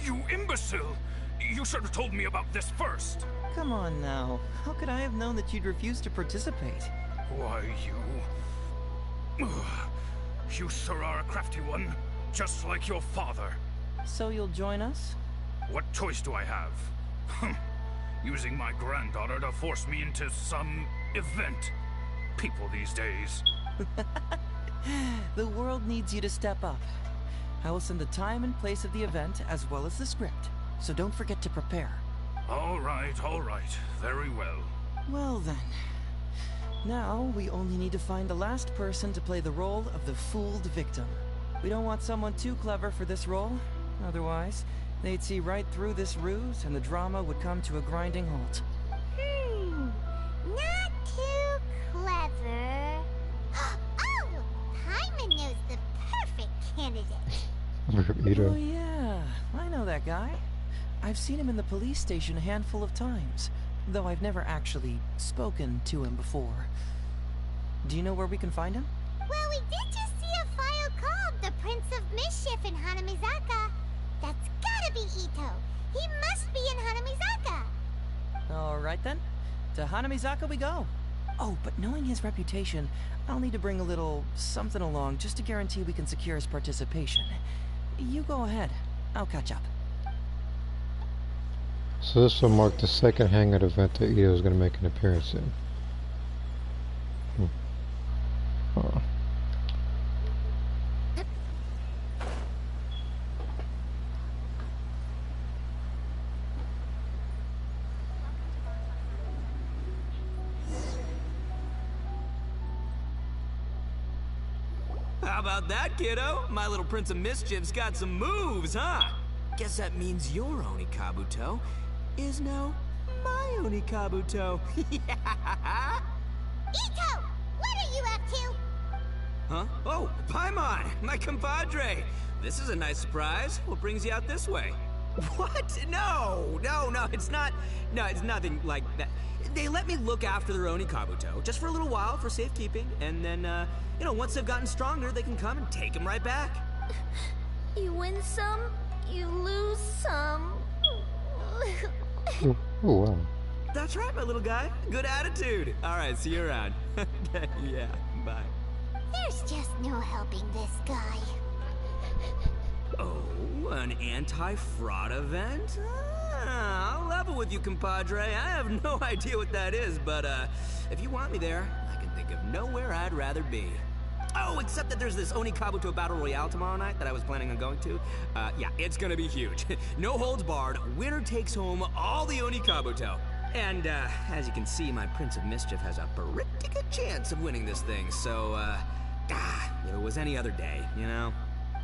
You imbecile! You should have told me about this first! Come on now. How could I have known that you'd refuse to participate? Why, you... You sure are a crafty one, just like your father. So you'll join us? What choice do I have? Using my granddaughter to force me into some event. People these days. The world needs you to step up. I will send the time and place of the event as well as the script, so don't forget to prepare. All right, very well. Well then, Now, we only need to find the last person to play the role of the fooled victim. We don't want someone too clever for this role. Otherwise, they'd see right through this ruse and the drama would come to a grinding halt. Not too clever. Oh! Paimon knows the perfect candidate. Oh yeah, I know that guy. I've seen him in the police station a handful of times, though I've never actually spoken to him before. Do you know where we can find him? Well, we did just see a file called the Prince of Mischief in Hanamizaka. That's gotta be Ito. He must be in Hanamizaka. Alright then. To Hanamizaka we go. Oh, but knowing his reputation, I'll need to bring a little something along just to guarantee we can secure his participation. You go ahead. I'll catch up. So this will mark the second Hangout event that Ito is going to make an appearance in. Oh. How about that, kiddo? My little Prince of Mischief's got some moves, huh? Guess that means your Oni Kabuto is now my Oni Kabuto. Yeah! Ito! What are you up to? Huh? Oh, Paimon, my compadre. This is a nice surprise. What brings you out this way? What? No, it's not. No, it's nothing like that. They let me look after their Oni Kabuto just for a little while for safekeeping, and then, you know, once they've gotten stronger, they can come and take him right back. You win some, you lose some. Oh, wow. That's right, my little guy. Good attitude. All right, see you around. Yeah, bye. There's just no helping this guy. Oh, an anti-fraud event? I'll level with you, compadre. I have no idea what that is, but if you want me there, I can think of nowhere I'd rather be. Oh, except that there's this Oni Kabuto Battle Royale tomorrow night that I was planning on going to. Yeah, it's gonna be huge. No holds barred. Winner takes home all the Oni Kabuto. And as you can see, my Prince of Mischief has a pretty good chance of winning this thing, so if it was any other day, you know?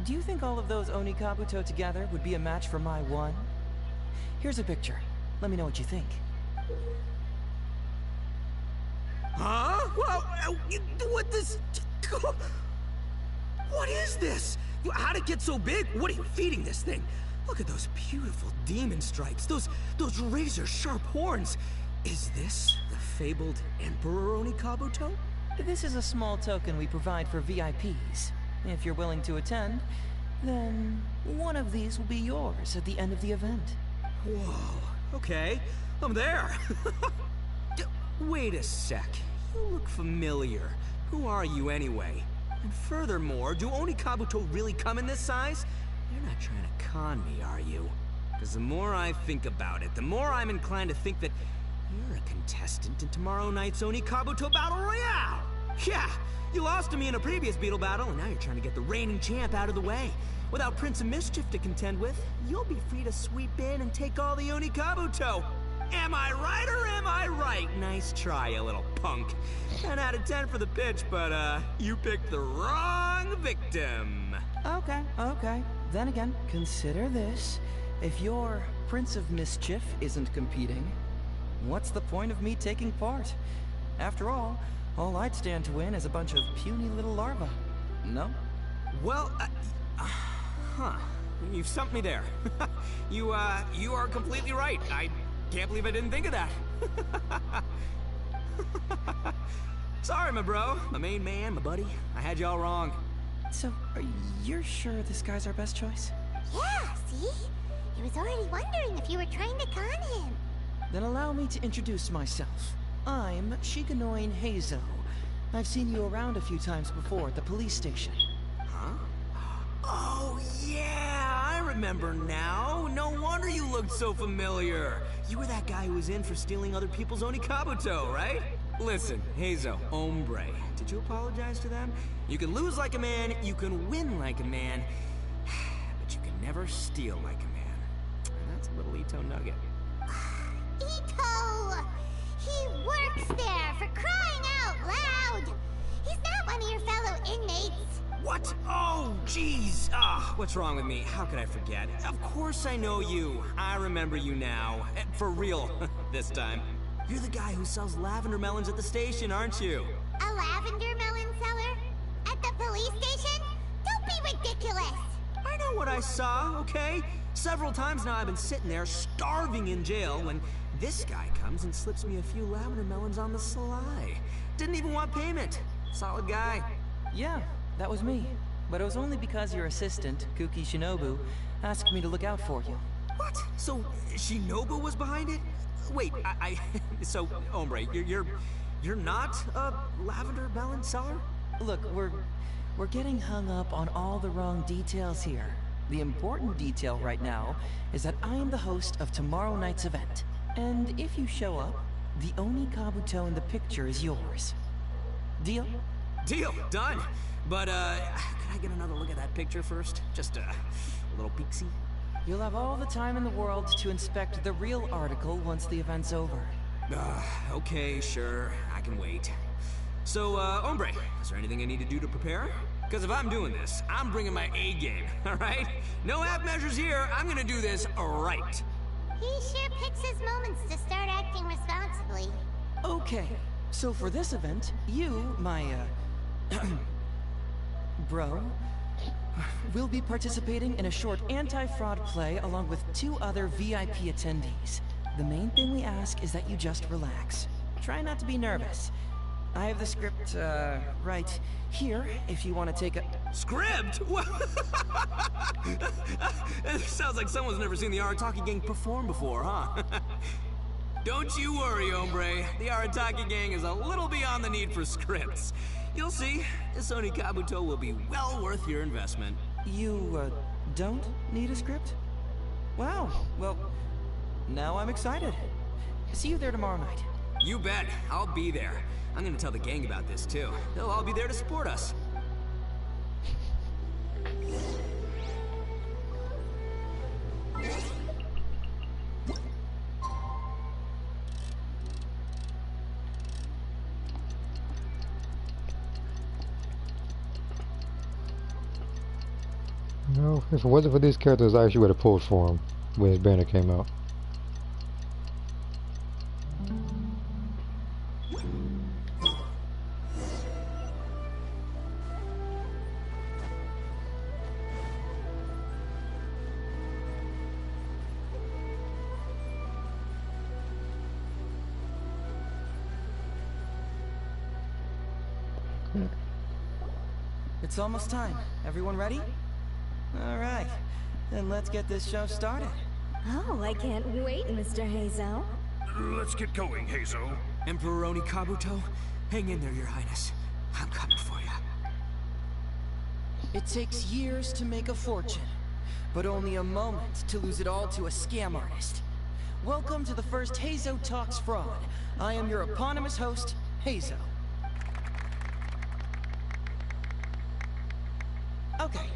Do you think all of those Oni Kabuto together would be a match for my one? Here's a picture. Let me know what you think. Huh? Well, what this... What is this? How'd it get so big? What are you feeding this thing? Look at those beautiful demon stripes, those razor-sharp horns. Is this the fabled Emperor Oni Kabuto? This is a small token we provide for VIPs. If you're willing to attend, then one of these will be yours at the end of the event. Whoa, okay, I'm there. Wait a sec, you look familiar. Who are you anyway? And furthermore, do Oni Kabuto really come in this size? You're not trying to con me, are you? Because the more I think about it, the more I'm inclined to think that you're a contestant in tomorrow night's Oni Kabuto Battle Royale! Yeah, you lost to me in a previous Beetle battle, and now you're trying to get the reigning champ out of the way. Without Prince of Mischief to contend with, you'll be free to sweep in and take all the Oni Kabuto. Am I right or am I right? Nice try, you little punk. 10 out of 10 for the pitch, but you picked the wrong victim. Okay. Then again, consider this. If your Prince of Mischief isn't competing, what's the point of me taking part? After all I'd stand to win is a bunch of puny little larvae. No? Well, you've stumped me there. You are completely right. I can't believe I didn't think of that. Sorry, my bro, my main man, my buddy. I had you all wrong. So, you're sure this guy's our best choice? Yeah, see? I was already wondering if you were trying to con him. Then allow me to introduce myself. I'm Shikanoin Heizou. I've seen you around a few times before at the police station. Huh? Oh, yeah, I remember now. No wonder you looked so familiar. You were that guy who was in for stealing other people's Oni Kabuto, right? Listen, Heizou, hombre, did you apologize to them? You can lose like a man, you can win like a man, but you can never steal like a man. And that's a little Ito nugget. Ito! He works there, for crying out loud! What? Oh, jeez. Ah, what's wrong with me? How could I forget? Of course I know you. I remember you now. For real, this time. You're the guy who sells lavender melons at the station, aren't you? A lavender melon seller? At the police station? Don't be ridiculous! I know what I saw, okay? Several times now I've been sitting there starving in jail when this guy comes and slips me a few lavender melons on the sly. Didn't even want payment. Solid guy. Yeah, that was me. But it was only because your assistant, Kuki Shinobu, asked me to look out for you. What? So Shinobu was behind it? Wait, so Ombre, you're not a lavender melon seller? Look, we're getting hung up on all the wrong details here. The important detail right now is that I am the host of tomorrow night's event. And if you show up, the Oni Kabuto in the picture is yours. Deal? Deal, done. But, could I get another look at that picture first? Just a little peek-see? You'll have all the time in the world to inspect the real article once the event's over. Okay, sure. I can wait. So, Ombre, is there anything I need to do to prepare? Because if I'm doing this, I'm bringing my A game, alright? No half measures here. I'm gonna do this right. He sure picks his moments to start acting responsibly. Okay, so for this event, you, my, bro, will be participating in a short anti-fraud play along with 2 other VIP attendees. The main thing we ask is that you just relax. Try not to be nervous. I have the script, right here, if you want to take a... Script? It sounds like someone's never seen the Arataki gang perform before, huh? Don't you worry, Ombre. The Arataki gang is a little beyond the need for scripts. You'll see, this Oni Kabuto will be well worth your investment. You, don't need a script? Wow, well, now I'm excited. See you there tomorrow night. You bet. I'll be there. I'm gonna tell the gang about this, too. They'll all be there to support us. No, if it wasn't for these characters, I actually would have pulled for him when his banner came out. It's almost time. Everyone ready? All right, then let's get this show started. Oh, I can't wait, Mr. Heizou. Let's get going, Heizou. Emperor Oni Kabuto, hang in there, Your Highness. I'm coming for you. It takes years to make a fortune, but only a moment to lose it all to a scam artist. Welcome to the first Heizou Talks Fraud. I am your eponymous host, Heizou. Okay,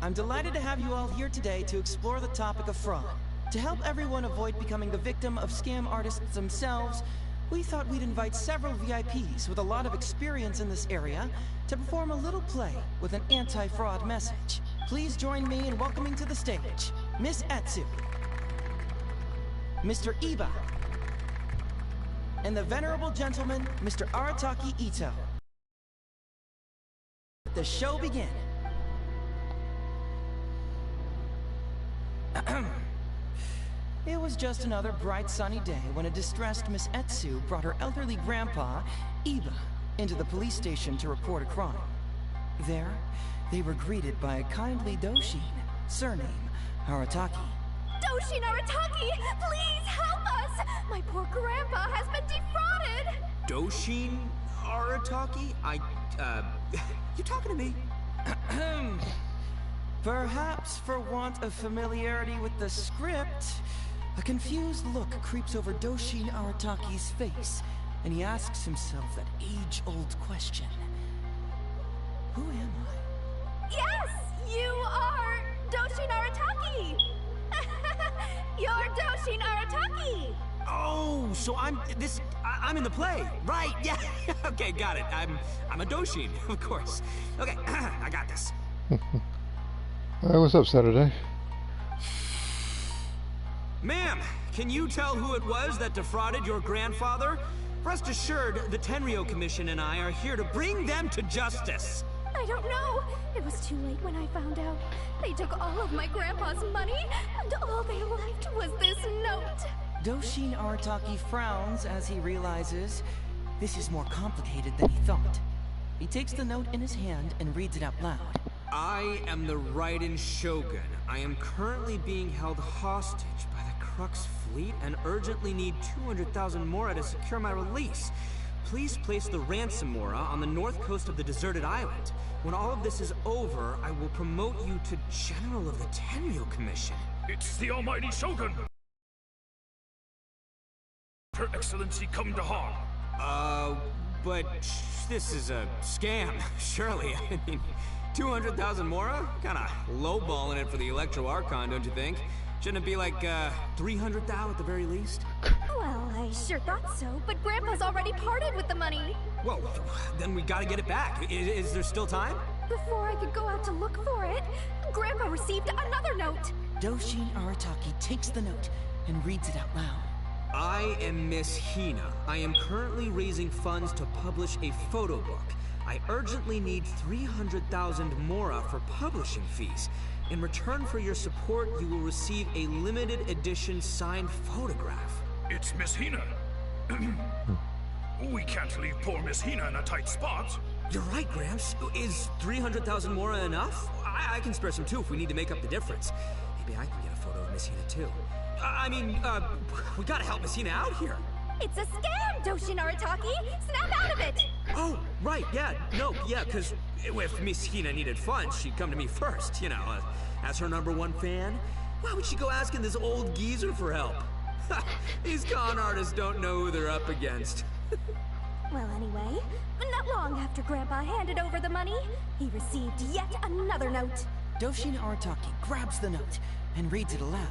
I'm delighted to have you all here today to explore the topic of fraud. To help everyone avoid becoming the victim of scam artists themselves, we thought we'd invite several VIPs with a lot of experience in this area to perform a little play with an anti-fraud message. Please join me in welcoming to the stage Miss Etsu, Mr. Iba, and the venerable gentleman, Mr. Arataki Ito. Let the show begin. It was just another bright sunny day when a distressed Miss Etsu brought her elderly grandpa, Iba, into the police station to report a crime. There, they were greeted by a kindly Doshin, surname Arataki. Doshin Arataki, please help us! My poor grandpa has been defrauded! Doshin Arataki? You talking to me? Perhaps for want of familiarity with the script, a confused look creeps over Doshin Arataki's face, and he asks himself that age-old question. Who am I? Yes! You are Doshin Arataki! You're Doshin Arataki! Oh, so I'm in the play. Right, yeah. Okay, got it. I'm a Doshin, of course. Okay, I got this. Alright, what's up, Saturday? Ma'am, can you tell who it was that defrauded your grandfather? Rest assured, the Tenryo Commission and I are here to bring them to justice. I don't know. It was too late when I found out. They took all of my grandpa's money, and all they left was this note. Doshin Arataki frowns as he realizes this is more complicated than he thought. He takes the note in his hand and reads it out loud. I am the Raiden Shogun. I am currently being held hostage by the Crux fleet and urgently need 200,000 mora to secure my release. Please place the ransom mora on the north coast of the deserted island. When all of this is over, I will promote you to General of the Tenryo Commission. It's the Almighty Shogun! Her Excellency come to harm. But this is a scam, surely. I mean, 200,000 mora? Kinda lowballing it for the Electro Archon, don't you think? Shouldn't it be like, 300,000 at the very least? Well, I sure thought so, but Grandpa's already parted with the money. Well, then we gotta get it back. Is there still time? Before I could go out to look for it, Grandpa received another note. Doshin Arataki takes the note and reads it out loud. I am Miss Hina. I am currently raising funds to publish a photo book. I urgently need 300,000 mora for publishing fees. In return for your support, you will receive a limited edition signed photograph. It's Miss Hina. We can't leave poor Miss Hina in a tight spot. You're right, Gramps. Is 300,000 mora enough? I can spare some too if we need to make up the difference. Maybe I can get a photo of Miss Hina too. We gotta help Miss Hina out here. It's a scam, Doshin Arataki! Snap out of it! Oh, right, because if Miss Hina needed funds, she'd come to me first, as her #1 fan. Why would she go asking this old geezer for help? These con artists don't know who they're up against. Well, anyway, not long after Grandpa handed over the money, he received yet another note. Doshin Arataki grabs the note and reads it aloud.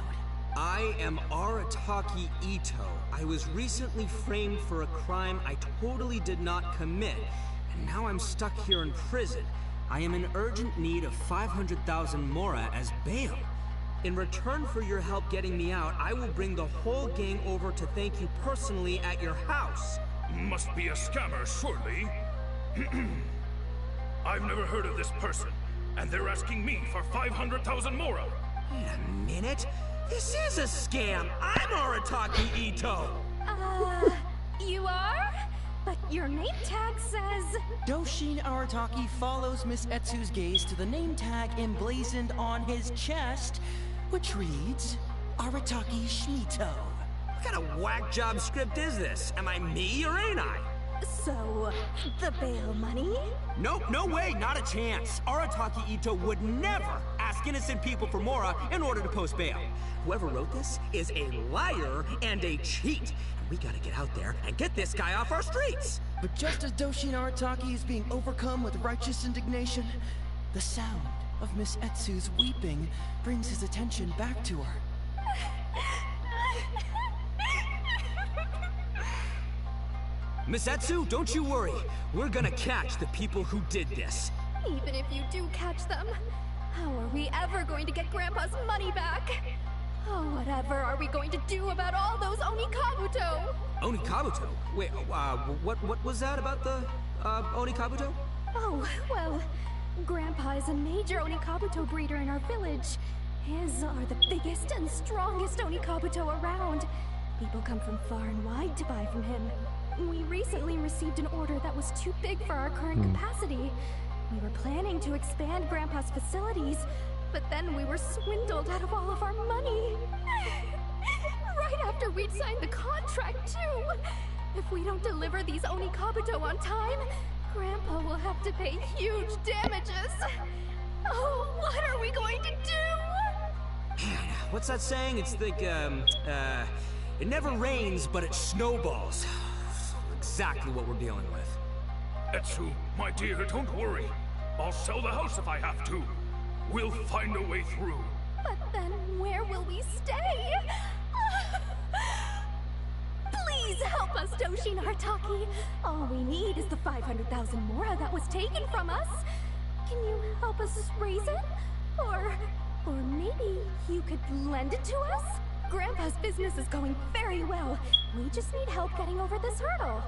I am Arataki Ito. I was recently framed for a crime I totally did not commit, and now I'm stuck here in prison. I am in urgent need of 500,000 mora as bail. In return for your help getting me out, I will bring the whole gang over to thank you personally at your house. Must be a scammer, surely. I've never heard of this person, and they're asking me for 500,000 mora. Wait a minute. This is a scam! I'm Arataki Ito! You are? But your name tag says... Doshin Arataki follows Miss Etsu's gaze to the name tag emblazoned on his chest, which reads, Arataki Shmito. What kind of whack job script is this? Am I me or ain't I? So, the bail money? Nope, no way, not a chance. Arataki Ito would never ask innocent people for mora in order to post bail. Whoever wrote this is a liar and a cheat. And we gotta get out there and get this guy off our streets. But just as Doshin Arataki is being overcome with righteous indignation, the sound of Miss Etsu's weeping brings his attention back to her. Miss Etsu, don't you worry. We're gonna catch the people who did this. Even if you do catch them, how are we ever going to get Grandpa's money back? Oh, whatever are we going to do about all those Onikabuto? Onikabuto? Wait, what was that about the, Onikabuto? Oh, well, Grandpa is a major Onikabuto breeder in our village. His are the biggest and strongest Onikabuto around. People come from far and wide to buy from him. We recently received an order that was too big for our current capacity. We were planning to expand Grandpa's facilities, but then we were swindled out of all of our money. Right after we'd signed the contract, too. If we don't deliver these Onikabuto on time, Grandpa will have to pay huge damages. Oh, what are we going to do? Man, what's that saying? It's like, it never rains, but it snowballs. Exactly what we're dealing with. Etsu, my dear, don't worry. I'll sell the house if I have to. We'll find a way through. But then where will we stay? Please help us, Doshin Arataki. All we need is the 500,000 mora that was taken from us. Can you help us raise it? Or maybe you could lend it to us? Grandpa's business is going very well. We just need help getting over this hurdle.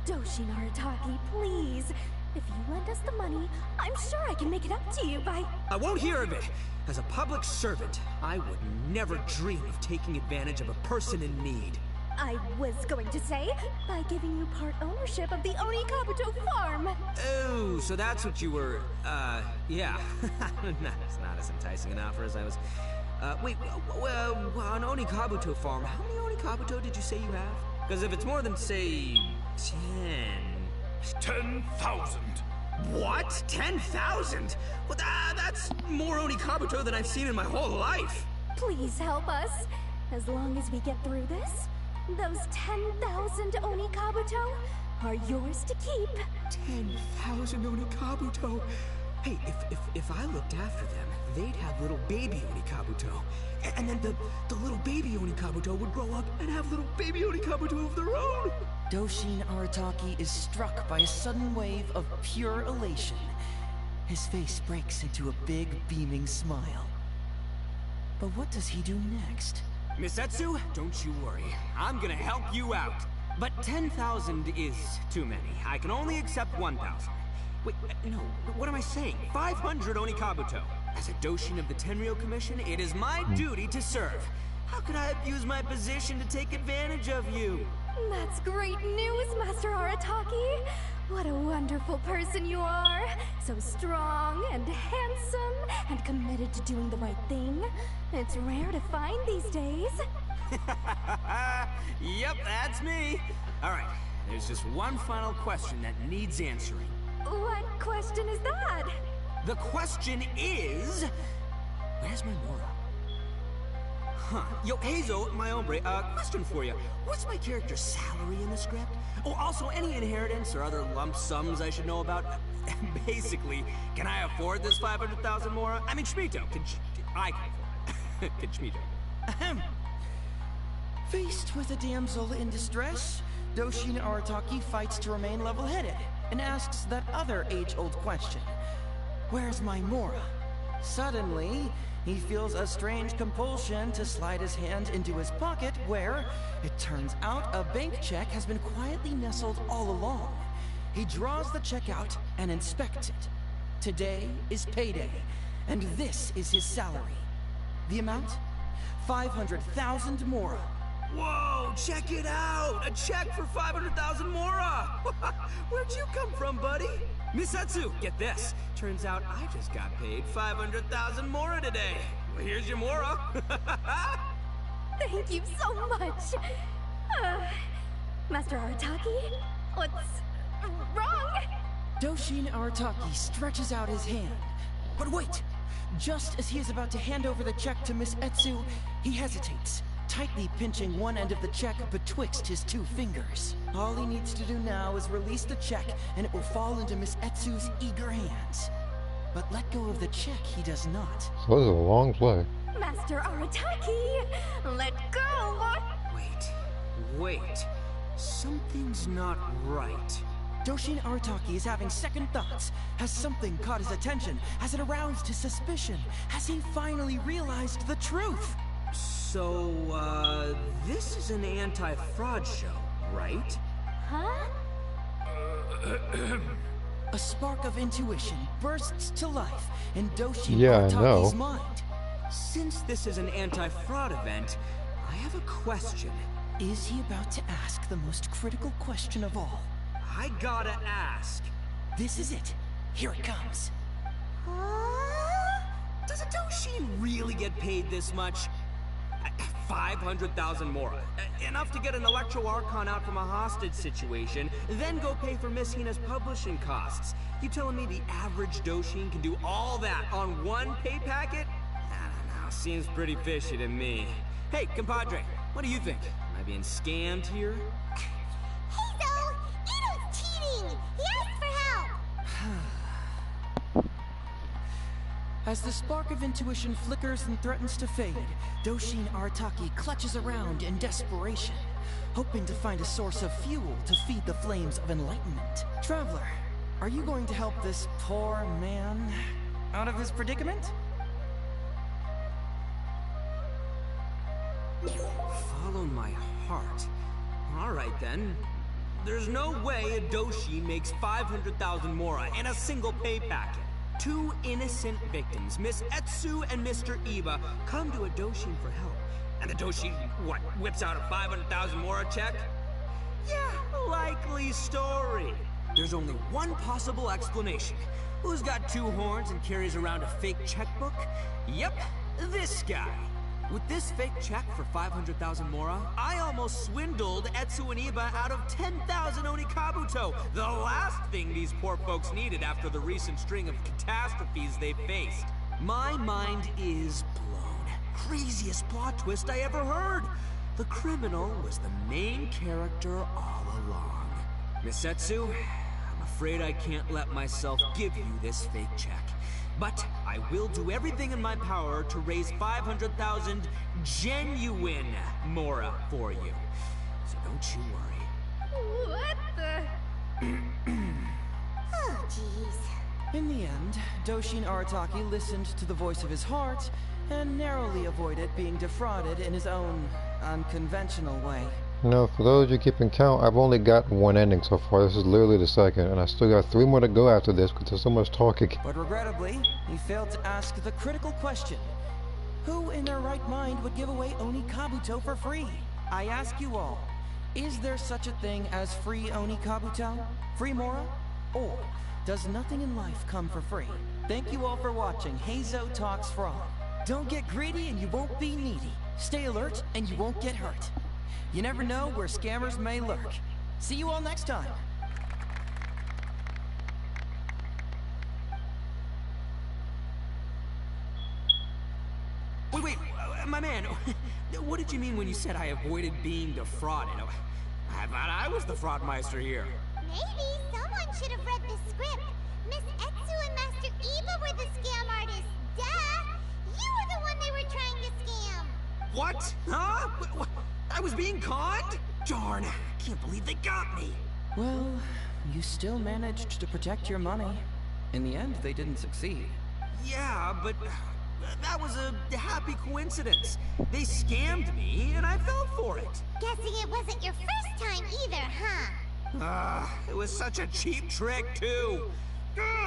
Doshin Arataki, please. If you lend us the money, I'm sure I can make it up to you by... I won't hear of it! As a public servant, I would never dream of taking advantage of a person in need. I was going to say, by giving you part ownership of the Onikabuto farm. Oh, so that's what you were, yeah. That's not as enticing an offer as I was... wait, an Onikabuto farm, how many Onikabuto did you say you have? Because if it's more than, say, 10,000. What? 10,000? Well, that's more Onikabuto than I've seen in my whole life. Please help us. As long as we get through this, those 10,000 Onikabuto are yours to keep. 10,000 Onikabuto? Hey, if I looked after them, they'd have little baby Onikabuto. And then the little baby Onikabuto would grow up and have little baby Onikabuto of their own. Doshin Arataki is struck by a sudden wave of pure elation. His face breaks into a big, beaming smile. But what does he do next? Miss Heizou, don't you worry. I'm gonna help you out. But 10,000 is too many. I can only accept 1,000. Wait, no, what am I saying? 500 Onikabuto. As a Doshin of the Tenryou Commission, it is my duty to serve. How could I abuse my position to take advantage of you? That's great news, Master Arataki. What a wonderful person you are. So strong and handsome and committed to doing the right thing. It's rare to find these days. Yep, that's me. All right, there's just one final question that needs answering. What question is that? The question is... Where's my Mora? Huh. Yo, Heizou, my hombre, question for you. What's my character's salary in the script? Oh, also, any inheritance or other lump sums I should know about? Basically, can I afford this 500,000 Mora? I mean, Shmito, I can afford it. Can Shmito? Ahem. Faced with a damsel in distress, Doshin Arataki fights to remain level-headed and asks that other age-old question. Where's my Mora? Suddenly, he feels a strange compulsion to slide his hand into his pocket where, it turns out, a bank check has been quietly nestled all along. He draws the check out and inspects it. Today is payday, and this is his salary. The amount? 500,000 Mora. Whoa, check it out! A check for 500,000 Mora! Where'd you come from, buddy? Miss Heizou, get this. Turns out I just got paid 500,000 Mora today. Well, here's your Mora. Thank you so much. Master Arataki, what's wrong? Doshin Arataki stretches out his hand. But wait! Just as he is about to hand over the check to Miss Heizou, he hesitates, tightly pinching one end of the check betwixt his two fingers. All he needs to do now is release the check, and it will fall into Miss Etzou's eager hands. But let go of the check he does not. So this is a long play. Master Arataki, let go! Wait. Something's not right. Doshin Arataki is having second thoughts. Has something caught his attention? Has it aroused his suspicion? Has he finally realized the truth? So, this is an anti-fraud show, right? Huh? A spark of intuition bursts to life in Doshin Yeah, Arataki's mind. Since this is an anti-fraud event, I have a question. Is he about to ask the most critical question of all? I gotta ask. This is it. Here it comes. Does a Doshin really get paid this much? 500,000 Mora. Enough to get an Electro Archon out from a hostage situation, then go pay for Miss Hina's publishing costs. You telling me the average Doshin can do all that on one pay packet? I don't know, seems pretty fishy to me. Hey, compadre, what do you think? Am I being scammed here? Heizou! Ito's cheating! He asked for help! As the spark of intuition flickers and threatens to fade, Doshin Arataki clutches around in desperation, hoping to find a source of fuel to feed the flames of enlightenment. Traveler, are you going to help this poor man out of his predicament? Follow my heart. All right, then. There's no way a Doshi makes 500,000 mora in a single pay packet. Two innocent victims, Miss Etsu and Mr. Iba, come to a Doshin for help. And the Doshi, what, whips out a 500,000 mora check? Yeah, likely story. There's only one possible explanation. Who's got two horns and carries around a fake checkbook? Yep, this guy. With this fake check for 500,000 mora, I almost swindled Etsu and Iba out of 10,000 Onikabuto, the last thing these poor folks needed after the recent string of catastrophes they faced. My mind is blown. Craziest plot twist I ever heard. The criminal was the main character all along. Miss Etsu, I'm afraid I can't let myself give you this fake check. But I will do everything in my power to raise 500,000 genuine mora for you. So don't you worry. What the? Oh, jeez. In the end, Doshin Arataki listened to the voice of his heart and narrowly avoided being defrauded in his own unconventional way. No, for those you keeping count, I've only got one ending so far. This is literally the second, and I still got 3 more to go after this because there's so much talking. But regrettably, he failed to ask the critical question. Who in their right mind would give away Onikabuto for free? I ask you all, is there such a thing as free Onikabuto? Free mora? Or does nothing in life come for free? Thank you all for watching Heizou Talks Fraud. Don't get greedy and you won't be needy. Stay alert and you won't get hurt. You never know where scammers may lurk. See you all next time. Wait, my man, what did you mean when you said I avoided being defrauded? I thought I was the fraudmeister here. Maybe someone should have read the script. Miss Etsu and Master Eva were the scam artists. Duh! You were the one they were trying to scam. What? Huh? I was being conned? Darn, can't believe they got me. Well, you still managed to protect your money. In the end, they didn't succeed. Yeah, but that was a happy coincidence. They scammed me, and I fell for it. Guessing it wasn't your first time either, huh? It was such a cheap trick, too.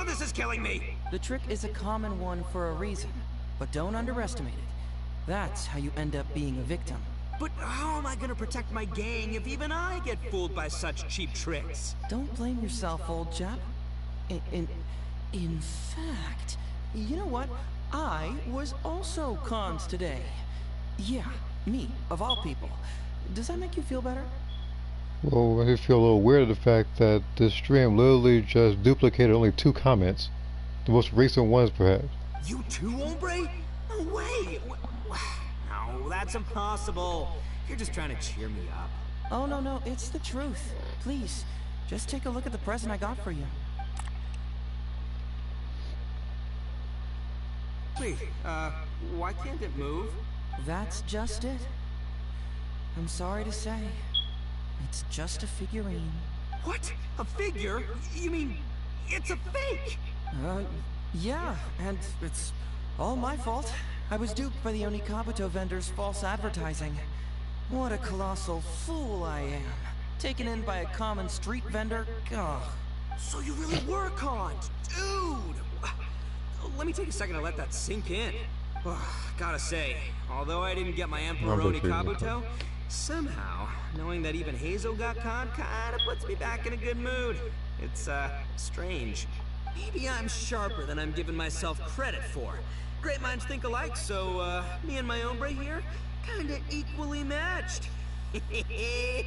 This is killing me. The trick is a common one for a reason, but don't underestimate it. That's how you end up being a victim. But how am I gonna protect my gang if even I get fooled by such cheap tricks? Don't blame yourself, old chap. In fact, you know what? I was also conned today. Yeah, me, of all people. Does that make you feel better? Well, I feel a little weird at the fact that this stream literally just duplicated only 2 comments. The most recent ones, perhaps. You too, hombre? No way! No, that's impossible. You're just trying to cheer me up. Oh, no, it's the truth. Please, just take a look at the present I got for you. Wait, why can't it move? That's just it. I'm sorry to say, it's just a figurine. What? A figure? You mean, it's a fake? Yeah, and it's all my fault. I was duped by the Onikabuto vendor's false advertising. What a colossal fool I am. Taken in by a common street vendor? Ugh. So you really were conned, dude! Let me take a second to let that sink in. Gotta say, although I didn't get my Emperor Onikabuto, somehow, knowing that even Heizou got conned kinda puts me back in a good mood. It's, strange. Maybe I'm sharper than I'm giving myself credit for. Great minds think alike, so, me and my hombre here, kinda equally matched. Hey,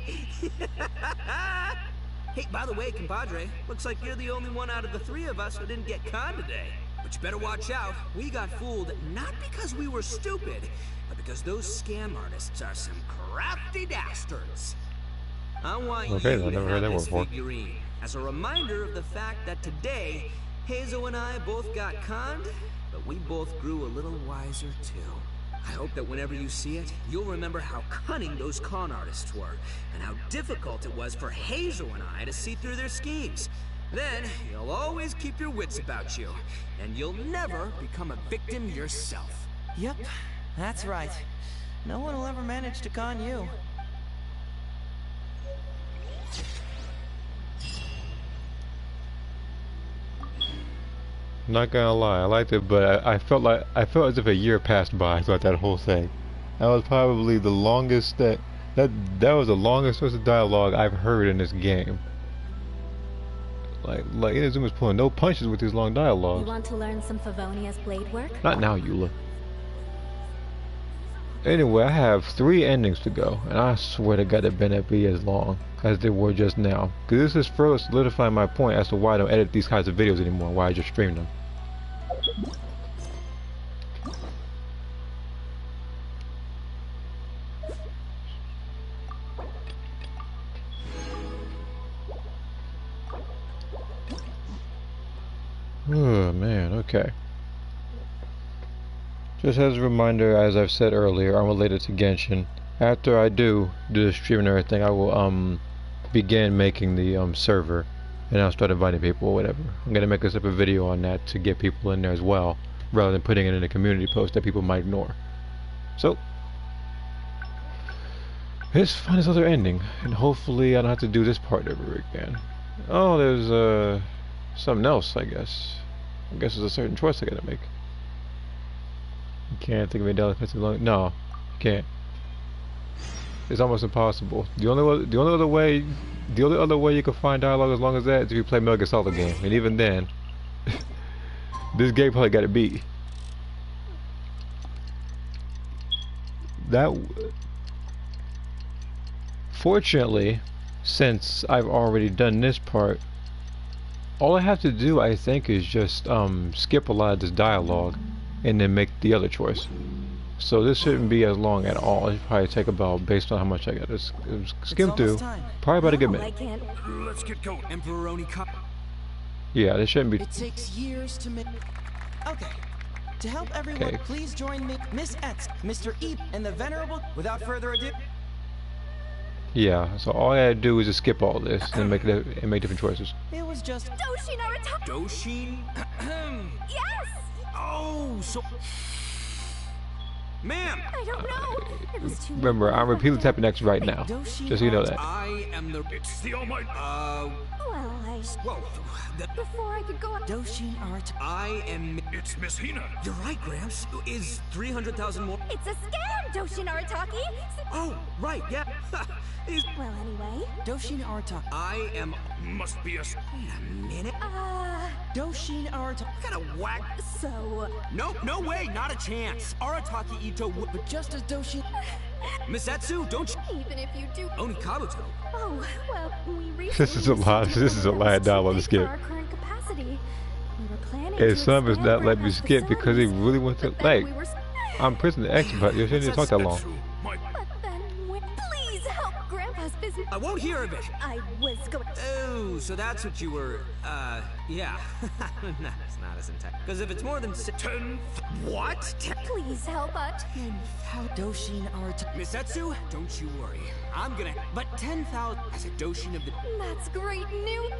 by the way, compadre, looks like you're the only one out of the 3 of us who didn't get conned today. But you better watch out. We got fooled not because we were stupid, but because those scam artists are some crafty dastards. I want you to have this figurine as a reminder of the fact that today, Heizou and I both got conned, but we both grew a little wiser too. I hope that whenever you see it, you'll remember how cunning those con artists were, and how difficult it was for Heizou and I to see through their schemes. Then you'll always keep your wits about you, and you'll never become a victim yourself. Yep, that's right. No one will ever manage to con you. Not gonna lie, I liked it, but I felt as if a year passed by throughout that whole thing. That was probably the longest that was the longest source of dialogue I've heard in this game. Like Inazuma's pulling no punches with these long You dialogues. want to learn some Favonia's blade work? Not now, Eula. Anyway, I have 3 endings to go, and I swear to God, it better be as long as they were just now. Because this is further solidifying my point as to why I don't edit these kinds of videos anymore, why I just stream them. Oh man, okay. Just as a reminder, as I've said earlier, I'm related to Genshin. After I do the stream and everything, I will begin making the server, and I'll start inviting people or whatever. I'm gonna make a separate video on that to get people in there as well, rather than putting it in a community post that people might ignore. So, let's find this other ending, and hopefully I don't have to do this part ever again. Oh, there's something else, I guess. I guess there's a certain choice I gotta make. You can't think of any defensive long. No, you can't. It's almost impossible. The only other way you can find dialogue as long as that is if you play Metal Gear Solid game, and even then, this game probably got it beat. Fortunately, since I've already done this part, all I have to do, I think, is just skip a lot of this dialogue and then make the other choice. So this shouldn't be as long at all. It should probably take about, based on how much I got to skim through, probably about a good minute. Let's get going. Emperor Onika. Yeah, this shouldn't be. It takes years to make. Okay. To help everyone, please join me, Miss Etz, Mr. E, and the Venerable. Without further ado. Yeah, so all I gotta do is just skip all this and make different choices. It was just Doshin Arataki. Doshin? Yes! Oh, so... Ma'am! I don't know. It was too Remember, I'm repeatedly tapping X right now, just so you know that. I am the... It's the Almighty... Well, Whoa. Before I could go on... Doshin Art. I am... It's Miss Hina. You're right, Gramps. Is 300,000 more... It's a scam, Doshin Arataki! Oh, right, yeah. Well, anyway... Doshin Arataki. I am... Must be a... Wait a minute. Doshin Arataki. What kind of whack... So... No way, not a chance. Arataki Ito would... But just as Doshin... Miss Etsu, don't you... Even if you do... Onikabuto. Oh, well, we recently... This is a lot of dialogue to skip. Our current capacity. We were planning And to some is not letting me expand skip because they really want to... Like, we were... I'm pressing the X button. You shouldn't talk that long. But then, please help Grandpa's business. I won't hear of it. I was going... Oh, so that's what you were, yeah. That's not as intense. Because if it's more than 10... What? 10? Please help us. 10,000 Doshin Arataki. Miss Etsu, don't you worry. I'm gonna... But 10,000 as a Doshin of the... That's great news.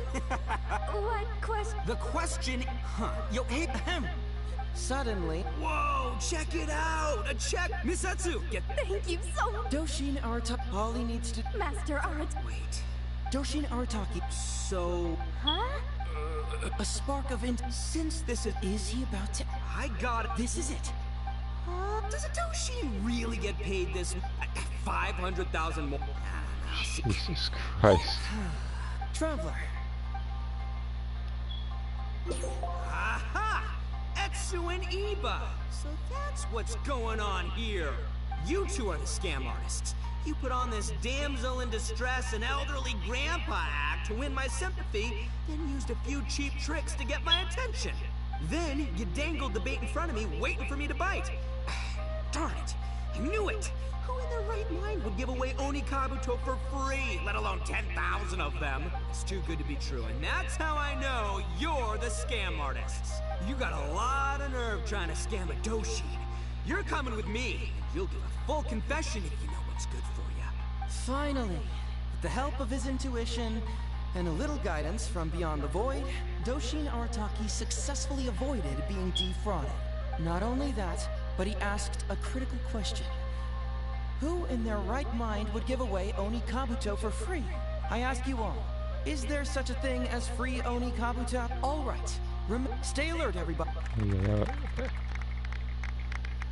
What question? The question... Huh. Yo, hey, ahem. Suddenly... Whoa, check it out! A check! Miss Etsu, get... Thank you so much. Doshin Arataki. All he needs to... Master Art. Wait. Doshin Arataki. So... Huh? A spark of Since this is... Is he about to... I got it. This is it. Does a Doshin really get paid this... 500,000 more? Jesus Christ. Traveler. Aha! Etsu and Iba! So that's what's going on here. You two are the scam artists. You put on this damsel in distress and elderly grandpa act to win my sympathy, then used a few cheap tricks to get my attention. Then you dangled the bait in front of me, waiting for me to bite. Darn it! I knew it! Who in their right mind would give away Onikabuto for free, let alone 10,000 of them? It's too good to be true, and that's how I know you're the scam artists. You got a lot of nerve trying to scam a Doshin. You're coming with me, and you'll give a full confession if you know what's good for you. Finally, with the help of his intuition, And a little guidance from beyond the void, Doshin Arataki successfully avoided being defrauded. Not only that, but he asked a critical question. Who in their right mind would give away Oni Kabuto for free? I ask you all, is there such a thing as free Oni Kabuto? All right. Stay alert, everybody. Yeah.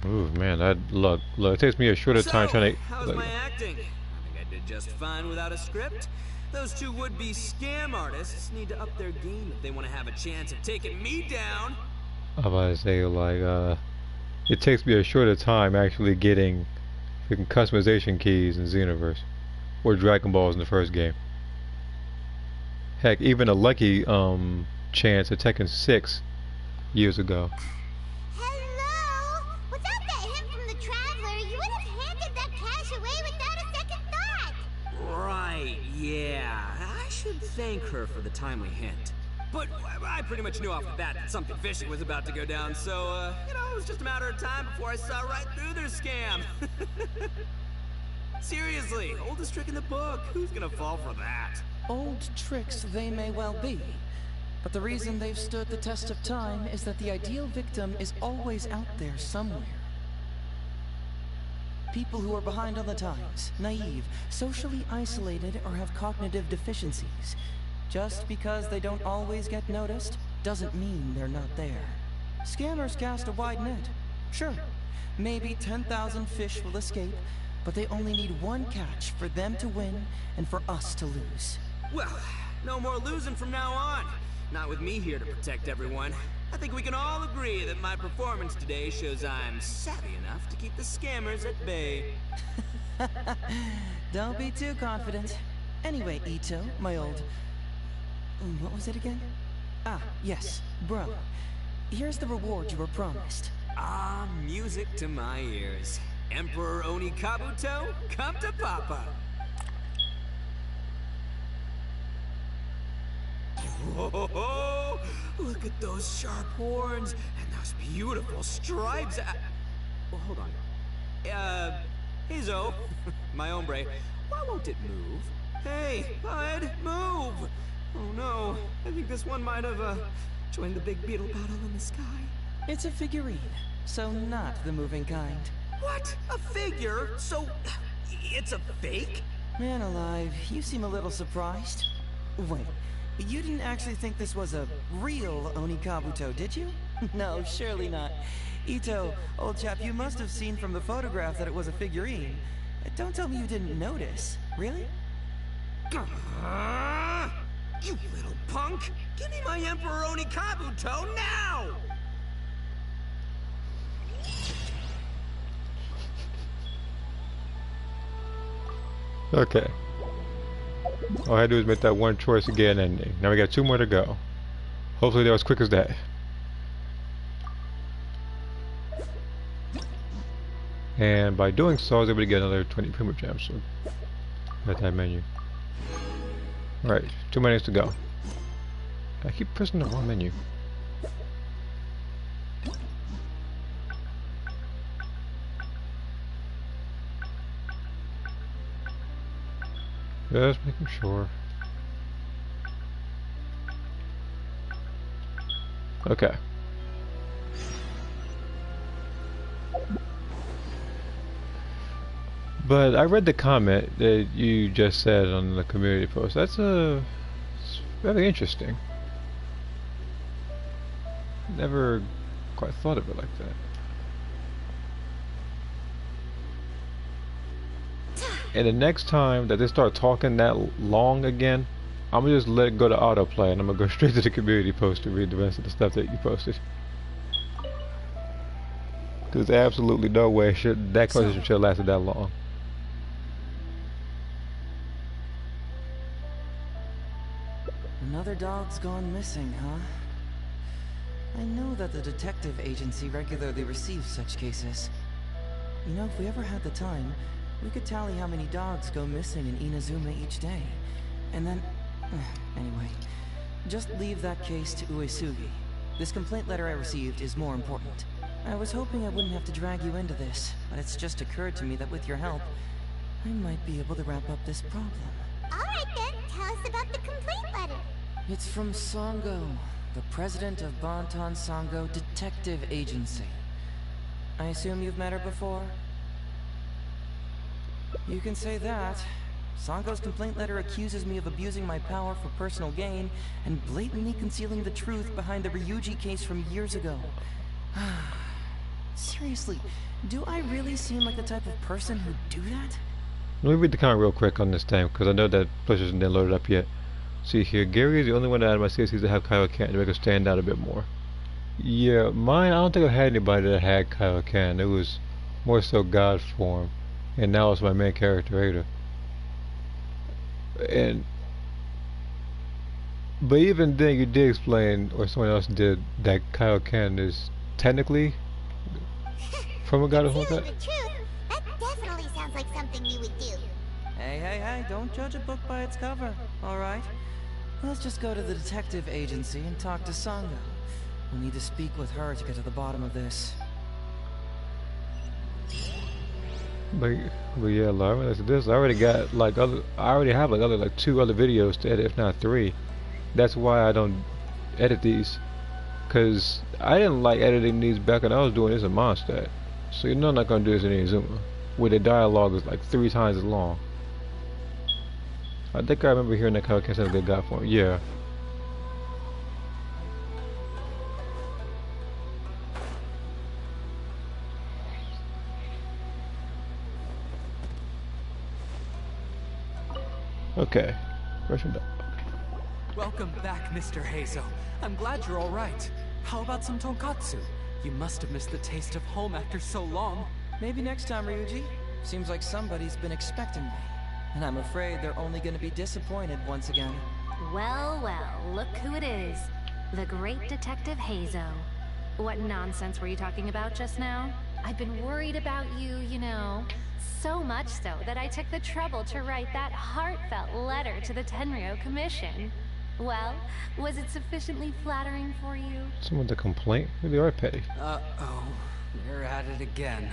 Ooh, man, that look, it takes me a shorter time trying to. How's my acting? I think I did just fine without a script. Those two would-be scam artists need to up their game if they want to have a chance of taking me down. I'm about to say, like, it takes me a shorter time actually getting freaking customization keys in Xenoverse or Dragon Balls in the first game. Heck, even a lucky chance at Tekken 6 years ago. Hello? Without that hint from the Traveler, you would have handed that cash away without a second thought. Right, yeah. I should thank her for the timely hint. But I pretty much knew off the bat that something fishy was about to go down, so, you know, it was just a matter of time before I saw right through their scam. Seriously, oldest trick in the book. Who's gonna fall for that? Old tricks they may well be, but the reason they've stood the test of time is that the ideal victim is always out there somewhere. People who are behind on the times, naive, socially isolated, or have cognitive deficiencies. Just because they don't always get noticed doesn't mean they're not there. Scammers cast a wide net. Sure, maybe 10,000 fish will escape, but they only need one catch for them to win and for us to lose. Well, no more losing from now on. Not with me here to protect everyone. I think we can all agree that my performance today shows I'm savvy enough to keep the scammers at bay. Don't be too confident. Anyway, Ito, my old... what was it again? Ah, yes, bro. Here's the reward you were promised. Ah, music to my ears. Emperor Oni Kabuto, come to Papa. Whoa, look at those sharp horns and those beautiful stripes. Well, hold on. Heizou, my hombre, why won't it move? Hey, bud, move! Oh no, I think this one might have, joined the big beetle battle in the sky. It's a figurine, so not the moving kind. What? A figure? So, it's a fake? Man alive, you seem a little surprised. Wait, you didn't actually think this was a real Oni Kabuto, did you? No, surely not. Ito, old chap, you must have seen from the photograph that it was a figurine. Don't tell me you didn't notice. Really? You little punk! Give me my Emperor Oni Kabuto now! Okay. All I had to do is make that one choice to get an ending. Now we got 2 more to go. Hopefully they're as quick as that. And by doing so, I was able to get another 20 Primo Gems. So, got that menu. Alright, 2 minutes to go. I keep pressing the wrong menu. Just making sure. Okay. But I read the comment that you just said on the community post. That's it's very interesting. Never quite thought of it like that. And the next time that they start talking that long again, I'm gonna just let it go to autoplay and I'm gonna go straight to the community post to read the rest of the stuff that you posted. There's absolutely no way that conversation should have lasted that long. Another dog's gone missing, huh? I know that the detective agency regularly receives such cases. You know, if we ever had the time, we could tally how many dogs go missing in Inazuma each day. And then... anyway, just leave that case to Uesugi. This complaint letter I received is more important. I was hoping I wouldn't have to drag you into this, but it's just occurred to me that with your help, I might be able to wrap up this problem. Alright then, tell us us about the complaint letter? It's from Sango, the president of Bantan Sango Detective Agency. I assume you've met her before? You can say that. Sango's complaint letter accuses me of abusing my power for personal gain and blatantly concealing the truth behind the Ryuji case from years ago. Seriously, do I really seem like the type of person who'd do that? Let me read the comment real quick on this thing, because I know that PlayStation didn't load it up yet. See here, Gary is the only one out of my series to have Kaioken to make her stand out a bit more. Yeah, mine, I don't think I had anybody that had Kaioken. It was more so God form. And now it's my main character, Ada. But even then, you did explain, or someone else did, that Kaioken is technically from a god of Honkai. The truth, that definitely sounds like something you would do. Hey, don't judge a book by its cover, alright? Let's just go to the detective agency and talk to Sango. We need to speak with her to get to the bottom of this. But yeah, Laura, that's this. I already got like I already have like 2 other videos to edit, if not 3. That's why I don't edit these, cause I didn't like editing these back when I was doing this in Mondstadt. So you know I'm not gonna do this in Inazuma, where the dialogue is like 3 times as long. I think I remember hearing that Kaioken sounds like God form. Yeah. Okay. Russian dog. Welcome back, Mr. Heizou. I'm glad you're all right. How about some tonkatsu? You must have missed the taste of home after so long. Maybe next time, Ryuji. Seems like somebody's been expecting me. And I'm afraid they're only going to be disappointed once again. Well, look who it is. The great Detective Heizou. What nonsense were you talking about just now? I've been worried about you, you know. So much so that I took the trouble to write that heartfelt letter to the Tenryou Commission. Well, was it sufficiently flattering for you? Someone to complaint? Maybe are petty. Uh-oh. You're at it again.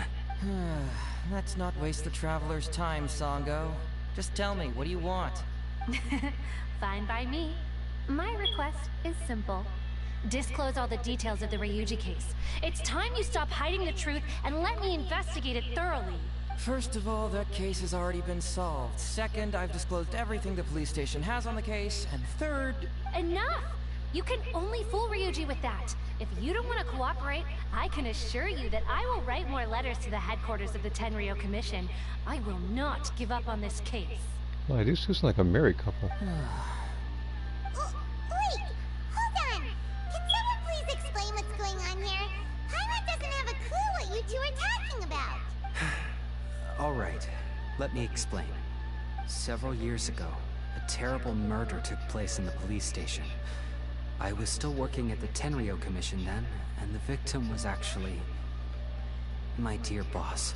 Let's not waste the traveler's time, Sango. Just tell me, what do you want? Fine by me. My request is simple. Disclose all the details of the Ryuji case. It's time you stop hiding the truth and let me investigate it thoroughly. First of all, that case has already been solved. Second, I've disclosed everything the police station has on the case. And third... Enough! You can only fool Ryuji with that. If you don't want to cooperate, I can assure you that I will write more letters to the headquarters of the Tenryou Commission. I will not give up on this case. Like, this is like a married couple. Wait! Hold on! Can someone please explain what's going on here? Paimon doesn't have a clue what you two are talking about. All right, let me explain. Several years ago, a terrible murder took place in the police station. I was still working at the Tenryou Commission then, and the victim was actually my dear boss.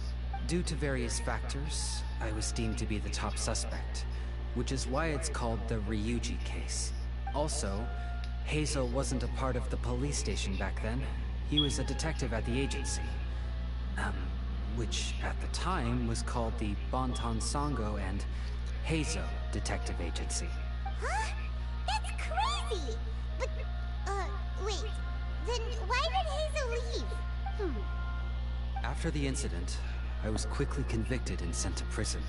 Due to various factors, I was deemed to be the top suspect, which is why it's called the Ryuji case. Also, Heizou wasn't a part of the police station back then. He was a detective at the agency. Which at the time was called the Bantan Sango and Heizou Detective Agency. Huh? That's crazy! But, wait. Then why did Heizou leave? After the incident, I was quickly convicted and sent to prison.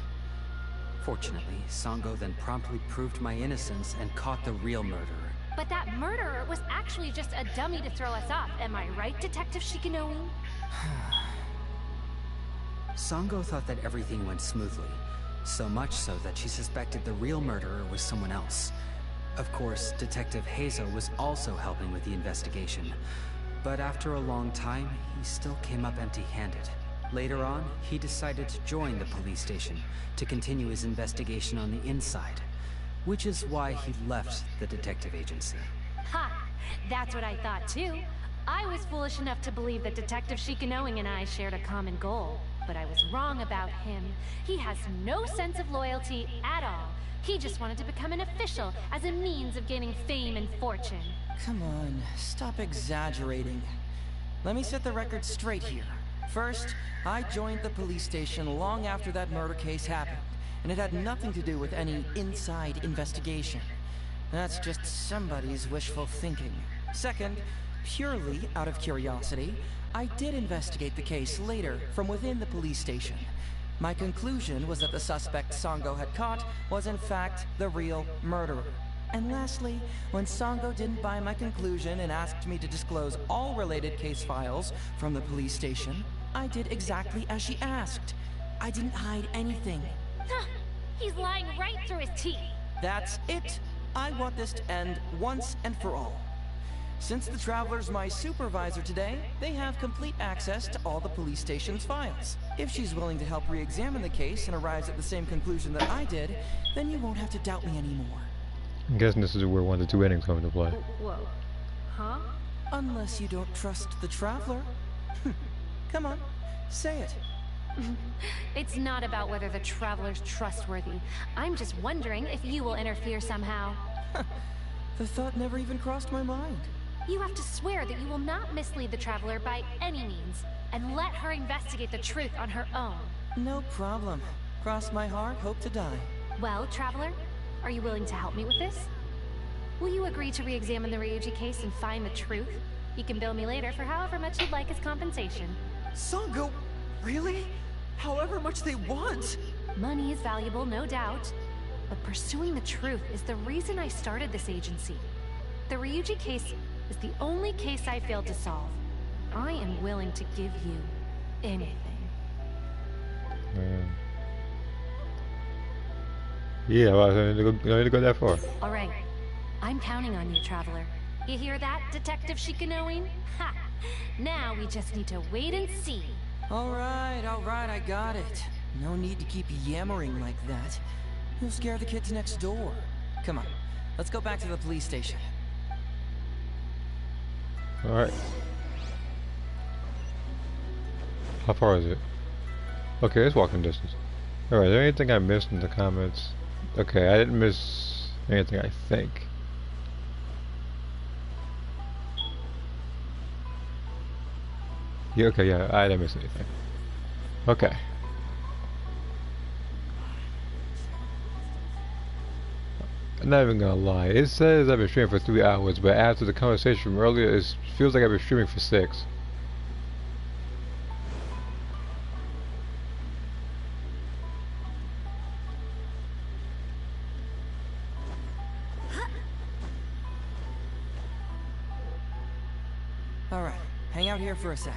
Fortunately, Sango then promptly proved my innocence and caught the real murderer. But that murderer was actually just a dummy to throw us off, am I right, Detective Shikinoue? Sango thought that everything went smoothly, so much so that she suspected the real murderer was someone else. Of course, Detective Heizou was also helping with the investigation, but after a long time, he still came up empty-handed. Later on, he decided to join the police station to continue his investigation on the inside, which is why he left the detective agency. Ha! That's what I thought too. I was foolish enough to believe that Detective Shikinoue and I shared a common goal. But I was wrong about him. He has no sense of loyalty at all. He just wanted to become an official as a means of gaining fame and fortune. Come on, stop exaggerating. Let me set the record straight here. First, I joined the police station long after that murder case happened. and it had nothing to do with any inside investigation. That's just somebody's wishful thinking. Second, purely out of curiosity, I did investigate the case later from within the police station. My conclusion was that the suspect Sango had caught was in fact the real murderer. And lastly, when Sango didn't buy my conclusion and asked me to disclose all related case files from the police station, I did exactly as she asked. I didn't hide anything. He's lying right through his teeth. That's it. I want this to end once and for all. Since the Traveler's my supervisor today, they have complete access to all the police station's files. If she's willing to help re-examine the case and arrives at the same conclusion that I did, then you won't have to doubt me anymore. I'm guessing this is where one of the two endings come into play. Whoa. Huh? Unless you don't trust the Traveler. Come on, say it. It's not about whether the Traveler's trustworthy. I'm just wondering if you will interfere somehow. The thought never even crossed my mind. You have to swear that you will not mislead the Traveler by any means, and let her investigate the truth on her own. No problem. Cross my heart, hope to die. Well, Traveler, are you willing to help me with this? Will you agree to re-examine the Ryuji case and find the truth? You can bill me later for however much you'd like as compensation. Sango, really? However much they want? Money is valuable, no doubt. But pursuing the truth is the reason I started this agency. The Ryuji case is the only case I failed to solve. I am willing to give you anything. Yeah, well, I don't need to go that far. All right. I'm counting on you, Traveler. You hear that, Detective Shikanoin? Ha! Now we just need to wait and see. All right, I got it. No need to keep yammering like that. You'll scare the kids next door. Come on, let's go back to the police station. Alright. How far is it? Okay, it's walking distance. Alright, is there anything I missed in the comments? Okay, I didn't miss anything, I think. Yeah, okay, yeah, I didn't miss anything. Okay. I'm not even gonna lie. It says I've been streaming for 3 hours, but after the conversation from earlier, it feels like I've been streaming for 6. Alright, hang out here for a sec.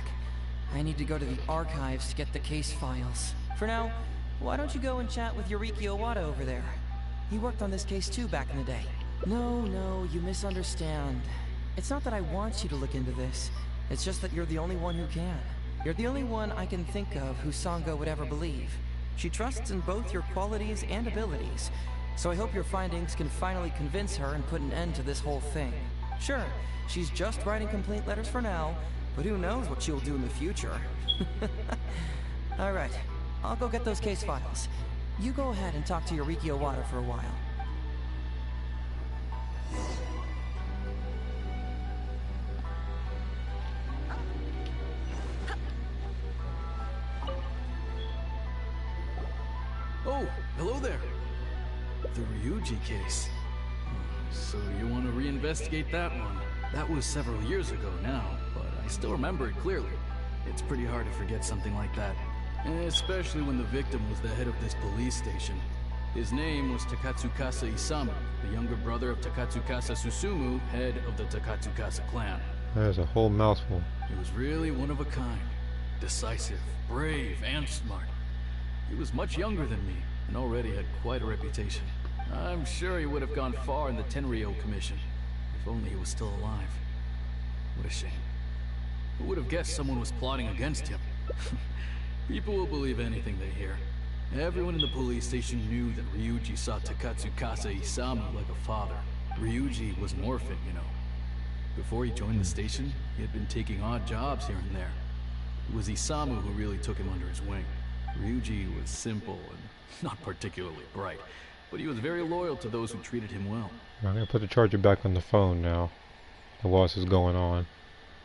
I need to go to the archives to get the case files. For now, why don't you go and chat with Yoriki Owada over there? He worked on this case too back in the day. No, you misunderstand. It's not that I want you to look into this. It's just that you're the only one who can. You're the only one I can think of who Sango would ever believe. She trusts in both your qualities and abilities. So I hope your findings can finally convince her and put an end to this whole thing. Sure, she's just writing complaint letters for now, but who knows what she'll do in the future. Alright, I'll go get those case files. You go ahead and talk to Yoriki Owada for a while. Oh, hello there. The Ryuji case. So you want to reinvestigate that one? That was several years ago now, but I still remember it clearly. It's pretty hard to forget something like that. Especially when the victim was the head of this police station. His name was Takatsukasa Isamu, the younger brother of Takatsukasa Susumu, head of the Takatsukasa clan. There's a whole mouthful. He was really one of a kind. Decisive, brave, and smart. He was much younger than me, and already had quite a reputation. I'm sure he would have gone far in the Tenryou Commission, if only he was still alive. What a shame. Who would have guessed someone was plotting against him? People will believe anything they hear. Everyone in the police station knew that Ryuji saw Takatsukasa Isamu like a father. Ryuji was an orphan, you know. Before he joined the station, he had been taking odd jobs here and there. It was Isamu who really took him under his wing. Ryuji was simple and not particularly bright, but he was very loyal to those who treated him well. I'm gonna put the charger back on the phone now. While this is going on.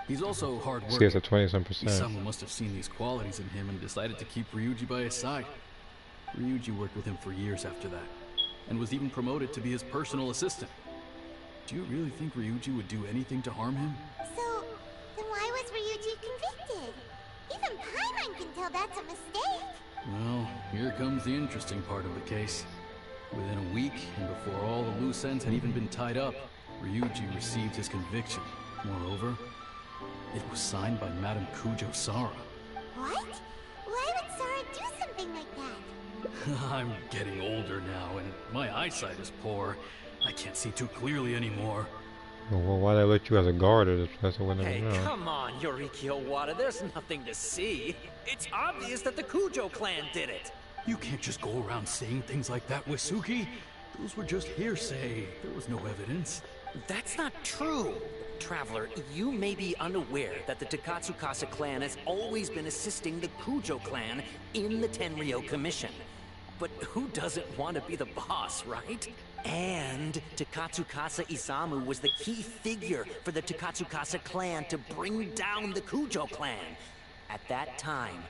He's also hard working. See, it's at 20-some%. Isamu must have seen these qualities in him and decided to keep Ryuji by his side. Ryuji worked with him for years after that, and was even promoted to be his personal assistant. Do you really think Ryuji would do anything to harm him? So, then why was Ryuji convicted? Even Paimon can tell that's a mistake. Well, here comes the interesting part of the case. Within a week, and before all the loose ends had even been tied up, Ryuji received his conviction. Moreover, it was signed by Madame Kujo-Sara. What? Why would Sara do something like that? I'm getting older now, and my eyesight is poor. I can't see too clearly anymore. Well, why they let you as a guard or that's what I Hey, know. come on, Yoriki Owada, there's nothing to see. It's obvious that the Kujo clan did it. You can't just go around saying things like that, Wisuki. Those were just hearsay. There was no evidence. That's not true. Traveler, you may be unaware that the Takatsukasa clan has always been assisting the Kujo clan in the Tenryou Commission. But who doesn't want to be the boss, right? And Takatsukasa Isamu was the key figure for the Takatsukasa clan to bring down the Kujo clan. At that time,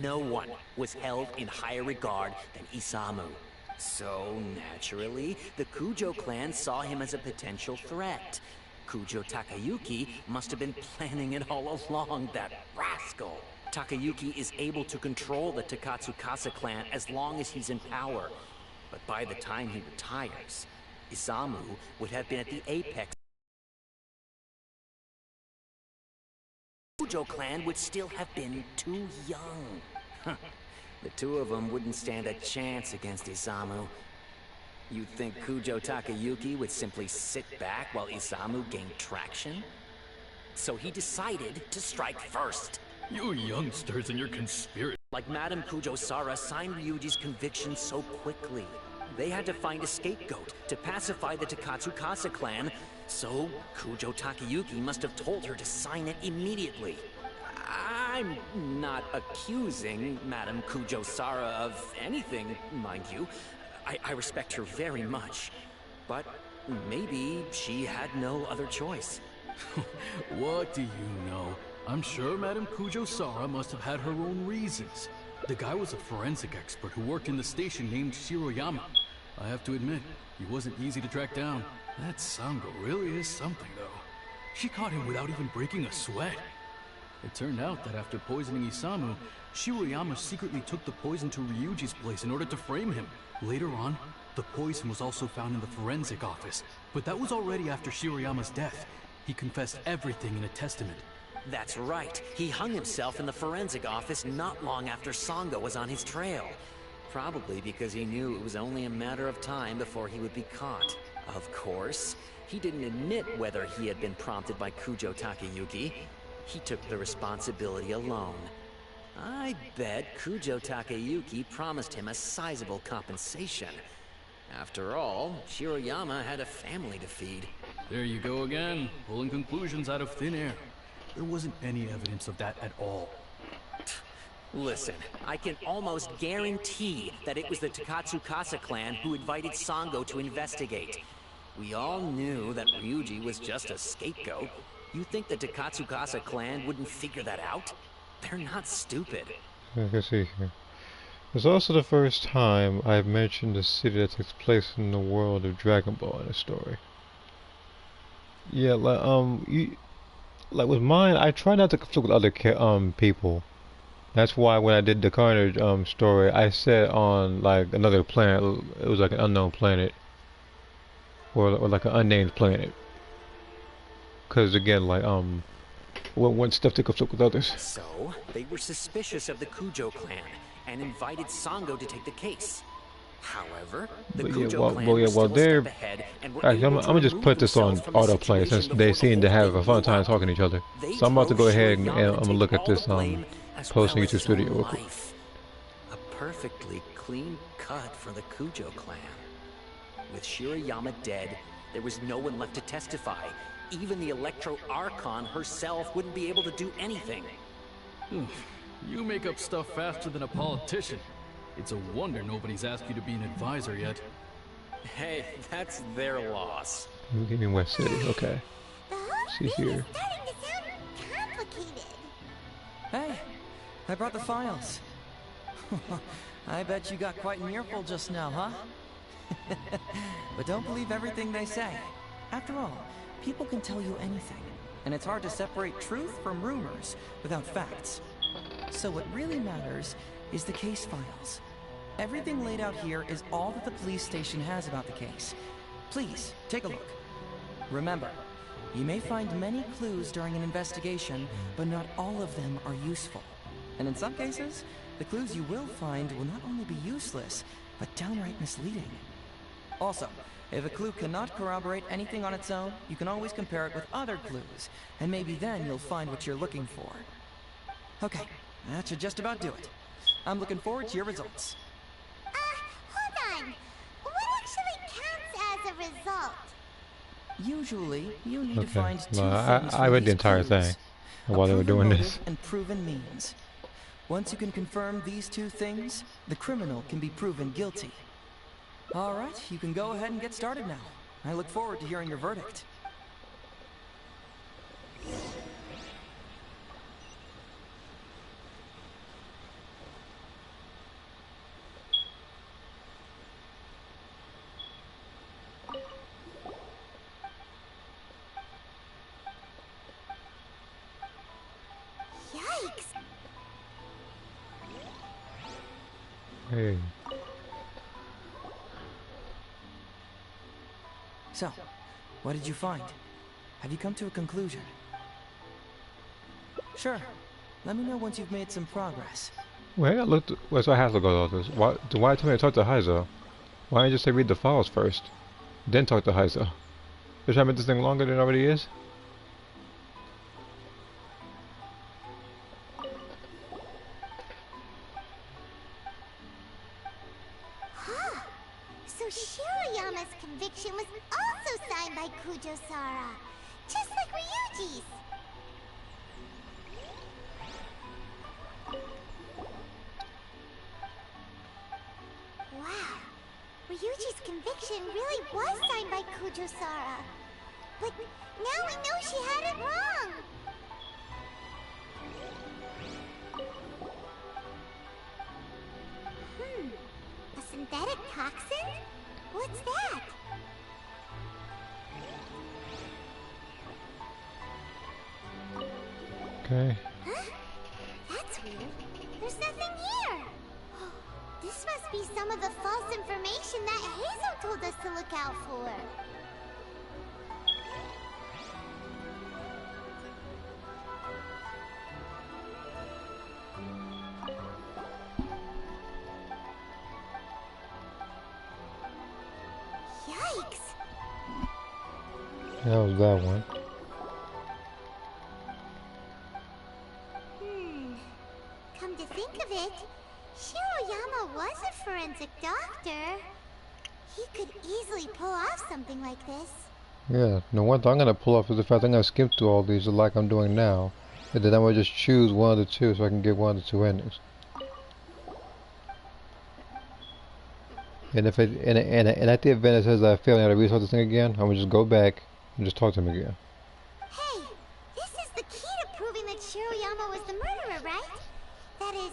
no one was held in higher regard than Isamu. So, naturally, the Kujo clan saw him as a potential threat. Kujo Takayuki must have been planning it all along, that rascal. Takayuki is able to control the Takatsukasa clan as long as he's in power. But by the time he retires, Isamu would have been at the apex. The Kujo clan would still have been too young. The two of them wouldn't stand a chance against Isamu. You'd think Kujo Takayuki would simply sit back while Isamu gained traction? So he decided to strike first. You youngsters and your conspiracy. Like Madame Kujo-Sara signed Ryuji's conviction so quickly. They had to find a scapegoat to pacify the Takatsukasa clan, so Kujo Takayuki must have told her to sign it immediately. I'm not accusing Madame Kujo-Sara of anything, mind you. I respect her very much. But maybe she had no other choice. What do you know? I'm sure Madame Kujo-Sara must have had her own reasons. The guy was a forensic expert who worked in the station named Shiroyama. I have to admit, he wasn't easy to track down. That Sango really is something, though. She caught him without even breaking a sweat. It turned out that after poisoning Isamu, Shiroyama secretly took the poison to Ryuji's place in order to frame him. Later on, the poison was also found in the forensic office, but that was already after Shiroyama's death. He confessed everything in a testament. That's right. He hung himself in the forensic office not long after Sango was on his trail. Probably because he knew it was only a matter of time before he would be caught. Of course, he didn't admit whether he had been prompted by Kujo Takayuki. He took the responsibility alone. I bet Kujo Takayuki promised him a sizable compensation. After all, Shiroyama had a family to feed. There you go again, pulling conclusions out of thin air. There wasn't any evidence of that at all. Listen, I can almost guarantee that it was the Takatsukasa clan who invited Sango to investigate. We all knew that Ryuji was just a scapegoat. You think the Takatsukasa clan wouldn't figure that out? They're not stupid. I can see here. It's also the first time I've mentioned a city that takes place in the world of Dragon Ball in a story. Yeah, like with mine, I try not to conflict with other people. That's why when I did the Carnage story, I said on like another planet, it was like an unknown planet, or like an unnamed planet. Because again, like when stuff to conflict with others. So they were suspicious of the Kujo clan and invited Sango to take the case. However, the Kujo clan was still a step ahead and were I'm able to gonna just remove put this on themselves from the autoplay since situation they before seem the to whole have a thing fun blew time up. talking to each other. They So I'm about to go drove ahead and Shiroyama I'm to gonna look take at all this the blame, as post on well as YouTube his Studio own real quick. life. A perfectly clean cut for the Kujo clan. With Shiroyama dead, there was no one left to testify. Even the Electro Archon herself wouldn't be able to do anything. You make up stuff faster than a politician. It's a wonder nobody's asked you to be an advisor yet. Hey, that's their loss. Give me West City, okay. See here. Starting to sound complicated. Hey, I brought the files. I bet you got quite an earful just now, huh? But don't believe everything they say. After all, people can tell you anything, and it's hard to separate truth from rumors without facts. So what really matters is the case files. Everything laid out here is all that the police station has about the case. Please, take a look. Remember, you may find many clues during an investigation, but not all of them are useful. And in some cases, the clues you will find will not only be useless, but downright misleading. Also, if a clue cannot corroborate anything on its own, you can always compare it with other clues, and maybe then you'll find what you're looking for. Okay, that should just about do it. I'm looking forward to your results. Hold on. What actually counts as a result? Usually, you need to find two well, things I from read the these entire clues. thing A while they were proven doing motive this. and proven means. Once you can confirm these two things, the criminal can be proven guilty. All right, you can go ahead and get started now. I look forward to hearing your verdict. Yikes! Hey. So, what did you find? Have you come to a conclusion? Sure. Let me know once you've made some progress. Wait, I looked. Wait, so I have to go to all this. Why tell me to talk to Heizou? Why didn't you just say read the files first, then talk to Heizou? You're trying to make this thing longer than it already is? Huh. So Shiroyama's conviction was also signed by Kujo-Sara, just like Ryuji's. Wow. Ryuji's conviction really was signed by Kujo-Sara. But now we know she had it wrong. A synthetic toxin? What's that? Okay. Huh? That's weird. There's nothing here. This must be some of the false information that Heizou told us to look out for. Yikes! That was that one. Come to think of it, Shiroyama was a forensic doctor. He could easily pull off something like this. Yeah, no one thing I'm gonna pull off is the fact I'm gonna skip through all these like I'm doing now. And then I'm gonna just choose one of the two so I can get one of the two endings. And if it and at the event it says I failed and I have to restart this thing again, I'm gonna just go back and just talk to him again. Hey, this is the key to proving that Shiroyama was the murderer, right? That is,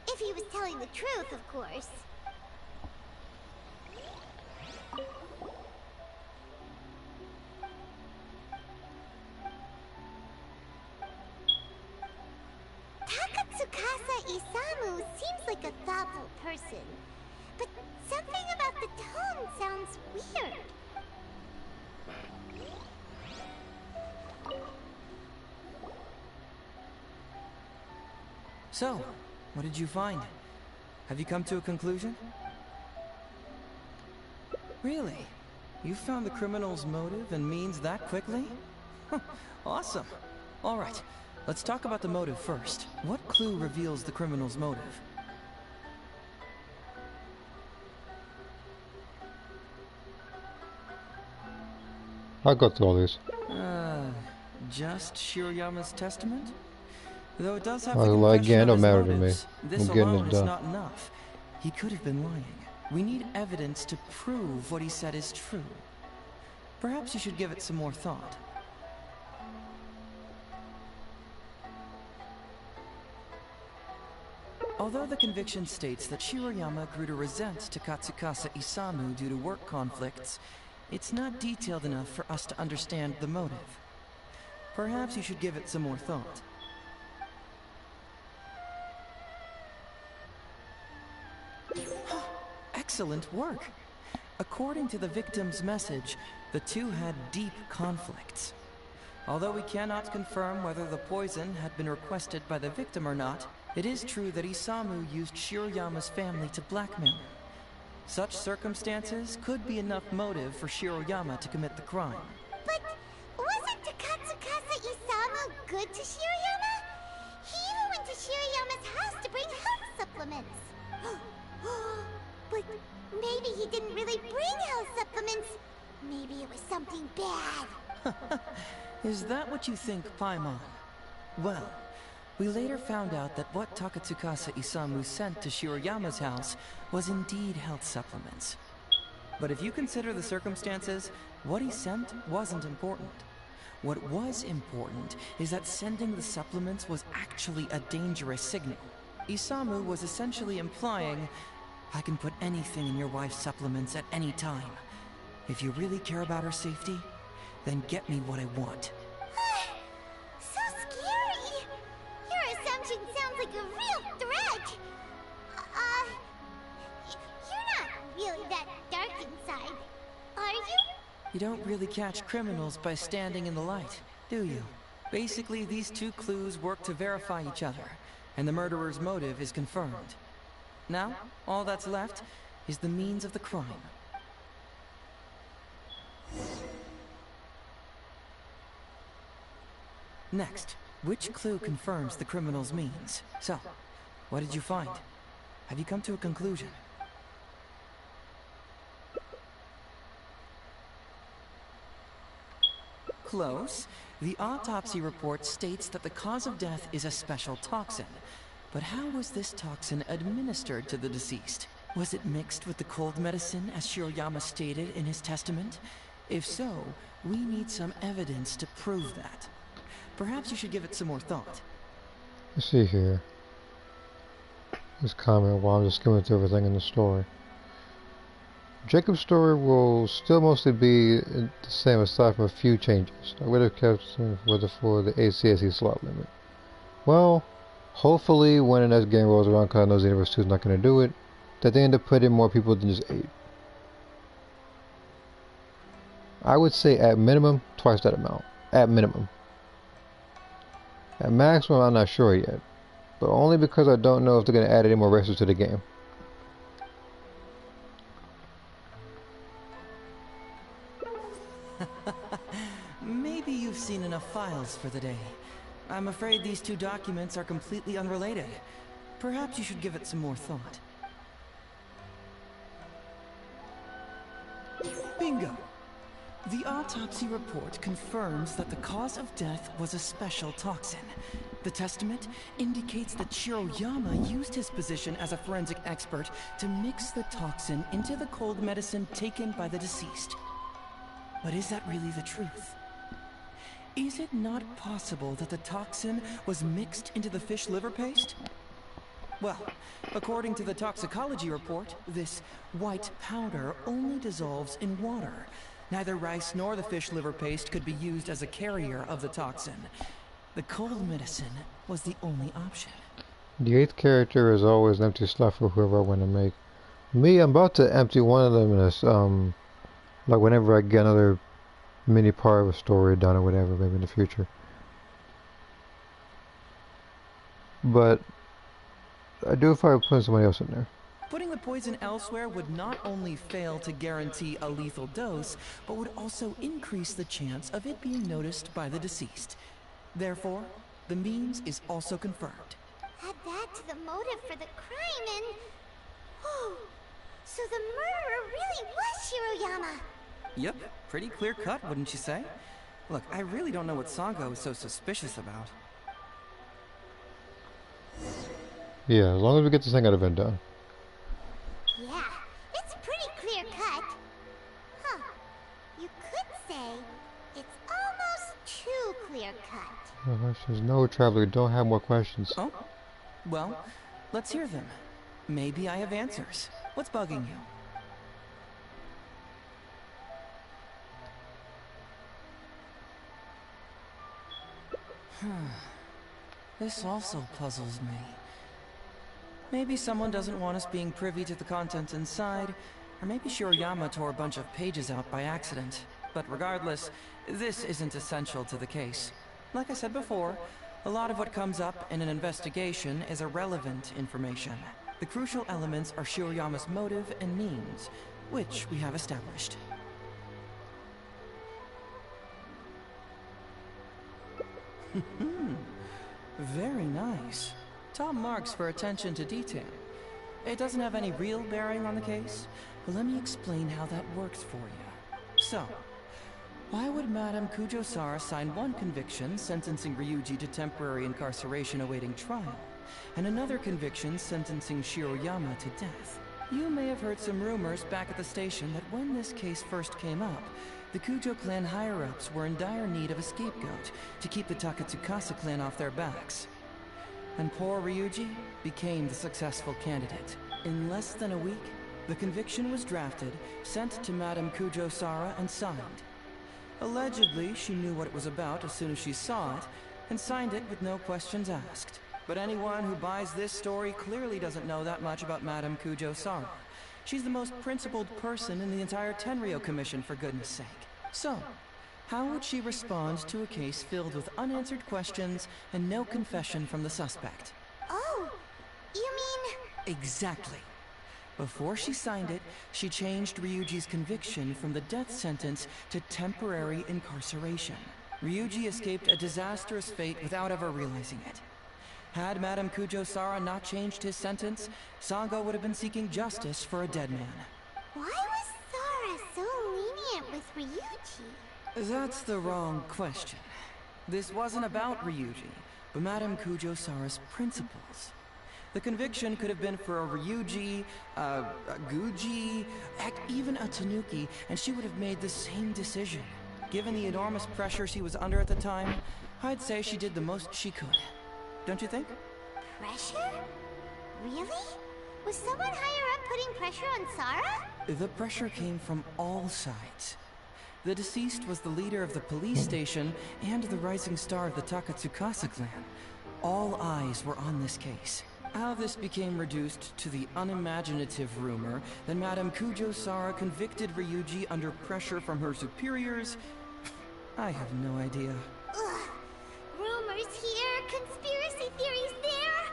if he was telling the truth, of course. Takatsukasa Isamu seems like a thoughtful person, but something about the tone sounds weird. So, what did you find? Have you come to a conclusion? Really? You found the criminal's motive and means that quickly? Awesome. All right, let's talk about the motive first. What clue reveals the criminal's motive? I'll go through all these. Just Shiroyama's testament? Though it does have Well, the like, confession again, it of don't his matter to me. motives, this I'm getting alone this is done. not enough. He could have been lying. We need evidence to prove what he said is true. Perhaps you should give it some more thought. Although the conviction states that Shiroyama grew to resent Takatsukasa Isamu due to work conflicts, it's not detailed enough for us to understand the motive. Perhaps you should give it some more thought. Excellent work! According to the victim's message, the two had deep conflicts. Although we cannot confirm whether the poison had been requested by the victim or not, it is true that Isamu used Shiroyama's family to blackmail him. Such circumstances could be enough motive for Shiroyama to commit the crime. But wasn't Takatsukasa Isamu good to Shiroyama? He even went to Shiroyama's house to bring health supplements. But maybe he didn't really bring health supplements. Maybe it was something bad. Is that what you think, Paimon? Well, we later found out that what Takatsukasa Isamu sent to Shiroyama's house was indeed health supplements. But if you consider the circumstances, what he sent wasn't important. What was important is that sending the supplements was actually a dangerous signal. Isamu was essentially implying, I can put anything in your wife's supplements at any time. If you really care about her safety, then get me what I want. So scary! Your assumption sounds like a real threat! You're not really that dark inside, are you? You don't really catch criminals by standing in the light, do you? Basically, these two clues work to verify each other, and the murderer's motive is confirmed. Now, all that's left is the means of the crime. Next, which clue confirms the criminal's means? So, what did you find? Have you come to a conclusion? Close. The autopsy report states that the cause of death is a special toxin. But how was this toxin administered to the deceased? Was it mixed with the cold medicine, as Shiroyama stated in his testament? If so, we need some evidence to prove that. Perhaps you should give it some more thought. Let's see here. This comment while I'm just skimming through everything in the story. Jacob's story will still mostly be the same aside from a few changes. I would have kept some for the ACSE slot limit. Well, hopefully when the next game rolls around, because I know Xenoverse 2 is not going to do it, that they end up putting more people than just 8. I would say at minimum, twice that amount. At minimum. At maximum, I'm not sure yet. But only because I don't know if they're going to add any more races to the game. Maybe you've seen enough files for the day. I'm afraid these two documents are completely unrelated. Perhaps you should give it some more thought. Bingo! The autopsy report confirms that the cause of death was a special toxin. The testament indicates that Shiroyama used his position as a forensic expert to mix the toxin into the cold medicine taken by the deceased. But is that really the truth? Is it not possible that the toxin was mixed into the fish liver paste? Well, according to the toxicology report, this white powder only dissolves in water. Neither rice nor the fish liver paste could be used as a carrier of the toxin. The cold medicine was the only option. The 8th character is always an empty slot for whoever I want to make. Me, I'm about to empty one of them in this, like whenever I get another mini part of a story done or whatever, maybe in the future. But I do if I put somebody else in there. Putting the poison elsewhere would not only fail to guarantee a lethal dose, but would also increase the chance of it being noticed by the deceased. Therefore, the means is also confirmed. Add that to the motive for the crime and... Oh, so the murderer really was Shiroyama! Yep, pretty clear cut, wouldn't you say? Look, I really don't know what Sango is so suspicious about. Yeah, as long as we get this thing out of it done. Yeah, it's pretty clear cut. Huh. You could say it's almost too clear cut. There's no traveler, don't have more questions. Oh? Well, Let's hear them. Maybe I have answers. What's bugging you? This also puzzles me. Maybe someone doesn't want us being privy to the content inside, or maybe Shiroyama tore a bunch of pages out by accident. But regardless, this isn't essential to the case. Like I said before, a lot of what comes up in an investigation is irrelevant information. The crucial elements are Shiroyama's motive and means, which we have established. Very nice. Top marks for attention to detail. It doesn't have any real bearing on the case, but let me explain how that works for you. So, why would Madame Kujo-Sara sign one conviction sentencing Ryuji to temporary incarceration awaiting trial, and another conviction sentencing Shiroyama to death? You may have heard some rumors back at the station that when this case first came up, the Kujo clan higher-ups were in dire need of a scapegoat to keep the Takatsukasa clan off their backs. And poor Ryuji became the successful candidate. In less than a week, the conviction was drafted, sent to Madame Kujo-Sara, and signed. Allegedly, she knew what it was about as soon as she saw it, and signed it with no questions asked. But anyone who buys this story clearly doesn't know that much about Madame Kujo-Sara. She's the most principled person in the entire Tenryou Commission, for goodness sake. So, how would she respond to a case filled with unanswered questions and no confession from the suspect? Oh, you mean... Exactly. Before she signed it, she changed Ryuji's conviction from the death sentence to temporary incarceration. Ryuji escaped a disastrous fate without ever realizing it. Had Madame Kujo-Sara not changed his sentence, Sango would have been seeking justice for a dead man. Why was Sara so lenient with Ryuji? That's the wrong question. This wasn't about Ryuji, but Madame Kujo-Sara's principles. The conviction could have been for a Ryuji, a Guji, heck, even a Tanuki, and she would have made the same decision. Given the enormous pressure she was under at the time, I'd say she did the most she could. Don't you think? Pressure? Really? Was someone higher up putting pressure on Sara? The pressure came from all sides. The deceased was the leader of the police station and the rising star of the Takatsukasa clan. All eyes were on this case. How this became reduced to the unimaginative rumor that Madame Kujo-Sara convicted Ryuji under pressure from her superiors, I have no idea. Ugh. Rumors here, conspiracy theories there.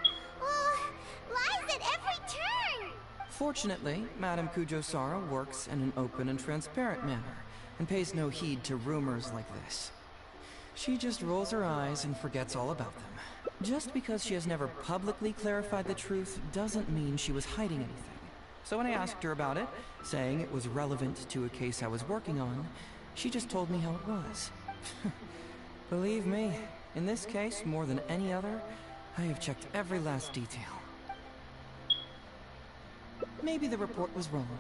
Lies at every turn. Fortunately, Madame Kujo-Sara works in an open and transparent manner, and pays no heed to rumors like this. She just rolls her eyes and forgets all about them. Just because she has never publicly clarified the truth doesn't mean she was hiding anything. So when I asked her about it, saying it was relevant to a case I was working on, she just told me how it was. Believe me, in this case, more than any other, I have checked every last detail. Maybe the report was wrong.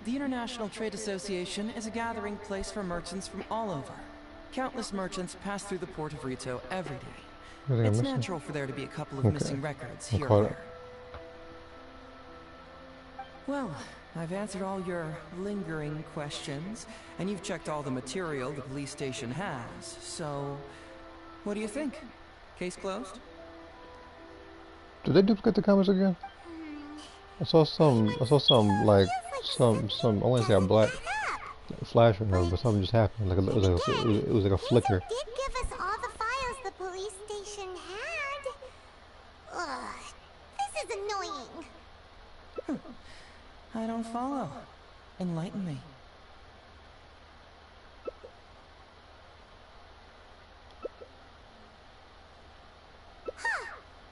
The International Trade Association is a gathering place for merchants from all over. Countless merchants pass through the port of Rito every day. It's natural for there to be a couple of missing records here and there. Well, I've answered all your lingering questions, and you've checked all the material the police station has, so... What do you think? Case closed? Did they duplicate the comments again? I saw some like, I want to say a black flash or whatever, but something just happened, like it was like a flicker. Did give us all the files the police station had. Ugh, this is annoying. I don't follow. Enlighten me.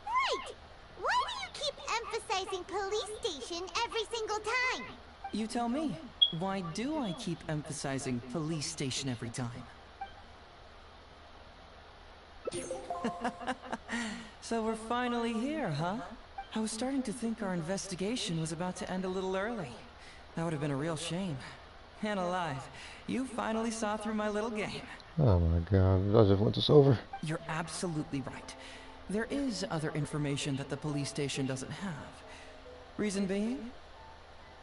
Right! Why do you keep emphasizing police station every single time? You tell me. Why do I keep emphasizing police station every time? So we're finally here, huh? I was starting to think our investigation was about to end a little early. That would have been a real shame. And alive, you finally saw through my little game. Oh my god, I just want this over. You're absolutely right. there is other information that the police station doesn't have. Reason being?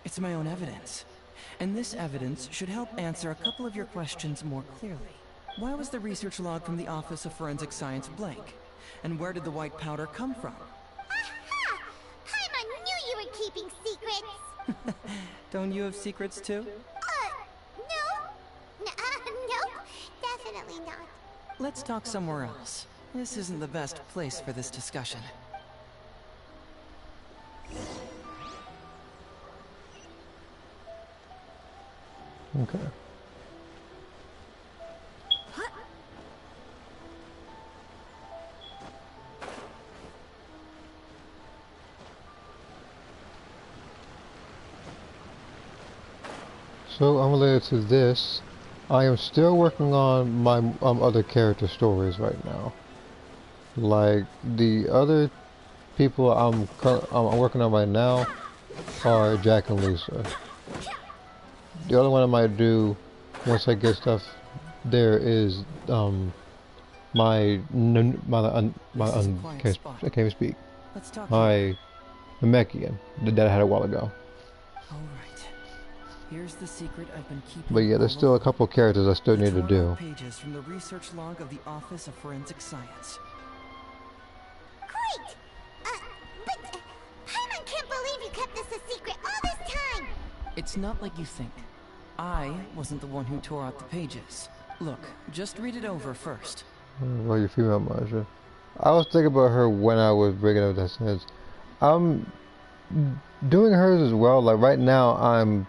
It's my own evidence. And this evidence should help answer a couple of your questions more clearly. Why was the research log from the Office of Forensic Science blank? And where did the white powder come from? Aha! Paimon knew you were keeping secrets! Don't you have secrets too? No. Nope. Definitely not. Let's talk somewhere else. This isn't the best place for this discussion. Okay. So, unrelated to this, I am still working on my other character stories right now. Like, the other people I'm working on right now are Jack and Lisa. The other one I might do once I get stuff there is I can't even speak. My Namekian that I had a while ago. Alright. Here's the secret I've been keeping. But yeah, there's still a couple characters I still need to do. Pages from the research log of the Office of Forensic Science. Great! But Paimon can't believe you kept this a secret all this time! It's not like you think. I wasn't the one who tore out the pages. Look, just read it over first. Well, your female Maja. I was thinking about her when I was breaking up that sentence. I'm doing hers as well. Like right now, I'm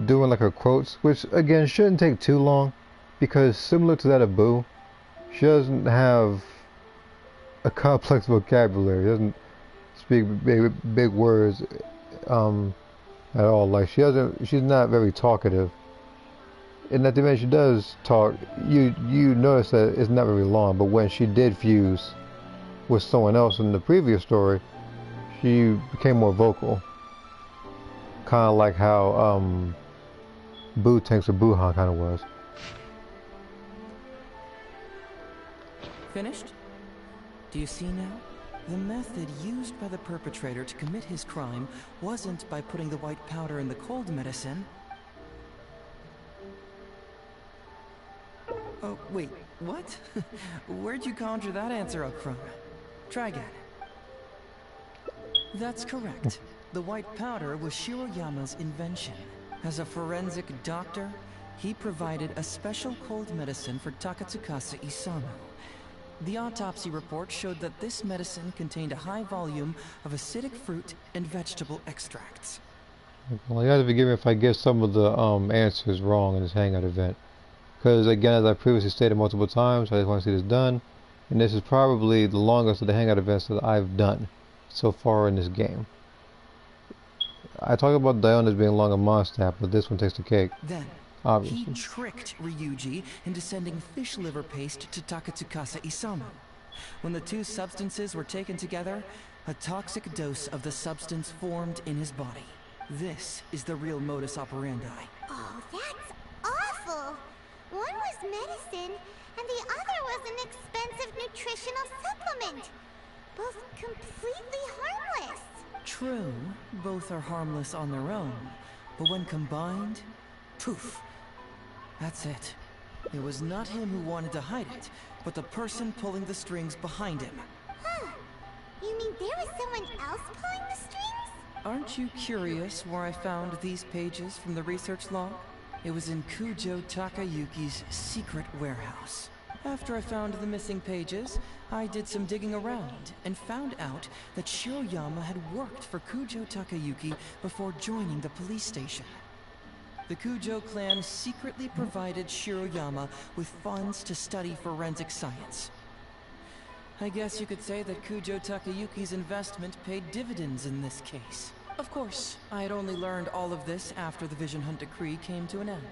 doing like her quotes, which again shouldn't take too long, because similar to that of Boo, she doesn't have a complex vocabulary. She doesn't speak big words at all. Like she's not very talkative. And at the end she does talk, you notice that it's not very long, but when she did fuse with someone else in the previous story, she became more vocal. Kind of like how Boo Tanks or Boohan kind of was. Finished? Do you see now? The method used by the perpetrator to commit his crime wasn't by putting the white powder in the cold medicine. Oh, wait, what? Where'd you conjure that answer up from? Try again. That's correct. The white powder was Shiroyama's invention. As a forensic doctor, he provided a special cold medicine for Takatsukasa Isamu. The autopsy report showed that this medicine contained a high volume of acidic fruit and vegetable extracts. Well, you have to forgive me if I get some of the answers wrong in this Hangout event. Because again, as I previously stated multiple times, I just want to see this done. And this is probably the longest of the Hangout events that I've done so far in this game. I talk about Diona's being long and Mondstadt, but this one takes the cake. Then, obviously. He tricked Ryuji into sending fish liver paste to Takatsukasa Isamu. When the two substances were taken together, a toxic dose of the substance formed in his body. This is the real modus operandi. Oh, that's awful! One was medicine, and the other was an expensive nutritional supplement. Both completely harmless. True, both are harmless on their own, but when combined, poof. That's it. It was not him who wanted to hide it, but the person pulling the strings behind him. Huh. You mean there was someone else pulling the strings? Aren't you curious where I found these pages from the research log? It was in Kujo Takayuki's secret warehouse. After I found the missing pages, I did some digging around and found out that Shiroyama had worked for Kujo Takayuki before joining the police station. The Kujo clan secretly provided Shiroyama with funds to study forensic science. I guess you could say that Kujo Takayuki's investment paid dividends in this case. Of course, I had only learned all of this after the Vision Hunt decree came to an end.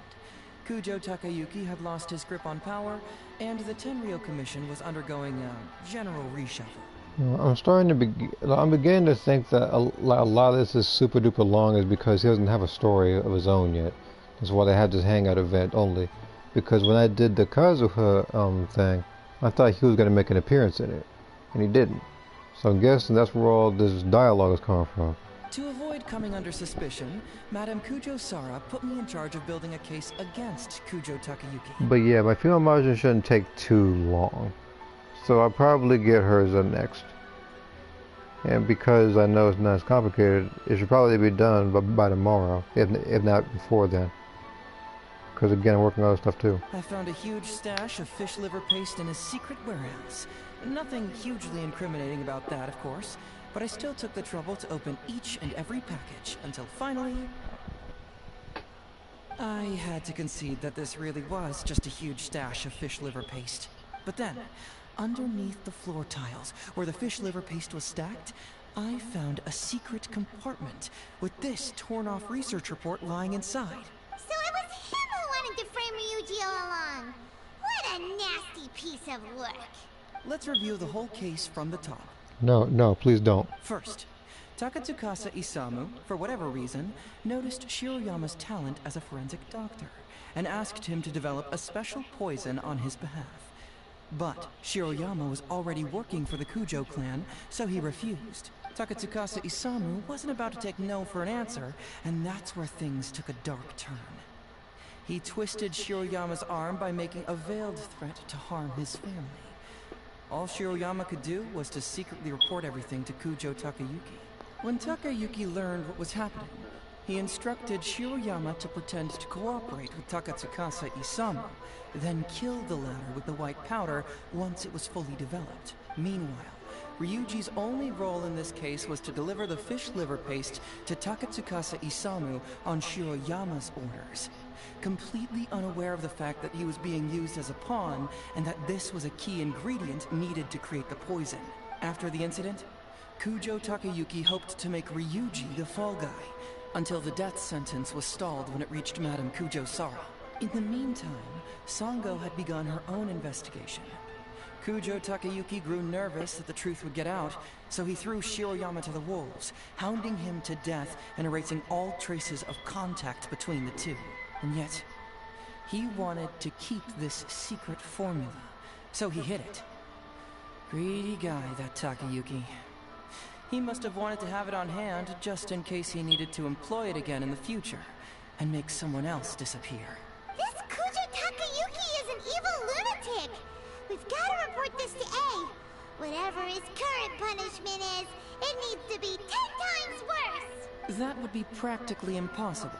Kujo Takayuki had lost his grip on power, and the Tenryo Commission was undergoing a general reshuffle. I'm beginning to think that a lot of this is super duper long is because he doesn't have a story of his own yet. That's why they have this Hangout event only. Because when I did the Kazuha thing, I thought he was going to make an appearance in it, and he didn't. So I'm guessing that's where all this dialogue is coming from. To avoid coming under suspicion, Madame Kujo-Sara put me in charge of building a case against Kujo Takayuki. But yeah, my female margin shouldn't take too long. So I'll probably get hers up next. And because I know it's not as complicated, it should probably be done by tomorrow, if not before then. Because again, I'm working on other stuff too. I found a huge stash of fish liver paste in a secret warehouse. Nothing hugely incriminating about that, of course, but I still took the trouble to open each and every package until finally I had to concede that this really was just a huge stash of fish liver paste. But then, underneath the floor tiles, where the fish liver paste was stacked, I found a secret compartment with this torn-off research report lying inside. So it was him who wanted to frame Ryuji all along. What a nasty piece of work. Let's review the whole case from the top. No, please don't. First, Takatsukasa Isamu, for whatever reason, noticed Shiroyama's talent as a forensic doctor and asked him to develop a special poison on his behalf. But Shiroyama was already working for the Kujo clan, so he refused. Takatsukasa Isamu wasn't about to take no for an answer, and that's where things took a dark turn. He twisted Shiroyama's arm by making a veiled threat to harm his family. All Shiroyama could do was to secretly report everything to Kujo Takayuki. When Takayuki learned what was happening, he instructed Shiroyama to pretend to cooperate with Takatsukasa Isamu, then kill the latter with the white powder once it was fully developed. Meanwhile, Ryuji's only role in this case was to deliver the fish liver paste to Takatsukasa Isamu on Shiroyama's orders, completely unaware of the fact that he was being used as a pawn and that this was a key ingredient needed to create the poison. After the incident, Kujo Takayuki hoped to make Ryuji the fall guy, until the death sentence was stalled when it reached Madame Kujo-Sara. In the meantime, Sango had begun her own investigation. Kujo Takayuki grew nervous that the truth would get out, so he threw Shiroyama to the wolves, hounding him to death and erasing all traces of contact between the two. And yet, he wanted to keep this secret formula, so he hid it. Greedy guy, that Takayuki. He must have wanted to have it on hand just in case he needed to employ it again in the future, and make someone else disappear. This Kujo Takayuki is an evil lunatic! We've got to report this to A. Whatever his current punishment is, it needs to be 10 times worse! That would be practically impossible.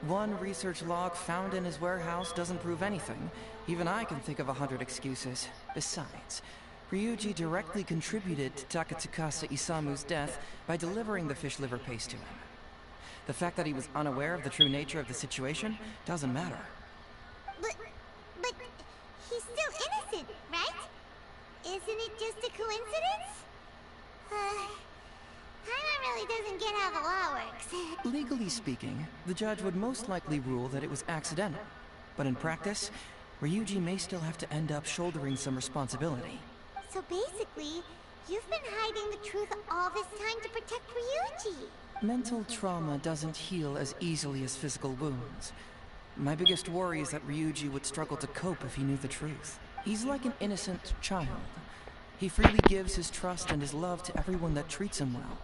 One research log found in his warehouse doesn't prove anything. Even I can think of 100 excuses. Besides, Ryuji directly contributed to Takatsukasa Isamu's death by delivering the fish liver paste to him. The fact that he was unaware of the true nature of the situation doesn't matter. But he's still innocent, right? Isn't it just a coincidence? Paimon really doesn't get how the law works. Legally speaking, the judge would most likely rule that it was accidental. But in practice, Ryuji may still have to end up shouldering some responsibility. So basically, you've been hiding the truth all this time to protect Ryuji. Mental trauma doesn't heal as easily as physical wounds. My biggest worry is that Ryuji would struggle to cope if he knew the truth. He's like an innocent child. He freely gives his trust and his love to everyone that treats him well.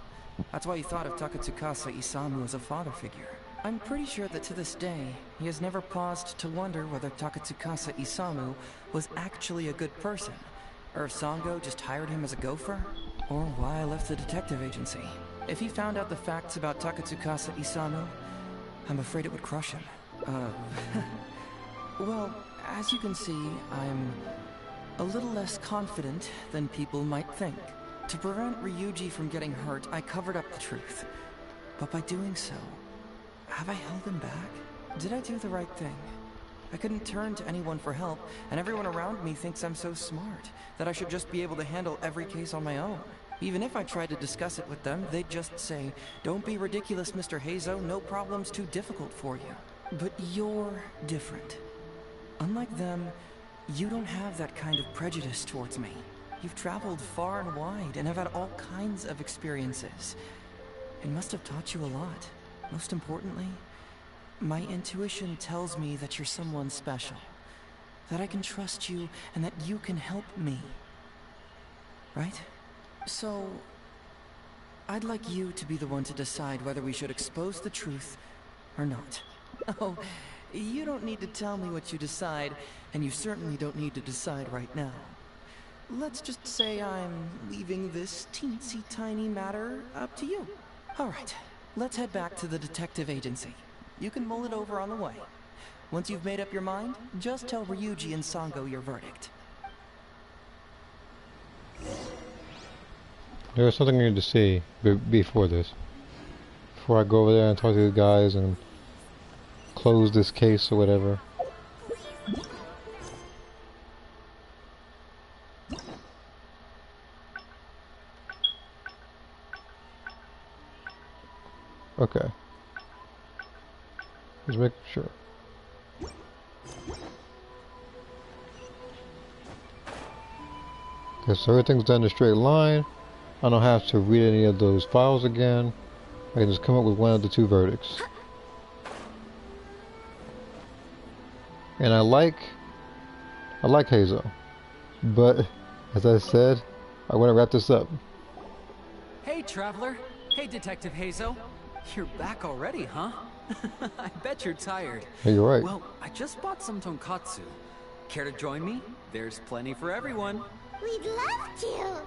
That's why he thought of Takatsukasa Isamu as a father figure. I'm pretty sure that to this day, he has never paused to wonder whether Takatsukasa Isamu was actually a good person, or if Sango just hired him as a gopher, or why I left the detective agency. If he found out the facts about Takatsukasa Isamu, I'm afraid it would crush him. Well, as you can see, I'm a little less confident than people might think. To prevent Ryuji from getting hurt, I covered up the truth. But by doing so, have I held him back? Did I do the right thing? I couldn't turn to anyone for help, and everyone around me thinks I'm so smart that I should just be able to handle every case on my own. Even if I tried to discuss it with them, they'd just say, "Don't be ridiculous, Mr. Heizou, no problem's too difficult for you." But you're different. Unlike them, you don't have that kind of prejudice towards me. You've traveled far and wide and have had all kinds of experiences. It must have taught you a lot. Most importantly, my intuition tells me that you're someone special. that I can trust you and that you can help me. Right? So, I'd like you to be the one to decide whether we should expose the truth or not. Oh, you don't need to tell me what you decide, and you certainly don't need to decide right now. Let's just say I'm leaving this teensy tiny matter up to you. All right, let's head back to the detective agency. You can mull it over on the way. Once you've made up your mind, just tell Ryuji and Sango your verdict. There's something I need to see before this. Before I go over there and talk to the guys and close this case or whatever. Okay. Just make sure. Okay, so everything's done in a straight line. I don't have to read any of those files again. I can just come up with one of the two verdicts. And I like Heizou. But, as I said, I want to wrap this up. Hey, Traveler. Hey, Detective Heizou. You're back already, huh? I bet you're tired. Hey, you're right. Well, I just bought some tonkatsu. Care to join me? There's plenty for everyone. We'd love to.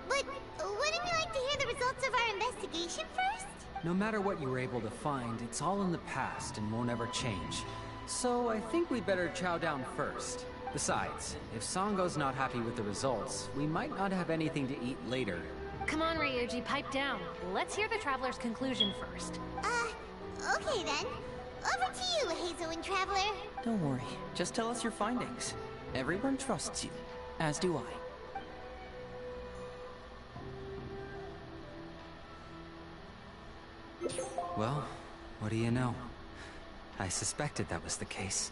But wouldn't you like to hear the results of our investigation first? No matter what you were able to find, it's all in the past and won't ever change. So I think we'd better chow down first. Besides, if Sango's not happy with the results, we might not have anything to eat later. Come on, Ryuji, pipe down. Let's hear the Traveler's conclusion first. Okay then. Over to you, Heizou and Traveler. Don't worry, just tell us your findings. Everyone trusts you, as do I. Well, what do you know? I suspected that was the case.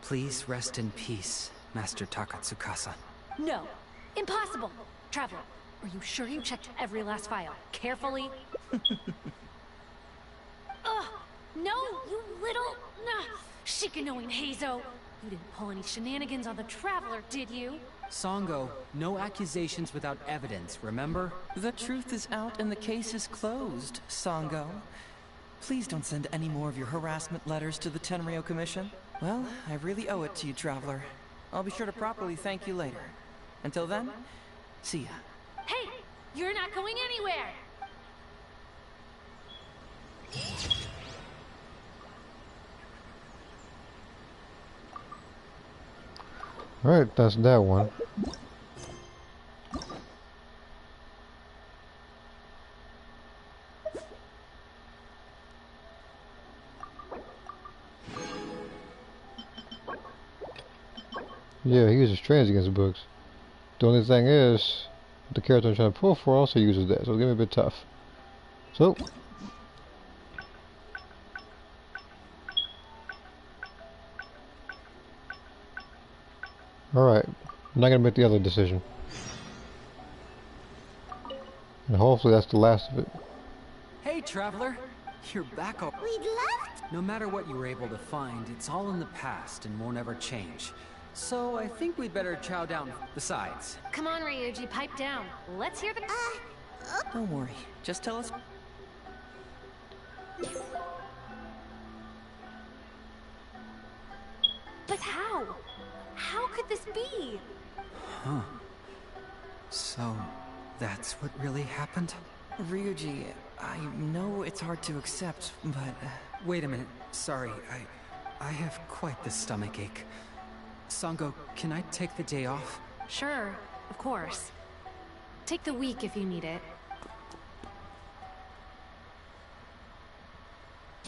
Please rest in peace, Master Takatsukasa. No, impossible. Traveler, are you sure you checked every last file carefully? Ugh, no, you little... Shikanoing Heizou. You didn't pull any shenanigans on the Traveler, did you? Sango, no accusations without evidence, remember? The truth is out and the case is closed, Sango. Please don't send any more of your harassment letters to the Tenryo Commission. Well, I really owe it to you, Traveler. I'll be sure to properly thank you later. Until then, see ya. Hey, you're not going anywhere! Alright, that's that one. Yeah, he uses trans against books. The only thing is, the character I'm trying to pull for also uses that, so it's gonna be a bit tough. So, alright, I'm not gonna make the other decision. And hopefully that's the last of it. Hey, Traveler! You're back up. We'd love to. No matter what you were able to find, it's all in the past and won't ever change. So I think we'd better chow down. Besides... Come on, Ryuji, pipe down. Let's hear the... Don't worry, just tell us... But how? How could this be? Huh. So, that's what really happened? Ryuji, I know it's hard to accept, but... Wait a minute. Sorry, I have quite the stomach ache. Sango, can I take the day off? Sure, of course. Take the week if you need it.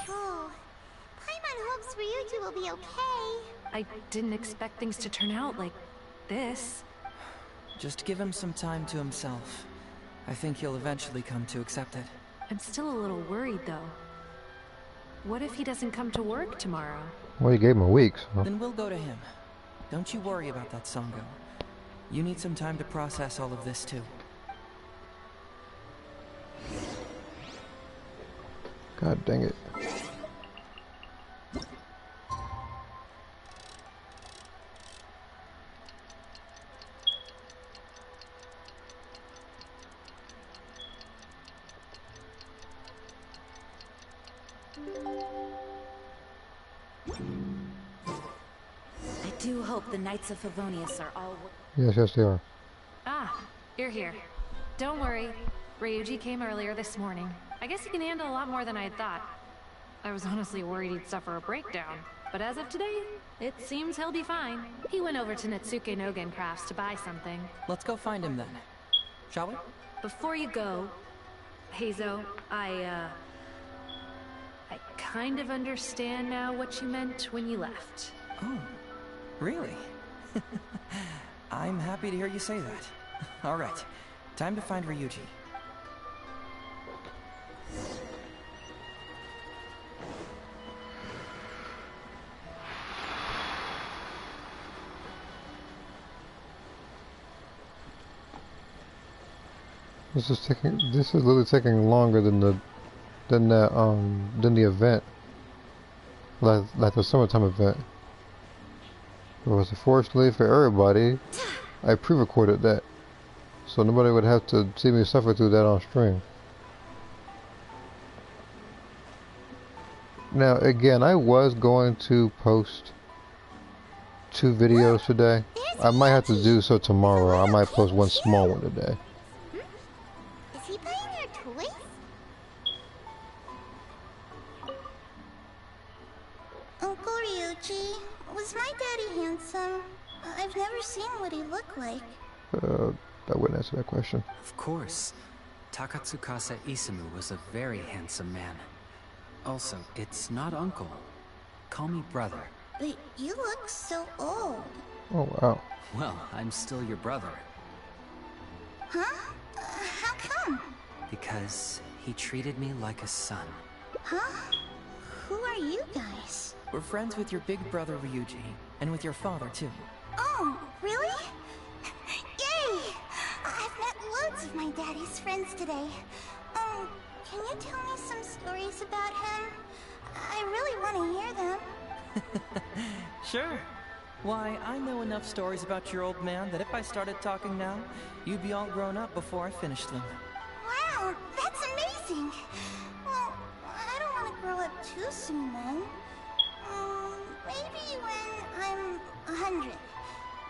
Oh, Paimon hopes Ryuji will be okay. I didn't expect things to turn out like this. Just give him some time to himself. I think he'll eventually come to accept it. I'm still a little worried, though. What if he doesn't come to work tomorrow? Well, you gave him a week, so... Then we'll go to him. Don't you worry about that, Sango. You need some time to process all of this, too. God dang it. do hope the Knights of Favonius are all... Yes, yes, they are. Ah, you're here. Don't worry. Ryuji came earlier this morning. I guess he can handle a lot more than I had thought. I was honestly worried he'd suffer a breakdown, but as of today, it seems he'll be fine. He went over to Natsuke Nogen Crafts to buy something. Let's go find him then. Shall we? Before you go, Heizou, I kind of understand now what you meant when you left. Oh, really? I'm happy to hear you say that. All right, time to find Ryuji. This is literally taking longer than the event. Like the summertime event. It was unfortunately for everybody, I pre-recorded that. So nobody would have to see me suffer through that on stream. Now again, I was going to post 2 videos today. I might have to do so tomorrow. I might post one small one today. Is he buying our toys? Uncle Ryuji, was my daddy handsome? I've never seen what he looked like. I wouldn't answer that question. Of course. Takatsukasa Isamu was a very handsome man. Also, it's not uncle. Call me brother. But you look so old. Oh, wow. Well, I'm still your brother. Huh? How come? Because he treated me like a son. Huh? Who are you guys? We're friends with your big brother Ryuji, and with your father too. Oh, really? Yay! I've met loads of my daddy's friends today. Can you tell me some stories about him? I really want to hear them. Sure. Why, I know enough stories about your old man that if I started talking now, you'd be all grown up before I finished them. Wow, that's amazing. Well, I don't want to grow up too soon then. Maybe when I'm 100.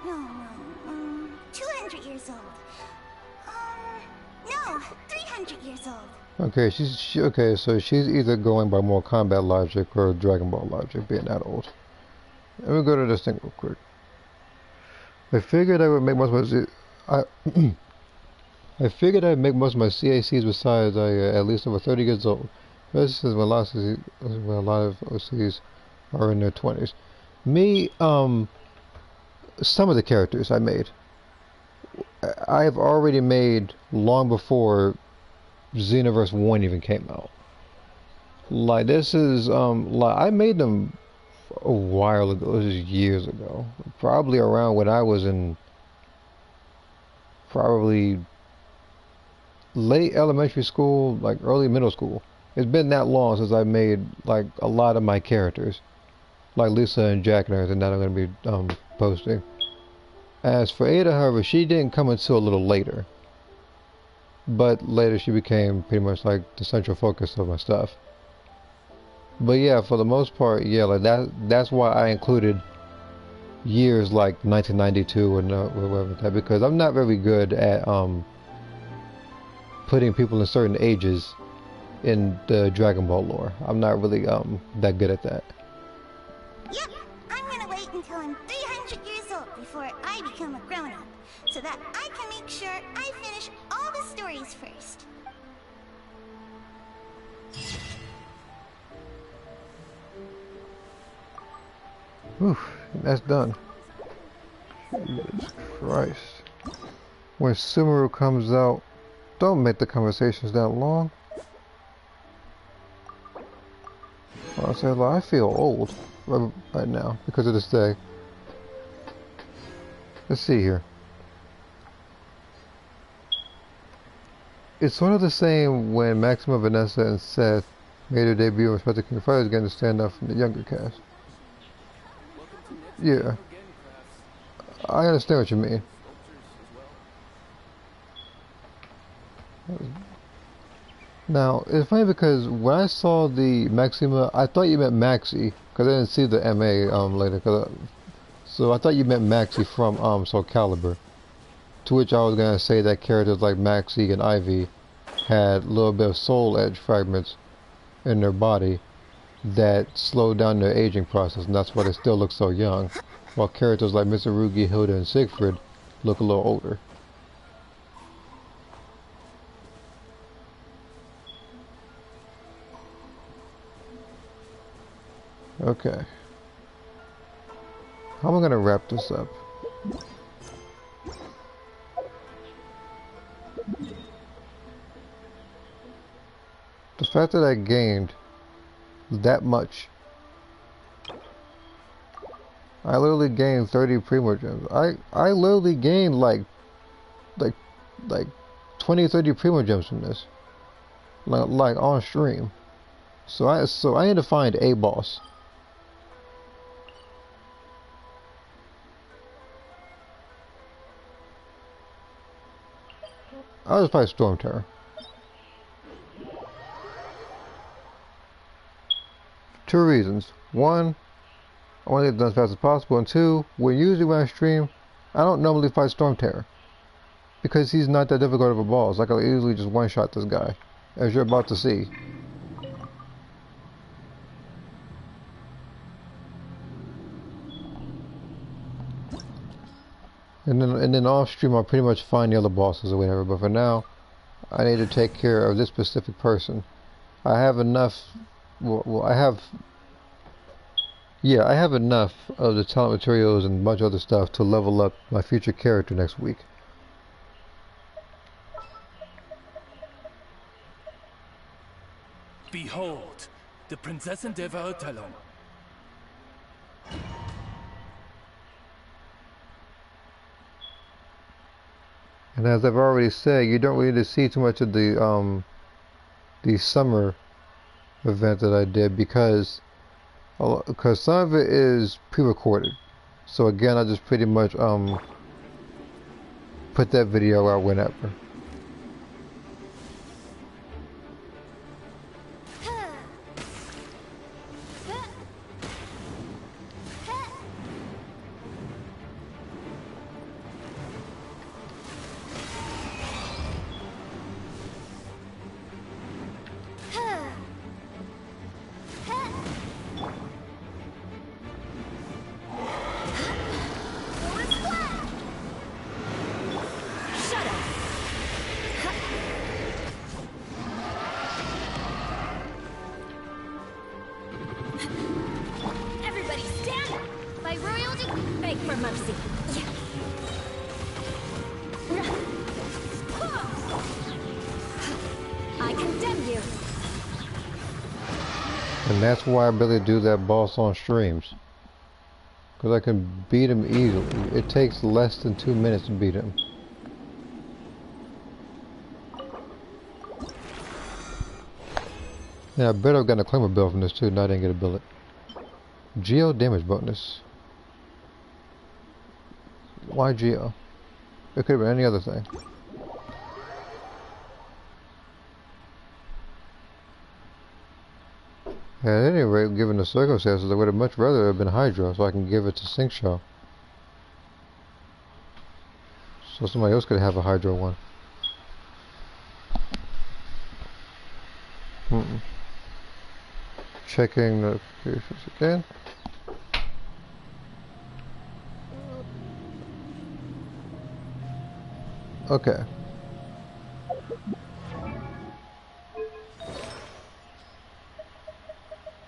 No, 200 years old. No, 300 years old. Okay, okay, so she's either going by more combat logic or Dragon Ball logic, being that old. Let me go to this thing real quick. I figured I would make most of my I figured I'd make most of my CACs besides I at least over 30 years old. This is when a lot of OCs are in their 20s. Me, some of the characters I made, I've already made long before Xenoverse 1 even came out. Like this is like I made them a while ago. This is years ago. Probably around when I was in probably late elementary school, like early middle school. It's been that long since I made like a lot of my characters, like Lisa and Jack and everything that I'm going to be posting. As for Ada, however, she didn't come until a little later. But later she became pretty much like the central focus of my stuff. But yeah, for the most part, yeah, like that's why I included years like 1992 and whatever that, because I'm not very good at putting people in certain ages in the Dragon Ball lore. I'm not really that good at that. Yep, I'm gonna wait until I'm 300 years old before I become a grown-up, so that I can make sure I finish all the stories first. Whew, that's done. Jesus Christ. When Sumeru comes out, don't make the conversations that long. I said, like, I feel old right now because of this day. Let's see here. It's sort of the same when Maxima, Vanessa, and Seth made their debut and Respected King of Fighters getting to stand out from the younger cast. Yeah. I understand what you mean. Now, it's funny because when I saw the Maxima, I thought you meant Maxi, because I didn't see the MA later. So I thought you meant Maxie from Soul Calibur. To which I was gonna say that characters like Maxie and Ivy had a little bit of soul edge fragments in their body that slowed down their aging process, and that's why they still look so young. While characters like Mitsurugi, Hilda, and Siegfried look a little older. Okay. How am I gonna wrap this up? The fact that I gained that much. I literally gained 30 Primogems. I literally gained like 20, 30 Primogems from this. Like on stream. So I need to find a boss. I'll just fight Storm Terror. Two reasons. One, I want to get it done as fast as possible, and two, usually when I stream, I don't normally fight Storm Terror. Because he's not that difficult of a boss. I can easily just one-shot this guy, as you're about to see. And then off stream I'll pretty much find the other bosses or whatever, but for now, I need to take care of this specific person. I have enough, I have enough of the talent materials and a bunch of other stuff to level up my future character next week. Behold, the Prinzessin der Verurteilung. And as I've already said, you don't really need to see too much of the summer event that I did because some of it is pre-recorded. So again, I just pretty much put that video out whenever. And that's why I really do that boss on streams. Because I can beat him easily. It takes less than 2 minutes to beat him. Yeah, I bet I've gotten a claimer bill from this too, and I didn't get a billet. Geo damage bonus. Why Geo? It could have been any other thing. At any rate, given the circumstances, I would have much rather have been Hydra, so I can give it to Sync Show. So somebody else could have a Hydra one. Checking notifications again. Okay.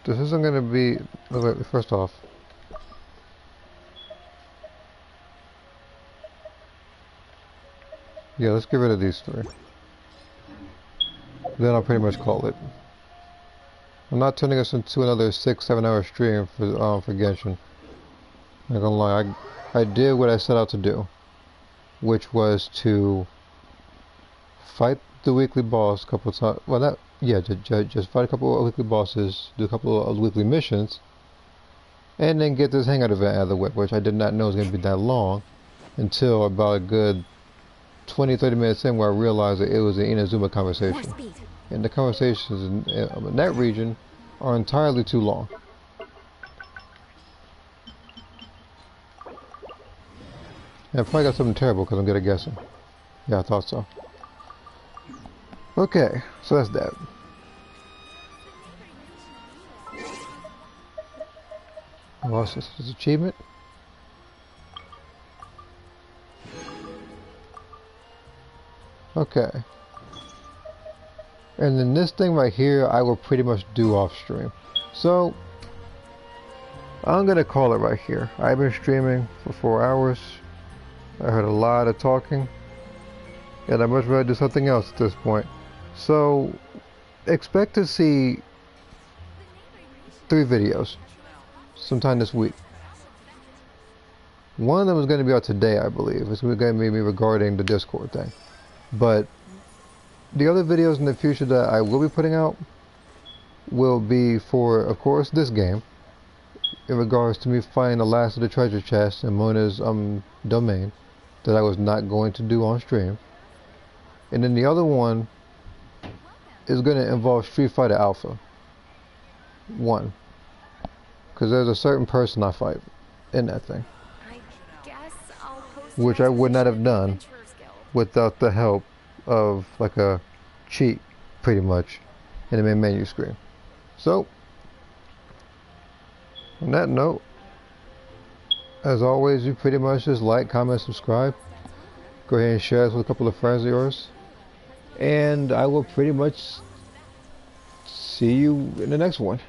This isn't going to be... Wait, first off. Yeah, let's get rid of these three. Then I'll pretty much call it. I'm not turning us into another 6-7 hour stream for Genshin. Not gonna lie, I did what I set out to do. Which was to fight the weekly boss a couple of times. Well, not... Yeah, just fight a couple of weekly bosses, do a couple of weekly missions, and then get this Hangout event out of the way, which I did not know was going to be that long, until about a good 20-30 minutes in, where I realized that it was an Inazuma conversation. And the conversations in that region are entirely too long. And I probably got something terrible because I'm good at guessing. Yeah, I thought so. Okay, so that's that. What's this? This achievement? Okay. And then this thing right here, I will pretty much do off stream. So, I'm gonna call it right here. I've been streaming for 4 hours. I heard a lot of talking. And I'd much rather do something else at this point. So, expect to see 3 videos sometime this week. One of them is going to be out today, I believe. It's going to be me regarding the Discord thing. But the other videos in the future that I will be putting out will be for, of course, this game. In regards to me finding the last of the treasure chest in Mona's domain that I was not going to do on stream. And then the other one is going to involve Street Fighter Alpha 1. Because there's a certain person I fight in that thing. Which I would not have done without the help of like a cheat, pretty much, in the main menu screen. So, on that note, as always, you pretty much just like, comment, subscribe. Go ahead and share this with a couple of friends of yours. And I will pretty much see you in the next one.